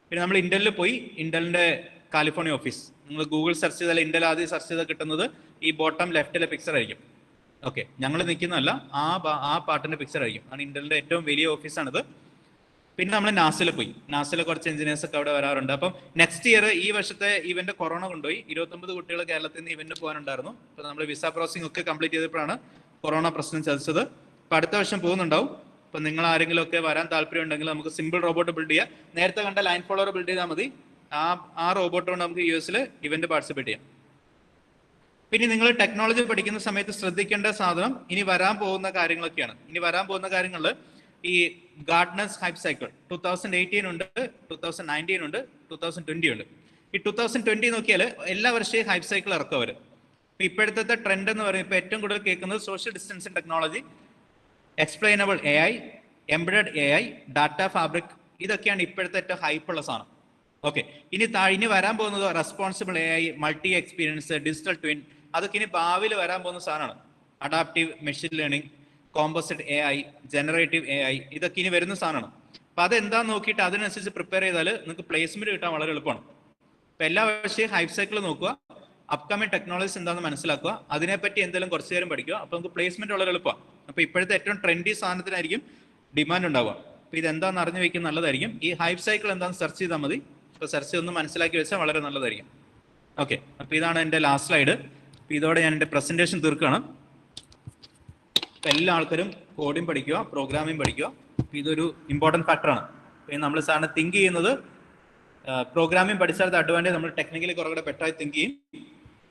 പിന്നെ നമ്മൾ ഇന്റലിൽ പോയി, ഇന്റലിന്റെ കാലിഫോർണിയ ഓഫീസ് നിങ്ങൾ ഗൂഗിൾ സെർച്ച് ചെയ്താൽ ഇന്റൽ ആദ്യം സെർച്ച് ചെയ്താൽ കിട്ടുന്നത് ഈ ബോട്ടം ലെഫ്റ്റിലെ പിക്ചർ ആയിരിക്കും. ഓക്കെ, ഞങ്ങൾ നിൽക്കുന്നതല്ല, ആ പാർട്ടിന്റെ പിക്ചർ ആയിരിക്കും. ആണ് ഇന്റലിന്റെ ഏറ്റവും വലിയ ഓഫീസാണിത്. പിന്നെ നമ്മൾ നാസിൽ പോയി. നാസിലെ കുറച്ച് എഞ്ചിനീയേഴ്സ് ഒക്കെ അവിടെ വരാറുണ്ട്. അപ്പം നെക്സ്റ്റ് ഇയർ ഈ വർഷത്തെ ഇവന്റ് കൊറോണ കൊണ്ടുപോയി. 29 കുട്ടികൾ കേരളത്തിൽ നിന്ന് ഇവന്റ് പോകാനുണ്ടായിരുന്നു. അപ്പൊ നമ്മൾ വിസ പ്രോസസിംഗ് ഒക്കെ കംപ്ലീറ്റ് ചെയ്തപ്പോഴാണ് കൊറോണ പ്രശ്നം ചതിച്ചത്. അപ്പൊ അടുത്ത വർഷം പോകുന്നുണ്ടാവും. അപ്പൊ നിങ്ങൾ ആരെങ്കിലും ഒക്കെ വരാൻ താല്പര്യം ഉണ്ടെങ്കിൽ നമുക്ക് സിമ്പിൾ റോബോട്ട് ബിൽഡ് ചെയ്യാം. നേരത്തെ കണ്ട ലൈൻ ഫോളോവർ ബിൽഡ് ചെയ്താൽ മതി. ആ റോബോട്ട് കൊണ്ട് നമുക്ക് US ഇവന്റ് പാർട്ടിസിപ്പേറ്റ് ചെയ്യാം. പിന്നെ നിങ്ങൾ ടെക്നോളജി പഠിക്കുന്ന സമയത്ത് ശ്രദ്ധിക്കേണ്ട സാധനം ഇനി വരാൻ പോകുന്ന കാര്യങ്ങളൊക്കെയാണ്. ഇനി വരാൻ പോകുന്ന കാര്യങ്ങളിൽ ഈ ഗാർഡ്നേഴ്സ് ഹൈപ്പ് സൈക്കിൾ 2018 ഉണ്ട്, 2019 ഉണ്ട്, 2020 ഉണ്ട്. ഈ 2020 നോക്കിയാൽ എല്ലാ വർഷവും ഹൈപ്പ് സൈക്കിൾ ഇറക്കും അവർ. ഇപ്പോഴത്തെ ട്രെൻഡ് എന്ന് പറയുമ്പോൾ ഇപ്പോൾ ഏറ്റവും കൂടുതൽ കേൾക്കുന്നത് social distancing technology, explainable AI, embedded AI, data fabric, ഇതൊക്കെയാണ് ഇപ്പോഴത്തെ ഏറ്റവും ഹൈപ്പുള്ള സാധനം. ഓക്കെ, ഇനി വരാൻ പോകുന്നത് responsible AI, multi experience, digital twin, അതൊക്കെ ഇനി ഭാവിയിൽ വരാൻ പോകുന്ന സാധനമാണ്. Adaptive machine learning, composite AI, generative AI, ഇതൊക്കെ ഇനി വരുന്ന സാധനമാണ്. അപ്പൊ അതെന്താന്ന് നോക്കിയിട്ട് അതിനനുസരിച്ച് പ്രിപ്പയർ ചെയ്താൽ നിങ്ങൾക്ക് പ്ലേസ്മെന്റ് കിട്ടാൻ വളരെ എളുപ്പമാണ്. അപ്പൊ എല്ലാ വർഷവും ഹൈപ്പ് സൈക്കിൾ നോക്കുക, അപ്കമിങ് ടെക്നോളജീസ് എന്താണെന്ന് മനസ്സിലാക്കുക, അതിനെപ്പറ്റി എന്തെങ്കിലും കുറച്ച് നേരം പഠിക്കുക. അപ്പൊ നമുക്ക് പ്ലേസ്മെന്റ് വളരെ എളുപ്പമാണ്. അപ്പൊ ഇപ്പോഴത്തെ ഏറ്റവും ട്രെൻഡി സാധനത്തിനായിരിക്കും ഡിമാൻഡ് ഉണ്ടാവുക. അപ്പൊ ഇതെന്താണെന്ന് അറിഞ്ഞു വയ്ക്കുന്നത് നല്ലതായിരിക്കും. ഈ ഹൈപ്പ് സൈക്കിൾ എന്താണെന്ന് സെർച്ച് ചെയ്താൽ മതി. അപ്പൊ സെർച്ച് ചെയ്തൊന്ന് മനസ്സിലാക്കി വെച്ചാൽ വളരെ നല്ലതായിരിക്കും. ഓക്കെ, അപ്പൊ ഇതാണ് എൻ്റെ ലാസ്റ്റ് സ്ലൈഡ്. അപ്പൊ ഇതോടെ ഞാൻ എൻ്റെ പ്രസന്റേഷൻ തീർക്കുകയാണ്. അപ്പൊ എല്ലാ ആൾക്കാരും കോഡിംഗ് പഠിക്കുക, പ്രോഗ്രാമിംഗ് പഠിക്കുക. ഇതൊരു ഇമ്പോർട്ടൻറ്റ് ഫാക്ടറാണ്. അപ്പൊ നമ്മൾ സാറിന് തിങ്ക് ചെയ്യുന്നത് പ്രോഗ്രാമിംഗ് പഠിച്ചാൽ അഡ്വാൻറ്റേജ് നമ്മൾ ടെക്നിക്കലി കുറേ ബെറ്ററായി തിങ്ക് ചെയ്യും.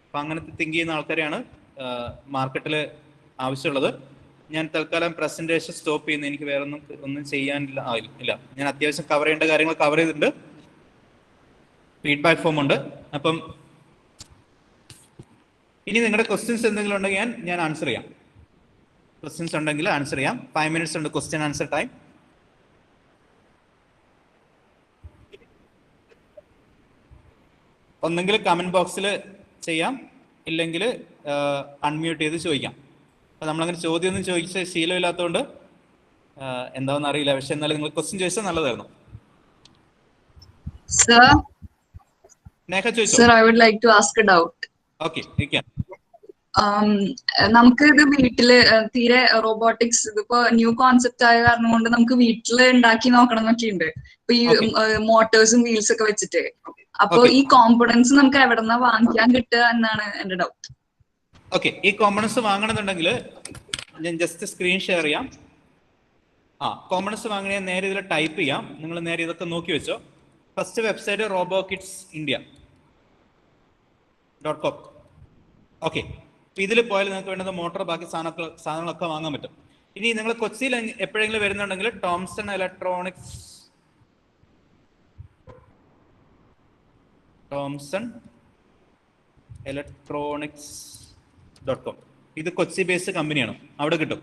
അപ്പൊ അങ്ങനത്തെ തിങ്ക് ചെയ്യുന്ന ആൾക്കാരെയാണ് മാർക്കറ്റിൽ ആവശ്യമുള്ളത്. ഞാൻ തൽക്കാലം പ്രസന്റേഷൻ സ്റ്റോപ്പ് ചെയ്യുന്നു. എനിക്ക് വേറെ ഒന്നും ചെയ്യാനില്ല ഇല്ല. ഞാൻ അത്യാവശ്യം കവർ ചെയ്യേണ്ട കാര്യങ്ങൾ കവർ ചെയ്തിട്ടുണ്ട്. ഫീഡ്ബാക്ക് ഫോം ഉണ്ട്. അപ്പം ഇനി നിങ്ങളുടെ ക്വസ്റ്റ്യൻസ് എന്തെങ്കിലും ഉണ്ടെങ്കിൽ ഞാൻ ആൻസർ ചെയ്യാം. ക്വസ്റ്റ്യൻസ് ഉണ്ടെങ്കിൽ ആൻസർ ചെയ്യാം. 5 minutes ഉണ്ട് ക്വസ്റ്റ്യൻ ആൻസർ ടൈം. ഒന്നെങ്കിൽ കമന്റ് ബോക്സിൽ ചെയ്യാം, ഇല്ലെങ്കിൽ അൺമ്യൂട്ട് ചെയ്ത് ചോദിക്കാം. അപ്പൊ നമ്മളങ്ങനെ ചോദ്യമൊന്നും ചോദിച്ച ശീലമില്ലാത്തതുകൊണ്ട് എന്താണെന്ന് അറിയില്ല. പക്ഷെ എന്നാലും നിങ്ങൾ ക്വസ്റ്റ്യൻ ചോദിച്ചാൽ നല്ലതായിരുന്നു. Sir, I would like to ask a doubt. Okay, you can. നമുക്ക് ഇത് വീട്ടില് തീരെ റോബോട്ടിക്സ് ഇതിപ്പോ ന്യൂ കോൺസെപ്റ്റ് ആയ കാരണം കൊണ്ട് നമുക്ക് വീട്ടില് ഉണ്ടാക്കി നോക്കണം എന്നൊക്കെ ഉണ്ട്. ഇപ്പൊ ഈ മോട്ടോഴ്സും വീൽസ് ഒക്കെ വെച്ചിട്ട്. അപ്പൊ ഈ കോമ്പണൻസ് നമുക്ക് എവിടെന്നാ വാങ്ങിക്കാൻ കിട്ടുക എന്നാണ് എന്റെ ഡൗട്ട്. ഓക്കെ, ഈ കോമ്പണൻസ് വാങ്ങണമെന്നുണ്ടെങ്കിൽ ഞാൻ ജസ്റ്റ് സ്ക്രീൻ ഷെയർ ചെയ്യാം. കോമ്പണൻസ് വാങ്ങണേ നേരെ ഇതിൽ ടൈപ്പ് ചെയ്യാം. നിങ്ങൾ നേരെ ഇതൊക്കെ നോക്കി വെച്ചോ. First website robokids.india.com. ഓക്കെ, ഇതിൽ പോയാൽ നിങ്ങൾക്ക് വേണ്ടത് മോട്ടോർ ബാക്കി സാധനങ്ങളൊക്കെ വാങ്ങാൻ പറ്റും. ഇനി നിങ്ങൾ കൊച്ചിയിൽ എപ്പോഴെങ്കിലും വരുന്നുണ്ടെങ്കിൽ ടോംസൺ electronics.com. ഇത് കൊച്ചി ബേസ്ഡ് കമ്പനിയാണ്, അവിടെ കിട്ടും.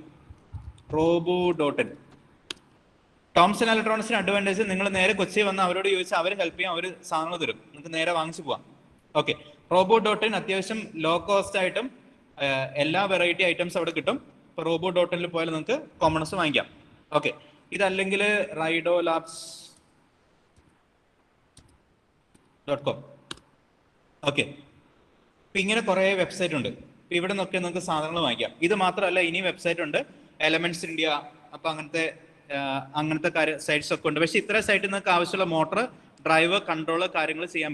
robo.in. ടോംസൺ ഇലക്ട്രോണിക്സിന് അഡ്വാൻറ്റേജ് നിങ്ങൾ നേരെ കൊച്ചി വന്ന് അവരോട് ചോദിച്ചാൽ അവർ ഹെൽപ്പ് ചെയ്യാം, അവർ സാധനങ്ങൾ തരും, നിങ്ങൾക്ക് നേരെ വാങ്ങിച്ചു പോവാം. ഓക്കെ, robo.in അത്യാവശ്യം ലോ കോസ്റ്റ് ആയിട്ടും എല്ലാ വെറൈറ്റി ഐറ്റംസ് അവിടെ കിട്ടും. ഇപ്പൊ robo.inൽ പോയാൽ നിങ്ങൾക്ക് കോമൺസ് വാങ്ങിക്കാം. Okay, ഇതല്ലെങ്കിൽ ridolabs.com. ഓക്കെ, ഇപ്പൊ ഇങ്ങനെ കുറെ വെബ്സൈറ്റ് ഉണ്ട്. ഇപ്പൊ ഇവിടെ നോക്കിയാൽ നിങ്ങൾക്ക് സാധനങ്ങൾ വാങ്ങിക്കാം. ഇത് മാത്രമല്ല, ഇനി വെബ്സൈറ്റ് ഉണ്ട് എലമെന്റ്സ് ഇന്ത്യ. അപ്പൊ അങ്ങനത്തെ സൈറ്റ്സ് ഒക്കെ ഉണ്ട്. പക്ഷെ ഇത്ര സൈറ്റിൽ നിങ്ങൾക്ക് ആവശ്യമുള്ള മോട്ടർ, ഡ്രൈവർ, കൺട്രോൾ കാര്യങ്ങൾ ചെയ്യാൻ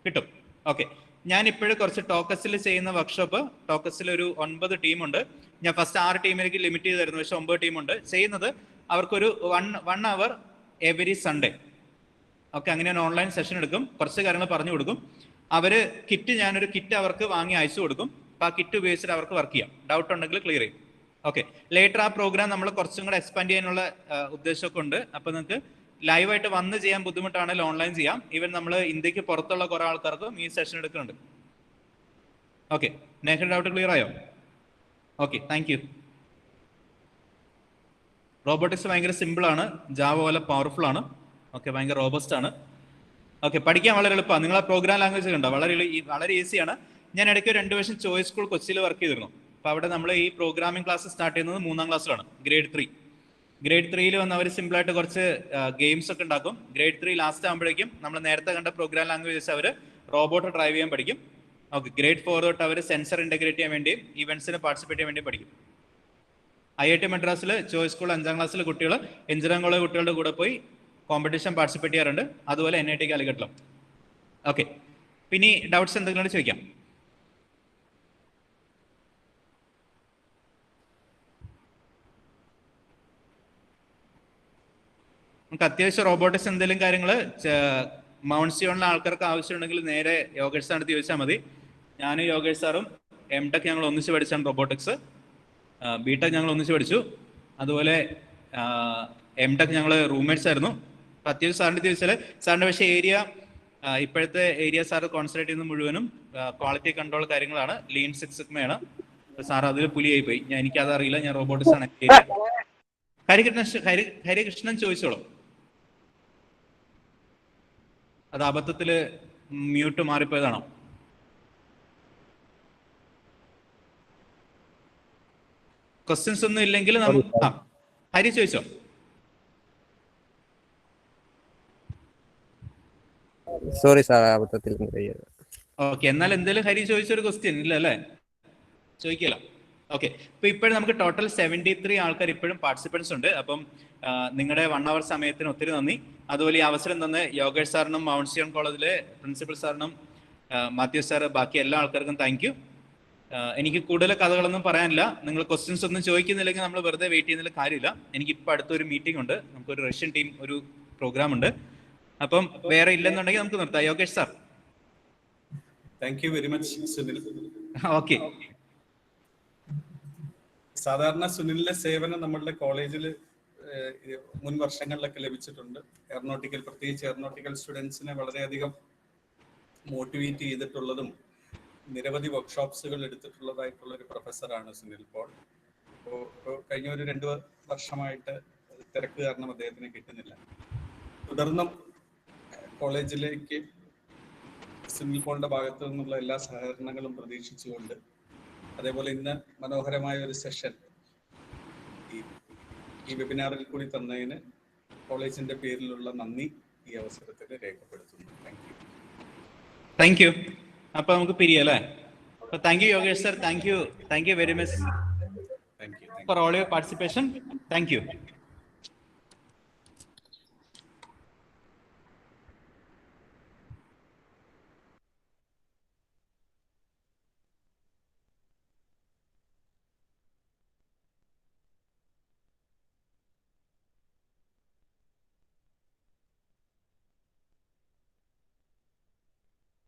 കിട്ടും. ഓക്കെ, ഞാൻ ഇപ്പോഴും കുറച്ച് ടോക്കസിൽ ചെയ്യുന്ന വർക്ക്ഷോപ്പ്. ടോക്കസിൽ ഒരു 9 ടീമുണ്ട്. ഞാൻ ഫസ്റ്റ് 6 ടീമിലേക്ക് ലിമിറ്റ് ചെയ്തായിരുന്നു, പക്ഷെ 9 ടീമുണ്ട് ചെയ്യുന്നത്. അവർക്കൊരു 1 hour എവരി സൺഡേ. ഓക്കെ, അങ്ങനെ ഞാൻ ഓൺലൈൻ സെഷൻ എടുക്കും, കുറച്ച് കാര്യങ്ങൾ പറഞ്ഞു കൊടുക്കും. ഞാനൊരു കിറ്റ് അവർക്ക് വാങ്ങി അയച്ചു കൊടുക്കും. അപ്പൊ ആ കിറ്റ് ഉപയോഗിച്ചിട്ട് അവർക്ക് വർക്ക് ചെയ്യാം. ഡൗട്ട് ഉണ്ടെങ്കിൽ ക്ലിയർ ചെയ്യും. ഓക്കെ, ലേറ്റർ ആ പ്രോഗ്രാം നമ്മൾ കുറച്ചും കൂടെ എക്സ്പാൻഡ് ചെയ്യാനുള്ള ഉദ്ദേശമൊക്കെ ഉണ്ട്. അപ്പൊ നിങ്ങൾക്ക് ലൈവായിട്ട് വന്ന് ചെയ്യാൻ ബുദ്ധിമുട്ടാണെങ്കിൽ ഓൺലൈൻ ചെയ്യാം. ഈവൻ നമ്മൾ ഇന്ത്യക്ക് പുറത്തുള്ള കുറെ ആൾക്കാർക്കും ഈ സെഷൻ എടുക്കുന്നുണ്ട്. ഓക്കെ, നേഹയുടെ ഡൗട്ട് ക്ലിയർ ആയോ? Okay, thank you. റോബോട്ടിക്സ് ഭയങ്കര സിമ്പിൾ ആണ്, ജാവ പോലെ പവർഫുൾ ആണ്. ഓക്കെ, ഭയങ്കര റോബസ്റ്റ് ആണ്. ഓക്കെ, പഠിക്കാൻ വളരെ എളുപ്പമാണ്. നിങ്ങൾ ആ പ്രോഗ്രാം ലാംഗ്വേജ് കണ്ടോ, വളരെ ഈസിയാണ്. ഞാൻ ഇടയ്ക്ക് 2 വർഷം ചോയ്സ് സ്കൂൾ കൊച്ചിയിൽ വർക്ക് ചെയ്തിരുന്നു. അപ്പൊ അവിടെ നമ്മൾ ഈ പ്രോഗ്രാമിംഗ് ക്ലാസ് സ്റ്റാർട്ട് ചെയ്യുന്നത് 3ാം ക്ലാസ്സിലാണ്, ഗ്രേഡ് 3. ഗ്രേഡ് 3ൽ വന്ന് അവർ സിമ്പിളായിട്ട് കുറച്ച് ഗെയിംസ് ഒക്കെ ഉണ്ടാക്കും. ഗ്രേഡ് 3 ലാസ്റ്റ് ആകുമ്പോഴേക്കും നമ്മൾ നേരത്തെ കണ്ട പ്രോഗ്രാം ലാംഗ്വേജസ് അവർ റോബോട്ട് ഡ്രൈവ് ചെയ്യാൻ പഠിക്കും. ഓക്കെ, ഗ്രേഡ് 4 തൊട്ട് അവർ സെൻസർ ഇന്റഗ്രേറ്റ് ചെയ്യാൻ വേണ്ടിയും ഇവന്റ്സിന് പാർട്ടിസിപ്പേറ്റ് ചെയ്യാൻ വേണ്ടിയും പഠിക്കും. IIT മദ്രാസിൽ ചോയ്സ് സ്കൂൾ 5ാം ക്ലാസ്സിലെ കുട്ടികൾ എഞ്ചിനീയറിംഗ് കോളേജ് കുട്ടികളുടെ കൂടെ പോയി കോമ്പറ്റീഷൻ പാർട്ടിസിപ്പേറ്റ് ചെയ്യാറുണ്ട്. അതുപോലെ NIT കാലിക്കറ്റിലും. ഓക്കെ, പിന്നെ ഡൗട്ട്സ് എന്തെങ്കിലും ചോദിക്കാം. നമുക്ക് അത്യാവശ്യം റോബോട്ടിക്സ് എന്തെങ്കിലും കാര്യങ്ങൾ മൗണ്ട് സിയോണിലെ ആൾക്കാർക്ക് ആവശ്യമുണ്ടെങ്കിൽ നേരെ യോഗേഷ് സാറിനടുത്ത് ചോദിച്ചാൽ മതി. ഞാനും യോഗേഷ് സാറും M.Tech ഞങ്ങൾ ഒന്നിച്ച് പഠിച്ചാണ് റോബോട്ടിക്സ്. B.Tech ഞങ്ങൾ ഒന്നിച്ച് പഠിച്ചു. അതുപോലെ M.Tech ഞങ്ങൾ റൂംമേറ്റ്സ് ആയിരുന്നു. അപ്പം അത്യാവശ്യം സാറിൻ്റെ ചോദിച്ചാൽ സാറിൻ്റെ പക്ഷേ ഏരിയ ഇപ്പോഴത്തെ ഏരിയ സാർ കോൺസെൻട്രേറ്റ് ചെയ്യുന്നത് മുഴുവനും ക്വാളിറ്റി കൺട്രോൾ കാര്യങ്ങളാണ്. ലീൻ സിക്സ് സിഗ്മയാണ്. സാർ അതിൽ പുലിയായി പോയി. എനിക്കത് അറിയില്ല. ഞാൻ റോബോട്ടിക്സ് ആണ് ഏരിയ. ഹരികൃഷ്ണൻ ചോദിച്ചോളൂ. അത് അബദ്ധത്തില് മ്യൂട്ട് മാറിപ്പോയതാണോ? ക്വസ്റ്റ്യൻസ് ഒന്നും ഇല്ലെങ്കിൽ ഹരി ചോദിച്ചോ. സോറി സാർ, അബദ്ധത്തിൽ. ഓക്കെ, എന്നാൽ എന്തായാലും ഹരി ചോദിച്ചൊരു ക്വസ്റ്റ്യൻ ഇല്ല അല്ലേ? ചോദിക്കല്ലോ. ഓക്കെ, ഇപ്പൊ ഇപ്പോഴും നമുക്ക് ടോട്ടൽ 73 ആൾക്കാർ ഇപ്പോഴും പാർട്ടിസിപ്പൻസ് ഉണ്ട്. അപ്പം നിങ്ങളുടെ 1 hour സമയത്തിന് ഒത്തിരി നന്ദി. അതുപോലെ ഈ അവസരം തന്ന് യോഗേഷ് സാറിനും മൗണ്ട് സിയോൺ കോളേജിലെ പ്രിൻസിപ്പൽ സാറിനും മാത്യു സാർ, ബാക്കി എല്ലാ ആൾക്കാർക്കും താങ്ക് യു. എനിക്ക് കൂടുതൽ കഥകളൊന്നും പറയാനില്ല. നിങ്ങൾ ക്വസ്റ്റ്യൻസ് ഒന്നും ചോദിക്കുന്നില്ലെങ്കിൽ നമ്മൾ വെറുതെ വെയിറ്റ് ചെയ്യുന്നതിൽ കാര്യമില്ല. എനിക്കിപ്പോൾ അടുത്തൊരു മീറ്റിംഗ് ഉണ്ട്. നമുക്കൊരു റഷ്യൻ ടീം ഒരു പ്രോഗ്രാം ഉണ്ട്. അപ്പം വേറെ ഇല്ലെന്നുണ്ടെങ്കിൽ നമുക്ക് നിർത്താം. Yogesh sir. Thank you very much Sunil. Okay. സാധാരണ സുനിലിന്റെ സേവനം നമ്മളുടെ കോളേജിൽ മുൻ വർഷങ്ങളിലൊക്കെ ലഭിച്ചിട്ടുണ്ട്. എയറോനോട്ടിക്കൽ, പ്രത്യേകിച്ച് എയറോനോട്ടിക്കൽ സ്റ്റുഡൻസിനെ വളരെയധികം മോട്ടിവേറ്റ് ചെയ്തിട്ടുള്ളതും നിരവധി വർക്ക്ഷോപ്സുകൾ എടുത്തിട്ടുള്ളതായിട്ടുള്ള ഒരു പ്രൊഫസറാണ് സുനിൽ പോൾ. അപ്പോൾ കഴിഞ്ഞ ഒരു 2 വർഷമായിട്ട് തിരക്ക് കാരണം അദ്ദേഹത്തിന് കിട്ടുന്നില്ല. തുടർന്നും കോളേജിലേക്ക് സുനിൽ പോളിന്റെ ഭാഗത്തു നിന്നുള്ള എല്ലാ സഹകരണങ്ങളും പ്രതീക്ഷിച്ചുകൊണ്ട്, അതേപോലെ ഇന്ന് മനോഹരമായ ഒരു സെഷൻ ഈ വെബിനാറിൽ കൂടി തന്നതിന് കോളേജിന്റെ പേരിലുള്ള നന്ദി ഈ അവസരത്തിൽ രേഖപ്പെടുത്തുന്നു. Thank you. അപ്പൊ നമുക്ക് പിരിയല്ലേ? അപ്പൊ thank you Yogesh sir. Thank you very much for all your participation. Thank you.